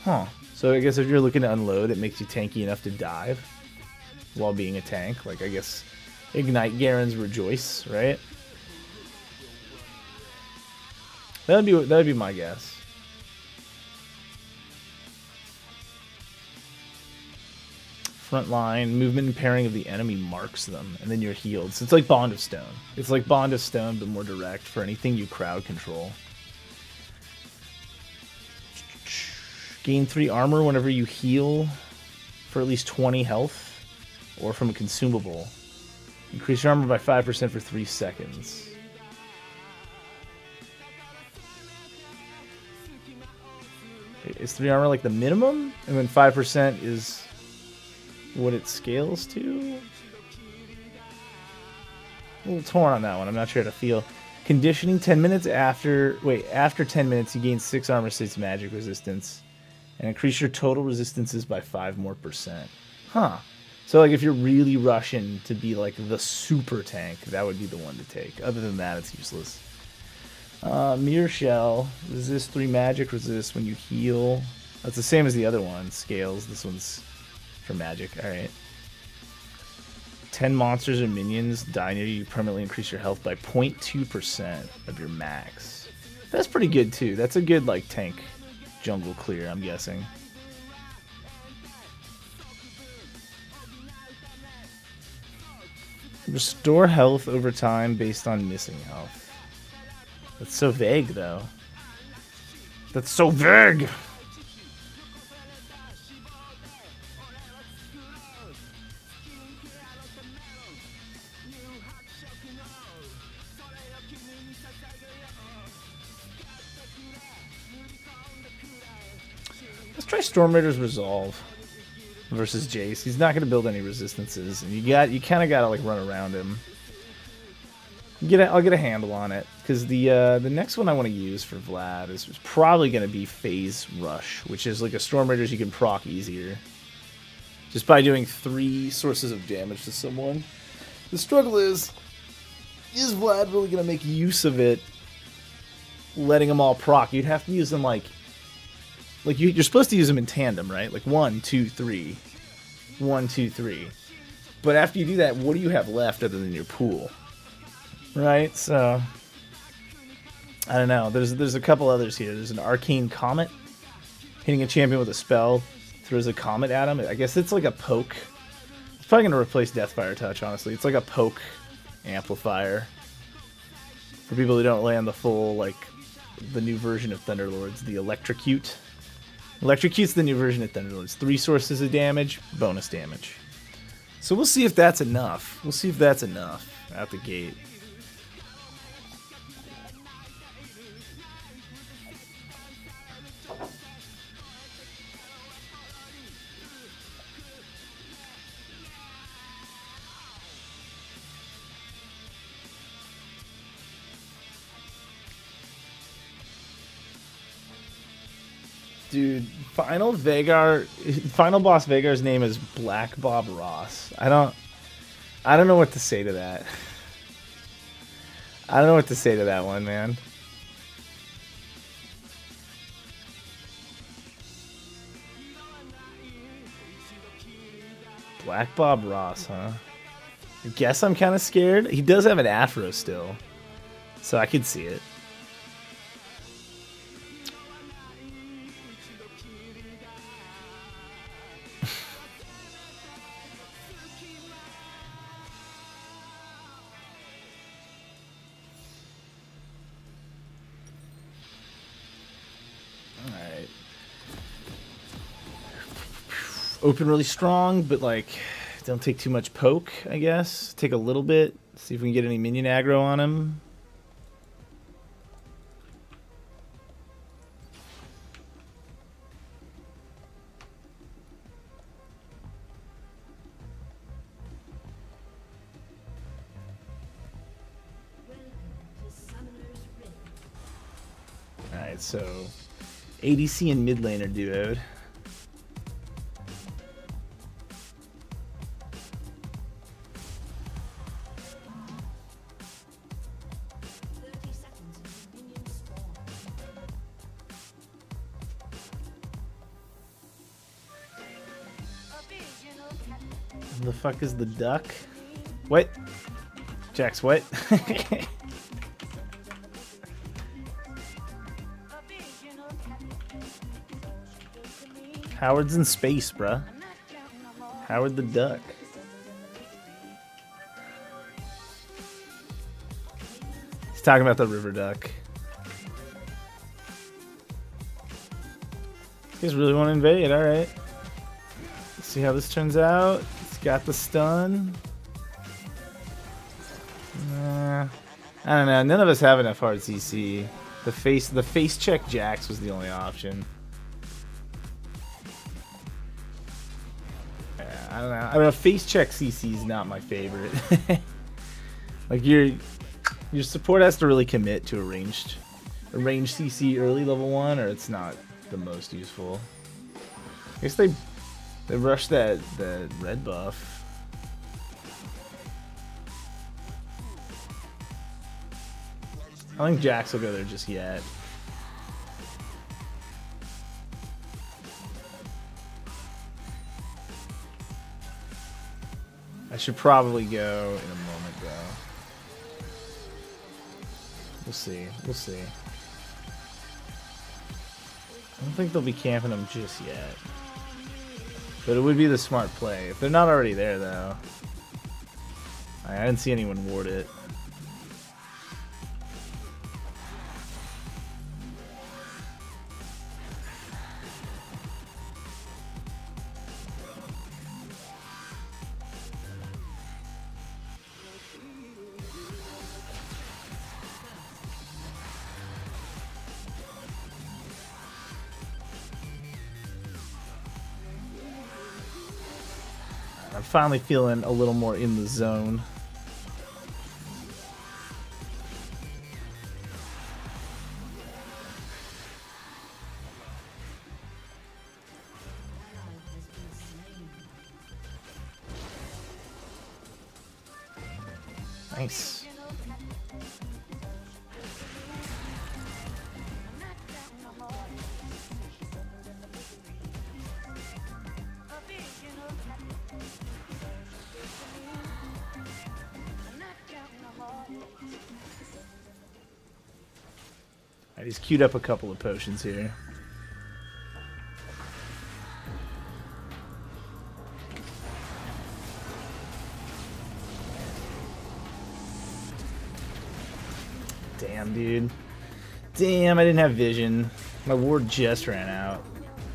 Huh. So I guess if you're looking to unload, it makes you tanky enough to dive while being a tank. Like, I guess, Ignite Garen's Rejoice, right? That would be my guess. Front line, movement and pairing of the enemy marks them, and then you're healed. So it's like Bond of Stone. It's like Bond of Stone, but more direct for anything you crowd control. Gain 3 armor whenever you heal for at least 20 health, or from a consumable. Increase your armor by 5% for 3 seconds. Is 3 armor like the minimum? And then 5% is what it scales to? A little torn on that one. I'm not sure how to feel. Conditioning 10 minutes after... Wait, after 10 minutes you gain 6 armor 6 magic resistance. And increase your total resistances by 5 more %. Huh. So like if you're really rushing to be like the super tank, that would be the one to take. Other than that, it's useless. Mirror Shell, resist 3 magic, resist when you heal. That's the same as the other one, scales. This one's for magic, alright. 10 monsters or minions die near you, permanently increase your health by 0.2% of your max. That's pretty good too. That's a good like tank jungle clear, I'm guessing. Restore health over time based on missing health. That's so vague, though. That's so vague! Let's try Storm Raider's Resolve versus Jace. He's not going to build any resistances, and you kind of got to like run around him. I'll get a handle on it, because the next one I want to use for Vlad is probably going to be Phase Rush, which is like a Storm Raiders you can proc easier, just by doing 3 sources of damage to someone. The struggle is Vlad really going to make use of it, letting them all proc? You'd have to use them like you're supposed to use them in tandem, right? Like 1, 2, 3, 1, 2, 3. But after you do that, what do you have left other than your pool? Right, so I don't know. There's a couple others here. There's an Arcane Comet. Hitting a champion with a spell throws a comet at him. I guess it's like a poke. It's probably gonna replace Deathfire Touch, honestly. It's like a poke amplifier. For people who don't land the full, like, the new version of Thunderlords, the Electrocute. Electrocute's the new version of Thunderlords. 3 sources of damage, bonus damage. So we'll see if that's enough. We'll see if that's enough out the gate. Dude, final boss Vagar's name is Black Bob Ross. I don't know what to say to that. I don't know what to say to that one, man. Black Bob Ross, huh? I guess I'm kind of scared. He does have an afro still, so I could see it. Alright. Open really strong, but like, don't take too much poke, I guess. Take a little bit. See if we can get any minion aggro on him. Alright, so ADC and mid lane are duoed. The fuck is the duck? What? Jax, what? Howard's in space, bruh. Howard the duck. He's talking about the river duck. You guys really want to invade? Alright. Let's see how this turns out. Got the stun. Nah, I don't know. None of us have enough hard CC. The face check Jax was the only option. Yeah, I don't know. I mean, face check CC is not my favorite. Like your support has to really commit to a ranged CC early level 1, or it's not the most useful. I guess they rushed that red buff. I don't think Jax will go there just yet. I should probably go in a moment though. We'll see. We'll see. I don't think they'll be camping them just yet. But it would be the smart play. If they're not already there, though. I didn't see anyone ward it. I'm finally feeling a little more in the zone. Nice. He's queued up a couple of potions here. Damn, dude. Damn, I didn't have vision. My ward just ran out.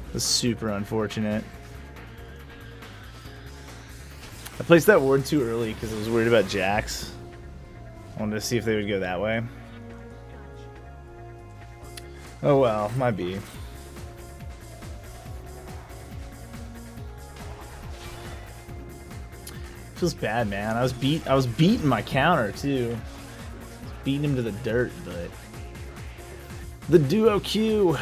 It was super unfortunate. I placed that ward too early because I was worried about Jax. I wanted to see if they would go that way. Oh well, might be. Feels bad, man. I was beating my counter too. Beating him to the dirt, but the duo Q.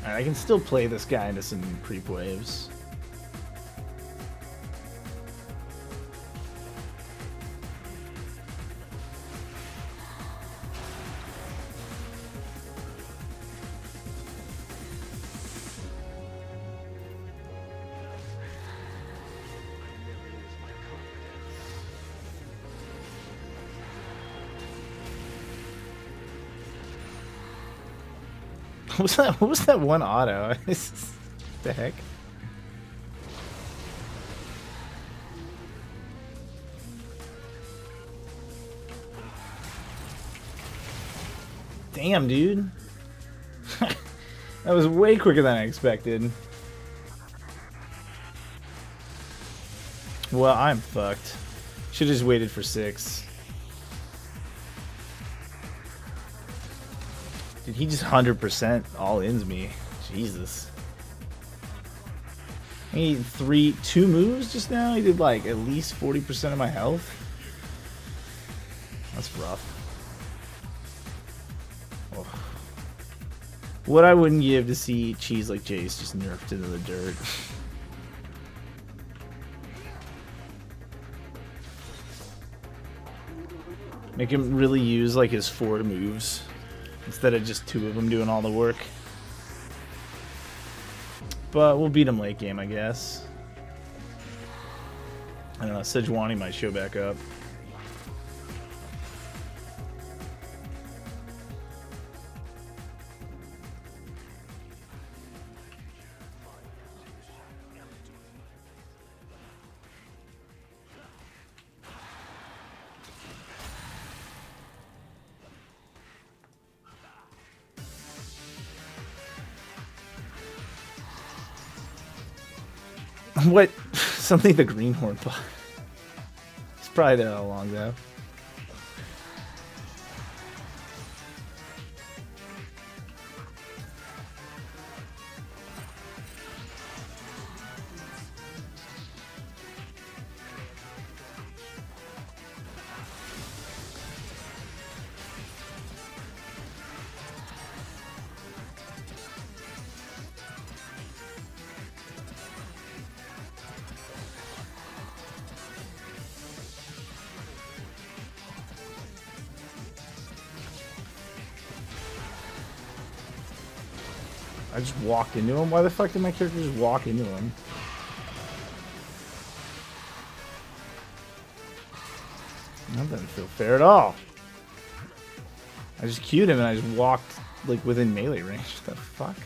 Alright, I can still play this guy into some creep waves. What was that one auto? The heck? Damn, dude. That was way quicker than I expected. Well, I'm fucked. Should've just waited for 6. Dude, he just 100% all-ins me. Jesus. He need 2 moves just now? He did like at least 40% of my health? That's rough. Oh. What I wouldn't give to see cheese like Jace just nerfed into the dirt. Make him really use like his 4 moves instead of just 2 of them doing all the work. But we'll beat him late game, I guess. I don't know, Sejuani might show back up. What? Something the greenhorn bought. It's probably there all along though. I just walked into him. Why the fuck did my character just walk into him? That doesn't feel fair at all. I just queued him and I just walked like within melee range. What the fuck?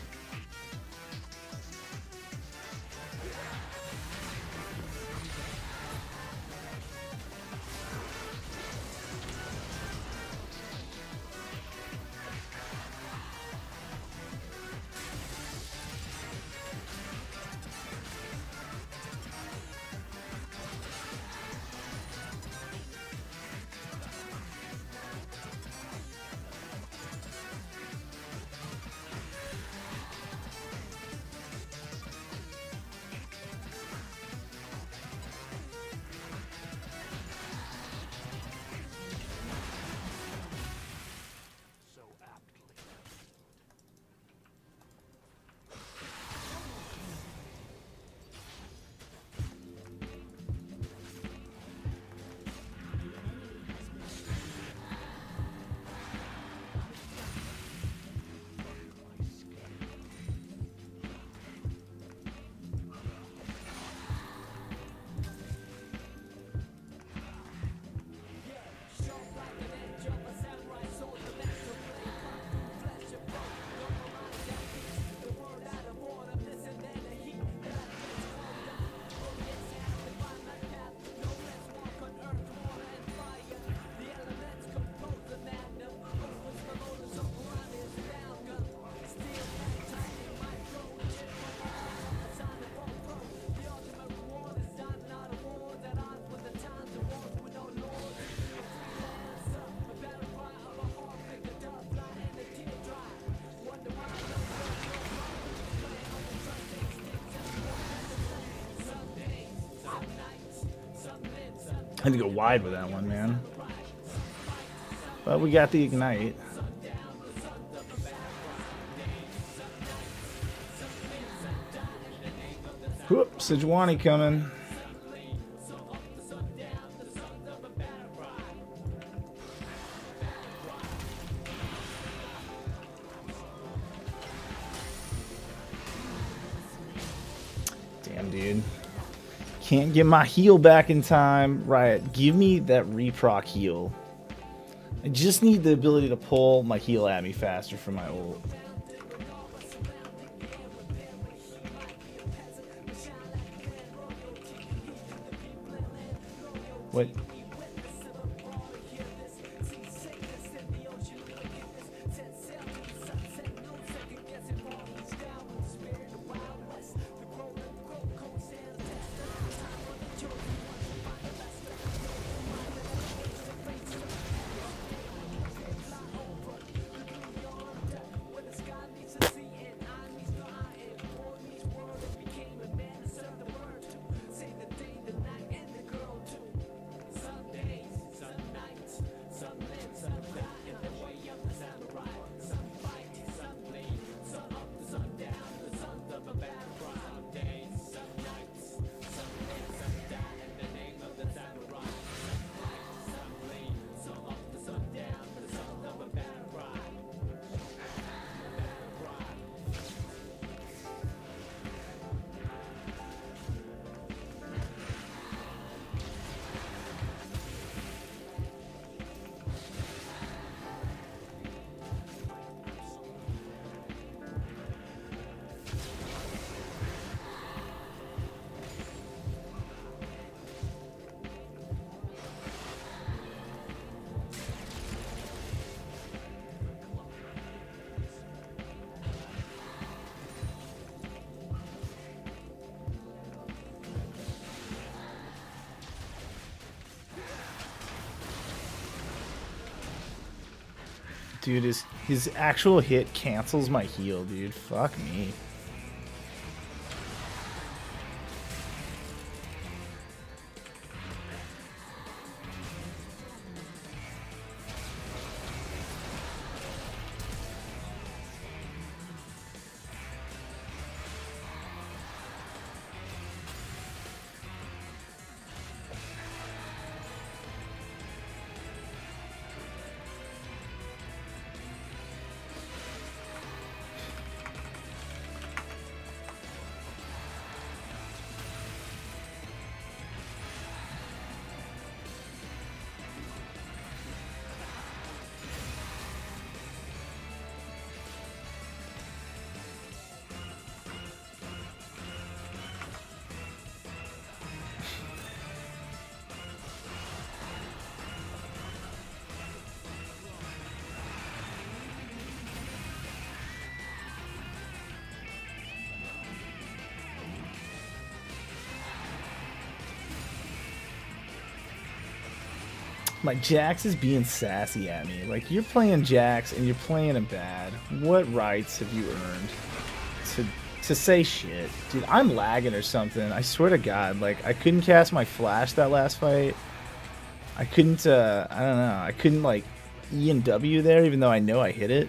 I had to go wide with that one, man. But we got the ignite. Sejuani coming. Damn, dude. Can't get my heal back in time. Riot, give me that reproc heal. I just need the ability to pull my heal at me faster for my ult. What? Dude, his actual hit cancels my heal, dude. Fuck me. My Jax is being sassy at me. Like, you're playing Jax and you're playing him bad. What rights have you earned to say shit? Dude, I'm lagging or something. I swear to God. Like, I couldn't cast my flash that last fight. I couldn't, I don't know. I couldn't, like, E and W there, even though I know I hit it.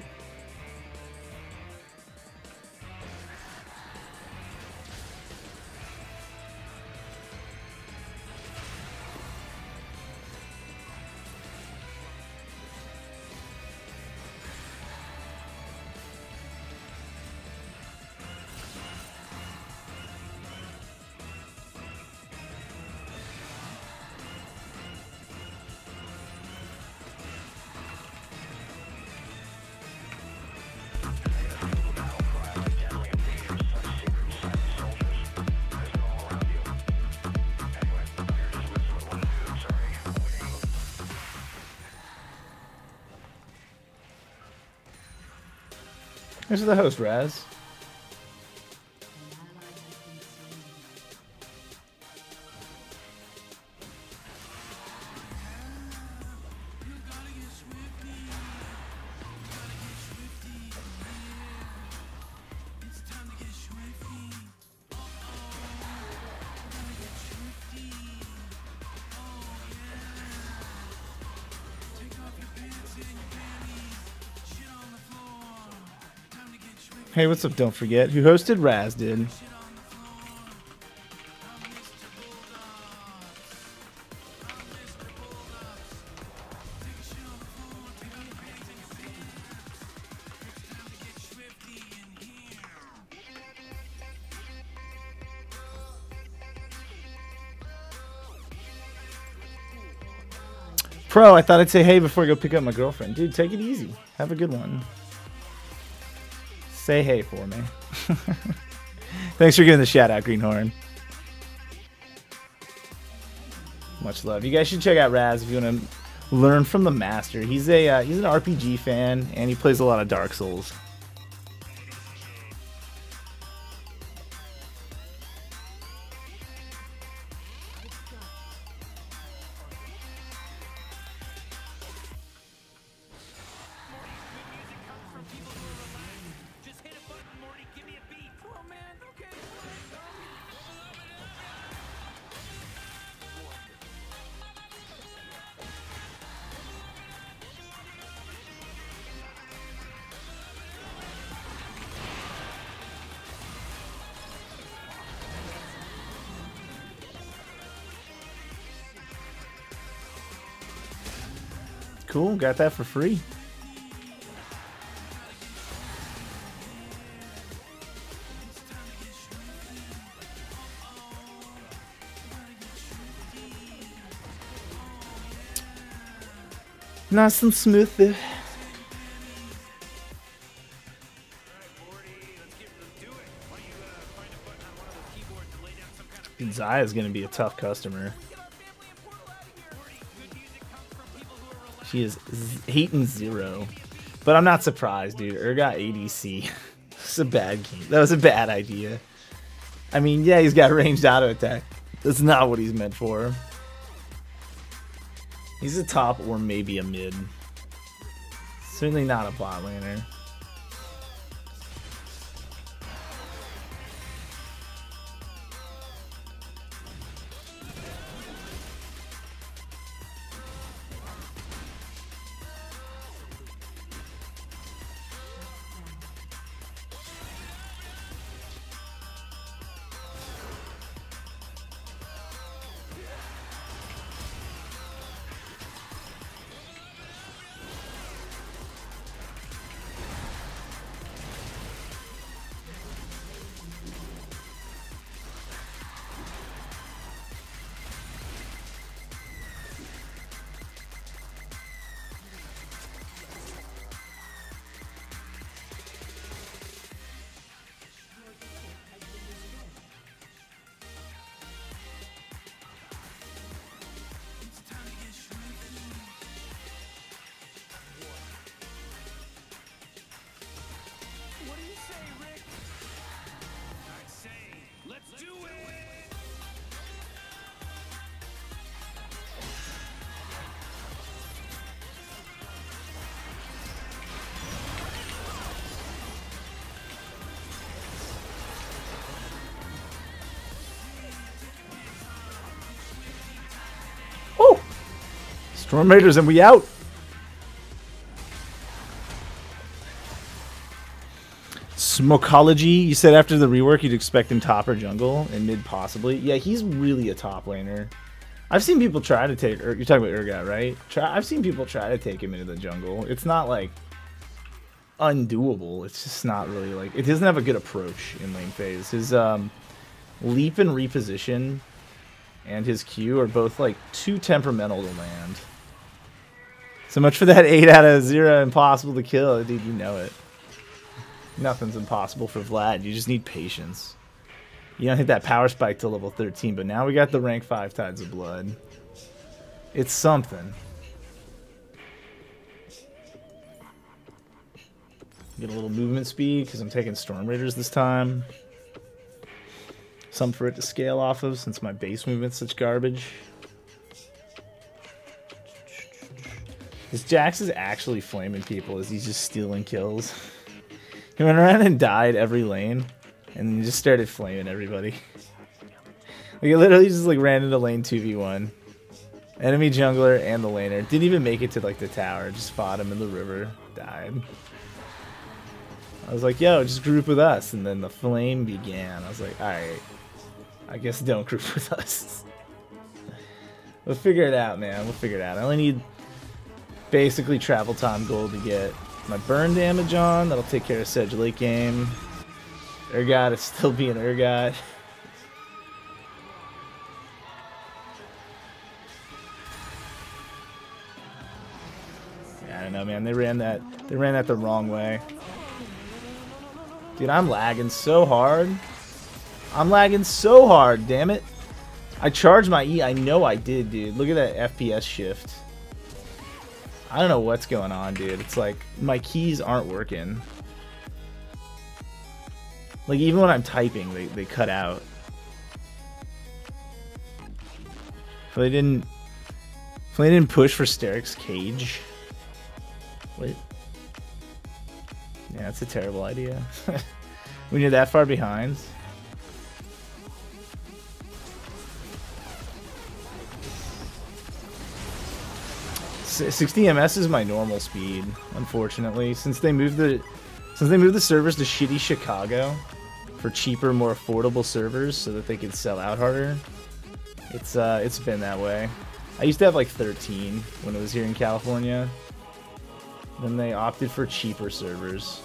Here's the host, Raz. Hey, what's up? Don't forget who hosted Raz did. Crow, I thought I'd say hey before I go pick up my girlfriend. Dude, take it easy. Have a good one. Say hey for me. Thanks for giving the shout out, Greenhorn. Much love. You guys should check out Raz if you want to learn from the master. He's an RPG fan and he plays a lot of Dark Souls. Cool, got that for free. Nice and smooth there. Zaya's gonna be a tough customer. She is 8-0. But I'm not surprised, dude. Urgot ADC. It's a bad game. That was a bad idea. I mean, yeah, he's got ranged auto attack. That's not what he's meant for. He's a top or maybe a mid. Certainly not a bot laner. Storm Raiders and we out. Smokology, you said after the rework you'd expect him top or jungle and mid possibly. Yeah, he's really a top laner. I've seen people try to take, you're talking about Urgot, right? I've seen people try to take him into the jungle. It's not like undoable. It's just not really like, it doesn't have a good approach in lane phase. His leap and reposition and his Q are both like too temperamental to land. So much for that 8 out of 0 impossible to kill. Dude, you know it. Nothing's impossible for Vlad. You just need patience. You don't hit that power spike till level 13, but now we got the rank 5 Tides of Blood. It's something. Get a little movement speed because I'm taking Storm Raiders this time. Something for it to scale off of since my base movement's such garbage. This Jax is actually flaming people as he's just stealing kills. He went around and died every lane, and then he just started flaming everybody. Like, he literally just like ran into lane 2v1. Enemy jungler and the laner. Didn't even make it to like the tower, just fought him in the river, died. I was like, yo, just group with us, and then the flame began. I was like, alright, I guess don't group with us. We'll figure it out, man. We'll figure it out. I only need basically travel time gold to get my burn damage on. That'll take care of Sedge late game. Urgot is still being Urgot. I don't know, man. They ran that the wrong way. Dude, I'm lagging so hard. I'm lagging so hard, damn it. I charged my E. I know I did, dude. Look at that FPS shift. I don't know what's going on, dude. It's like my keys aren't working. Like, even when I'm typing, they cut out. If they didn't push for Steric's cage. What? Yeah, that's a terrible idea. When you're that far behind. 60 ms is my normal speed, unfortunately. Since they moved the servers to shitty Chicago for cheaper, more affordable servers so that they could sell out harder. It's been that way. I used to have like 13 when I was here in California. Then they opted for cheaper servers.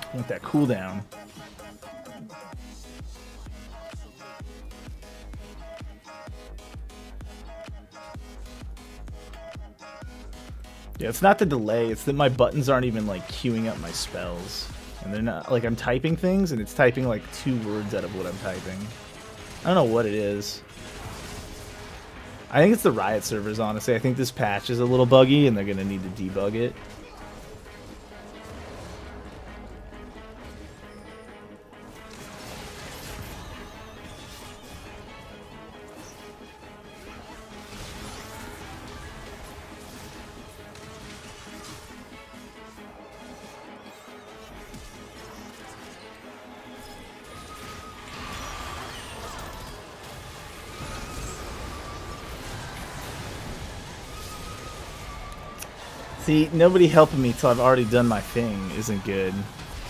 I want that cooldown. Yeah, it's not the delay, it's that my buttons aren't even like queuing up my spells. And they're not, like, I'm typing things and it's typing like 2 words out of what I'm typing. I don't know what it is. I think it's the Riot servers, honestly. I think this patch is a little buggy and they're gonna need to debug it. See, nobody helping me till I've already done my thing isn't good.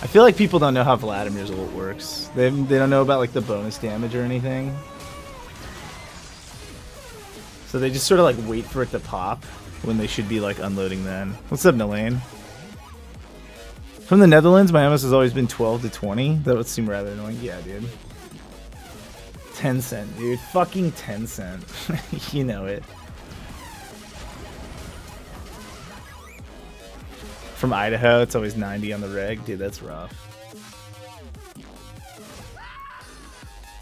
I feel like people don't know how Vladimir's ult works. They don't know about like the bonus damage or anything. So they just sort of like wait for it to pop when they should be like unloading then. What's up, Nalaine? From the Netherlands, my MS has always been 12 to 20. That would seem rather annoying. Yeah, dude. 10 cent, dude. Fucking 10 cent. You know it. From Idaho, it's always 90 on the reg. Dude, that's rough.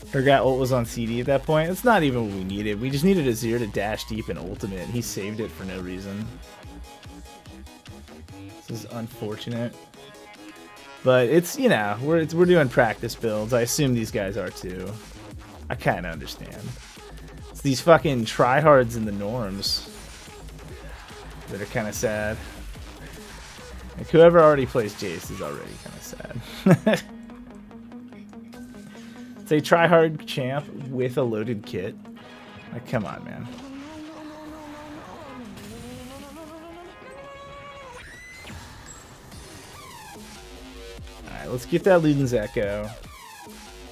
Forgot ult was on CD at that point. It's not even what we needed. We just needed a 0 to dash deep in ultimate. He saved it for no reason. This is unfortunate. But it's, you know, we're doing practice builds. I assume these guys are too. I kind of understand. It's these fucking tryhards in the norms that are kind of sad. Like, whoever already plays Jace is already kind of sad. It's a tryhard champ with a loaded kit. Like, come on, man. Alright, let's get that Luden's Echo.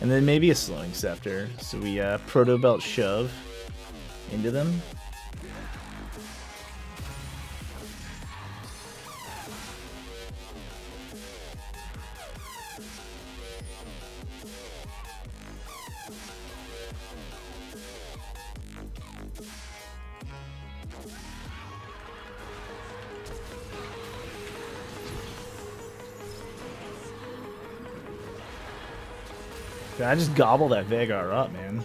And then maybe a Slowing Scepter. So we Proto Belt shove into them. I just gobble that Veigar up, man.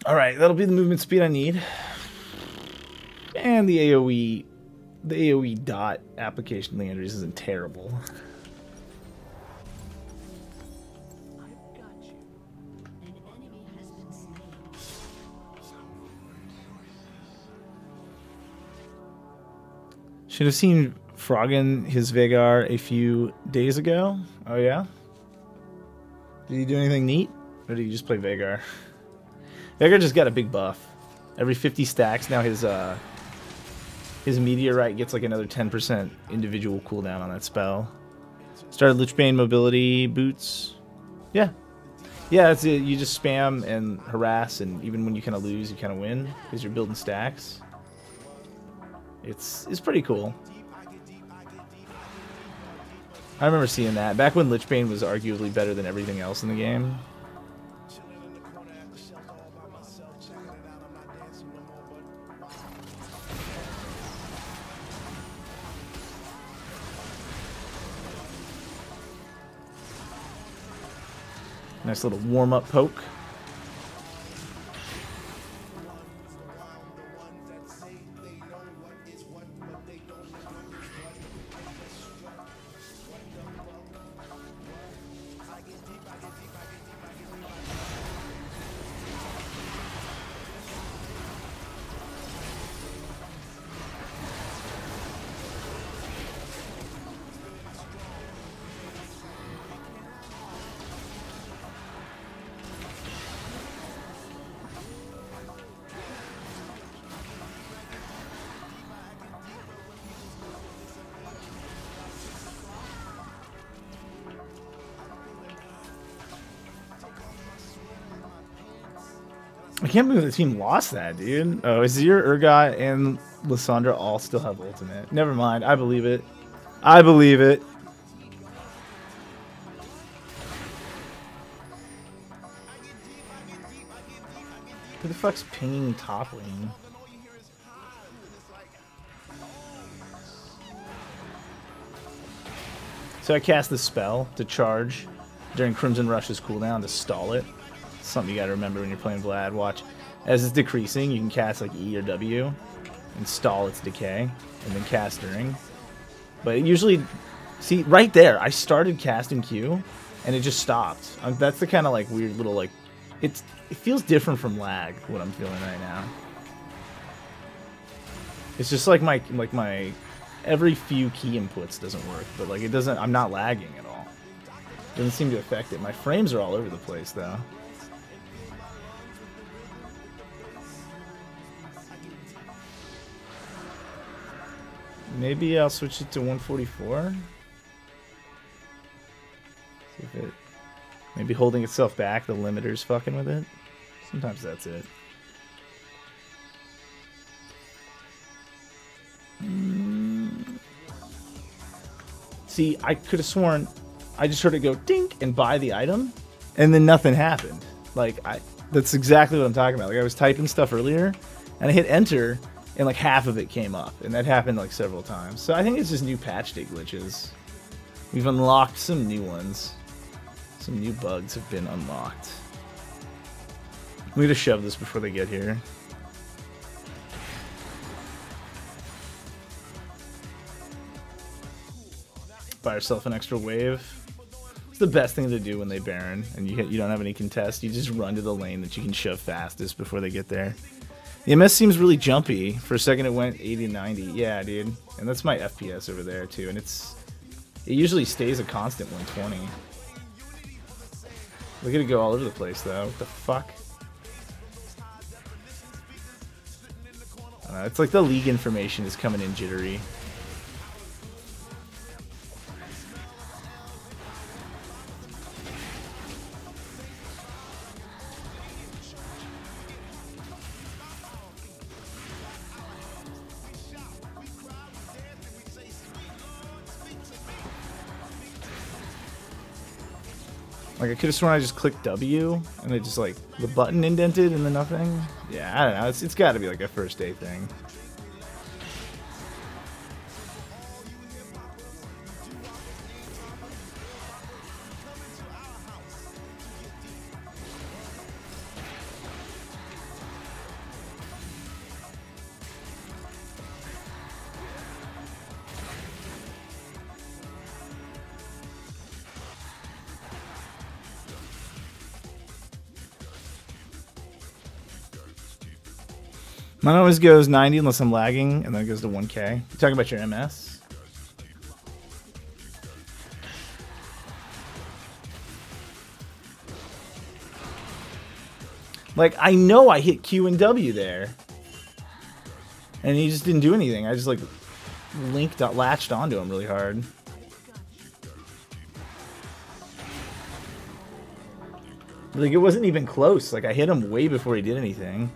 Alright, that'll be the movement speed I need. And the AoE dot application Leandries isn't terrible. Should have seen Froggen his Veigar a few days ago. Oh yeah? Did he do anything neat? Or did he just play Veigar? Veigar just got a big buff. Every 50 stacks now his His Meteorite gets like another 10% individual cooldown on that spell. Started Lichbane mobility boots. Yeah. Yeah, that's it. You just spam and harass, and even when you kind of lose, you kind of win because you're building stacks. It's pretty cool. I remember seeing that back when Lichbane was arguably better than everything else in the game. Nice little warm-up poke. I can't believe the team lost that, dude. Oh, Azir, Urgot, and Lissandra all still have ultimate. Never mind. I believe it. I believe it. Who the fuck's pinging top lane? So I cast the spell to charge during Crimson Rush's cooldown to stall it. Something you gotta remember when you're playing Vlad. Watch. As it's decreasing, you can cast like E or W and stall its decay, and then cast during. But it usually... See, right there, I started casting Q, and it just stopped. That's the kind of like weird little like... It feels different from lag, what I'm feeling right now. It's just like my every few key inputs doesn't work, but like it doesn't... I'm not lagging at all. It doesn't seem to affect it. My frames are all over the place, though. Maybe I'll switch it to 144. See if it... Maybe holding itself back, the limiter's fucking with it. Sometimes that's it. See, I could have sworn I just heard it go dink and buy the item, and then nothing happened. Like, that's exactly what I'm talking about. Like, I was typing stuff earlier, and I hit enter, and like half of it came up, and that happened like several times. So I think it's just new patch day glitches. We've unlocked some new ones. Some new bugs have been unlocked. I'm gonna shove this before they get here. Buy yourself an extra wave. It's the best thing to do when they Baron and you don't have any contest. You just run to the lane that you can shove fastest before they get there. The MS seems really jumpy. For a second it went 80, 90. Yeah, dude. And that's my FPS over there too. And it usually stays a constant 120. Look at it go all over the place though. What the fuck? It's like the league information is coming in jittery. Like, I could have sworn I just clicked W, and it just, like, the button indented and then nothing. Yeah, I don't know. It's got to be, like, a first day thing. Mine always goes 90 unless I'm lagging, and then it goes to 1K. You talking about your MS? Like, I know I hit Q and W there. And he just didn't do anything. I just like latched onto him really hard. Like it wasn't even close. Like I hit him way before he did anything.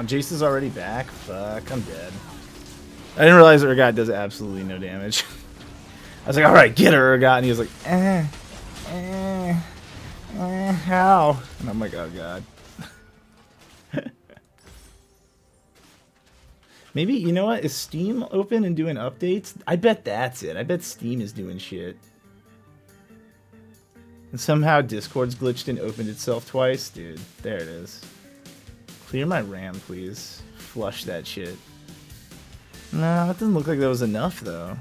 Jace is already back. Fuck, I'm dead. I didn't realize Urgot does absolutely no damage. I was like, alright, get her, Urgot. And he was like, how? And I'm like, oh god. Maybe, you know what? Is Steam open and doing updates? I bet that's it. I bet Steam is doing shit. And somehow Discord's glitched and opened itself twice. Dude, there it is. Clear my RAM, please. Flush that shit. No, that doesn't look like that was enough, though.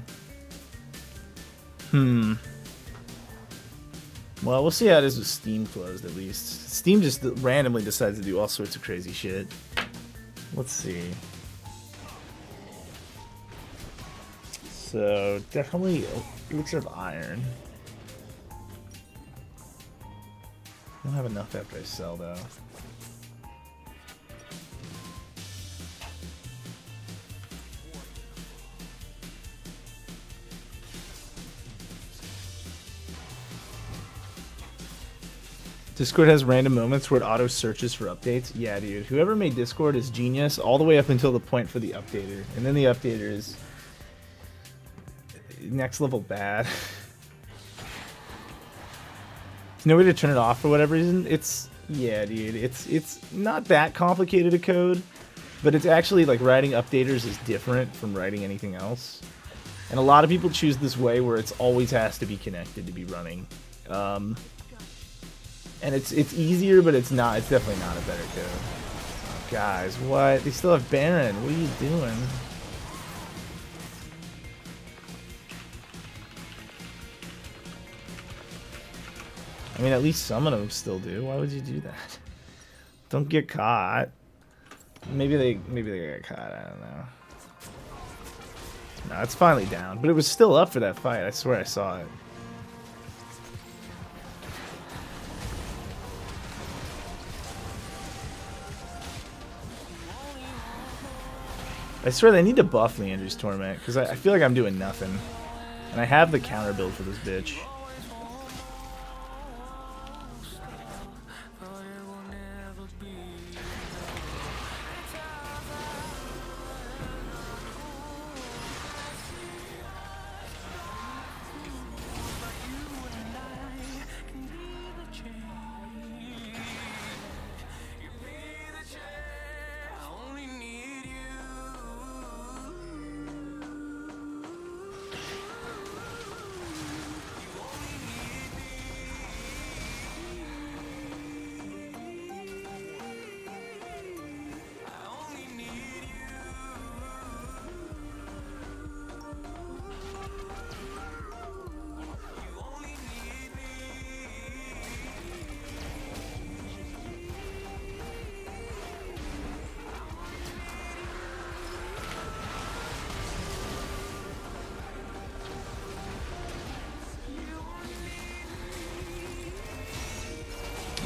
Well, we'll see how it is with Steam closed, at least. Steam just randomly decides to do all sorts of crazy shit. Let's see. So, definitely Elixir of Iron. I don't have enough after I sell, though. Discord has random moments where it auto searches for updates. Yeah, dude. Whoever made Discord is genius all the way up until the point for the updater. And then the updater is next level bad. There's no way to turn it off for whatever reason. Yeah, dude. It's not that complicated a code, but it's actually like writing updaters is different from writing anything else. And a lot of people choose this way where it's always has to be connected to be running. And it's easier, but it's not. It's definitely not a better code. Oh, guys, what? They still have Baron. What are you doing? I mean, at least some of them still do. Why would you do that? Don't get caught. Maybe they got caught. I don't know. No, it's finally down, but it was still up for that fight. I swear I saw it. I swear they need to buff Leander's Torment, because I feel like I'm doing nothing. And I have the counter build for this bitch.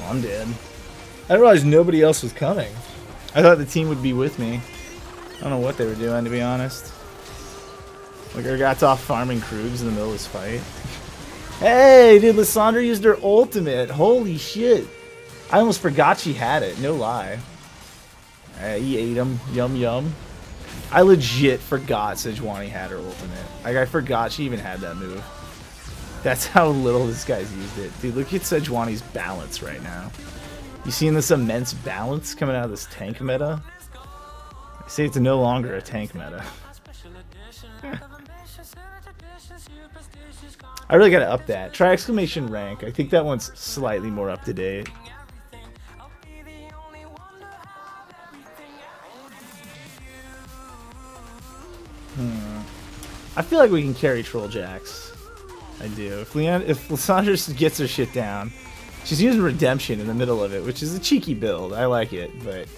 I'm dead. I realized nobody else was coming. I thought the team would be with me. don't know what they wur doing, to be honest. Like, Urgat's farming Krugs in the middle of this fight. Hey, dude, Lissandra used her ultimate. Holy shit. I almost forgot she had it. No lie. He ate him. Yum, yum. I legit forgot Sejuani had her ultimate. Like, I forgot she even had that move. That's how little this guy's used it. Dude, look at Sejuani's balance right now. You seeing this immense balance coming out of this tank meta? I say it's no longer a tank meta. I really gotta up that. Try exclamation rank. I think that one's slightly more up to date. I feel like we can carry Troll Jacks. I do. If Lissandra gets her shit down, she's using Redemption in the middle of it, which is a cheeky build. I like it, but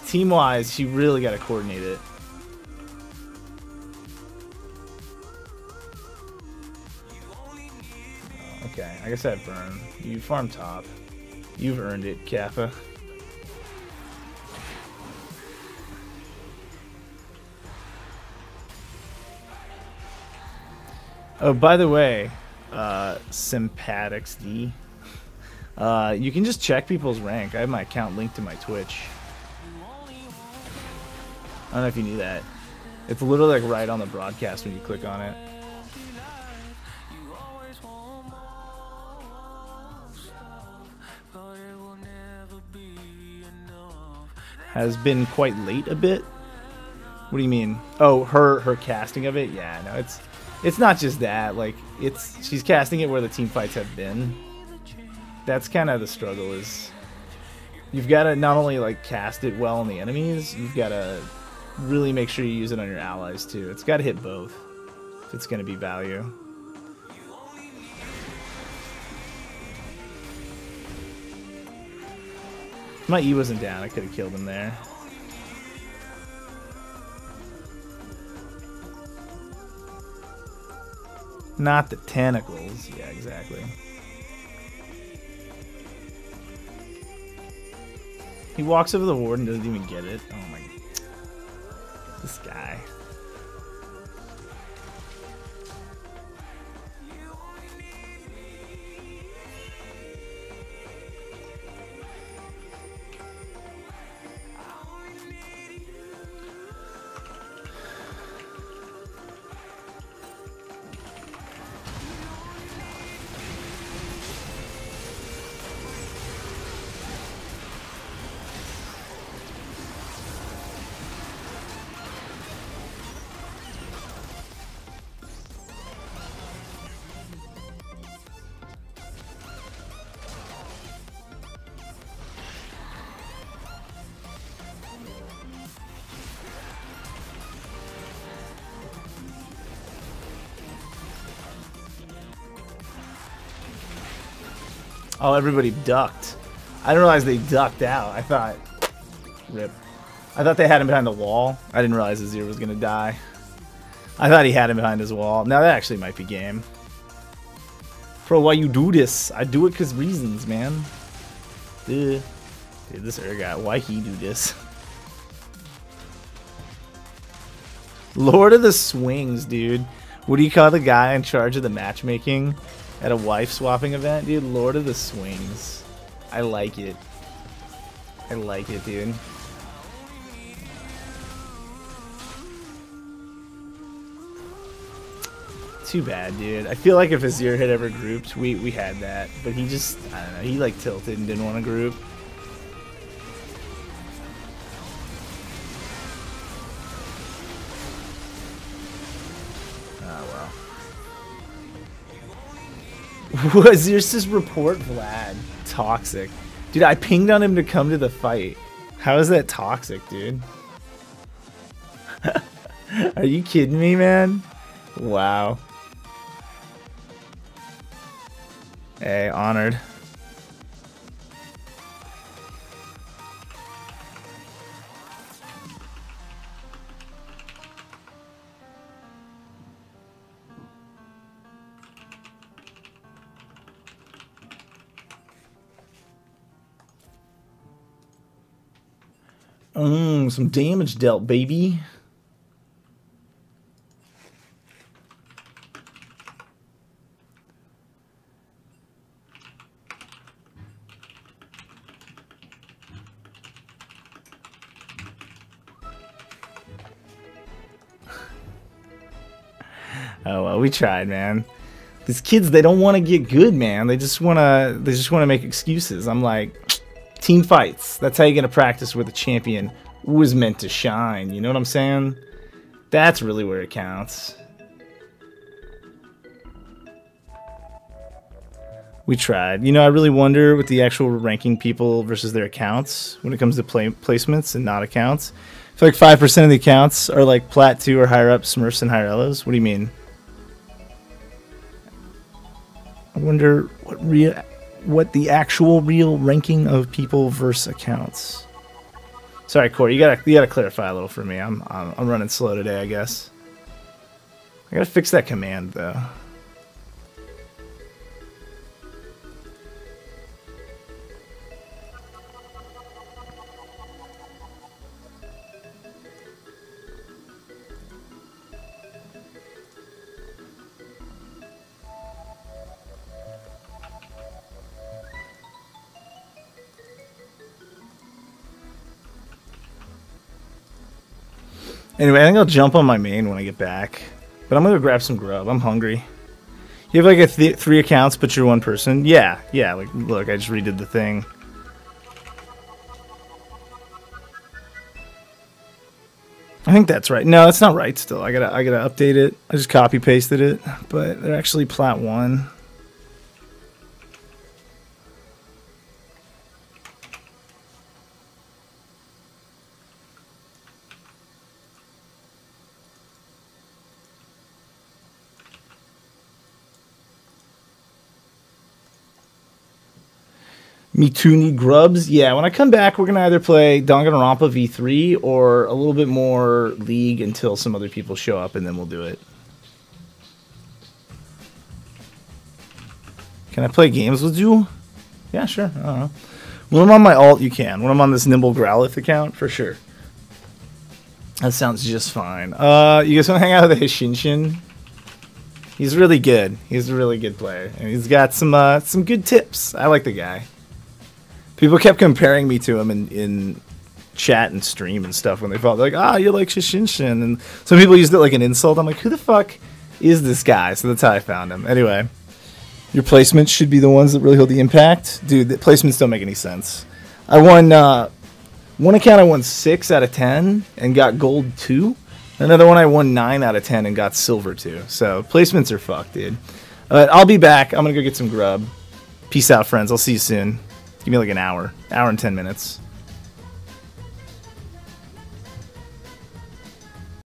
team-wise, she really got to coordinate it. Okay, I guess I have burn. You farm top. You've earned it, Kappa. Oh, by the way, Sympatics D. You can just check people's rank. I have my account linked to my Twitch. I don't know if you knew that. It's literally like right on the broadcast when you click on it. Has been quite late a bit. What do you mean? Oh, her casting of it? Yeah, no, it's not just that. Like, she's casting it where the team fights have been. That's kind of the struggle. Is you've got to not only like cast it well on the enemies, you've got to really make sure you use it on your allies too. It's got to hit both if it's going to be value. If my E wasn't down, I could have killed him there. Not the tentacles. Yeah, exactly. He walks over the ward and doesn't even get it. Oh my... This guy. Oh, everybody ducked. I didn't realize they ducked out. I thought... Rip. I thought they had him behind the wall. I didn't realize Azir was going to die. I thought he had him behind his wall. Now that actually might be game. Bro, why you do this? I do it because reasons, man. Dude, this Urgot, why he do this? Lord of the Swings, dude. What do you call the guy in charge of the matchmaking at a wife swapping event? Dude, Lord of the Swings. I like it. I like it, dude. Too bad, dude. I feel like if Azir had ever grouped, we had that. But he just, I don't know, he like tilted and didn't want to group. Was yours just report Vlad? Toxic. Dude, I pinged on him to come to the fight. How is that toxic, dude? Are you kidding me, man? Wow. Hey, honored. Some damage dealt, baby. Oh well, we tried, man. These kids, they don't want to get good, man. They just wanna make excuses. I'm like, team fights. That's how you're gonna practice where the champion was meant to shine. You know what I'm saying? That's really where it counts. We tried. You know, I really wonder with the actual ranking people versus their accounts when it comes to placements and not accounts. I feel like 5% of the accounts are like Plat 2 or higher up Smurfs and Hirellas. What do you mean? I wonder what the actual real ranking of people versus accounts. Sorry, Corey, you gotta clarify a little for me. I'm running slow today, I guess. I gotta fix that command though. Anyway, I think I'll jump on my main when I get back. But I'm going to grab some grub. I'm hungry. You have like a 3 accounts, but you're one person? Yeah, like, look, I just redid the thing. I think that's right. No, it's not right still. I gotta update it. I just copy pasted it, but they're actually Plat 1. Me too need grubs. Yeah, when I come back, we're going to either play Danganronpa V3 or a little bit more League until some other people show up, and then we'll do it. Can I play games with you? Yeah, sure. I don't know. When I'm on my alt, you can. When I'm on this Nimble Growlith account, for sure. That sounds just fine. You guys want to hang out with Hishinshin? He's really good. He's a really good player. And he's got some good tips. I like the guy. People kept comparing me to him in chat and stream and stuff when they felt like, you like Shishinshin. And some people used it like an insult. I'm like, who the fuck is this guy? So that's how I found him. Anyway, your placements should be the ones that really hold the impact. Dude, the placements don't make any sense. I won, one account I won 6 out of 10 and got gold 2. Another one I won 9 out of 10 and got silver 2. So placements are fucked, dude. I'll be back. I'm going to go get some grub. Peace out, friends. I'll see you soon. Give me like an hour and 10 minutes.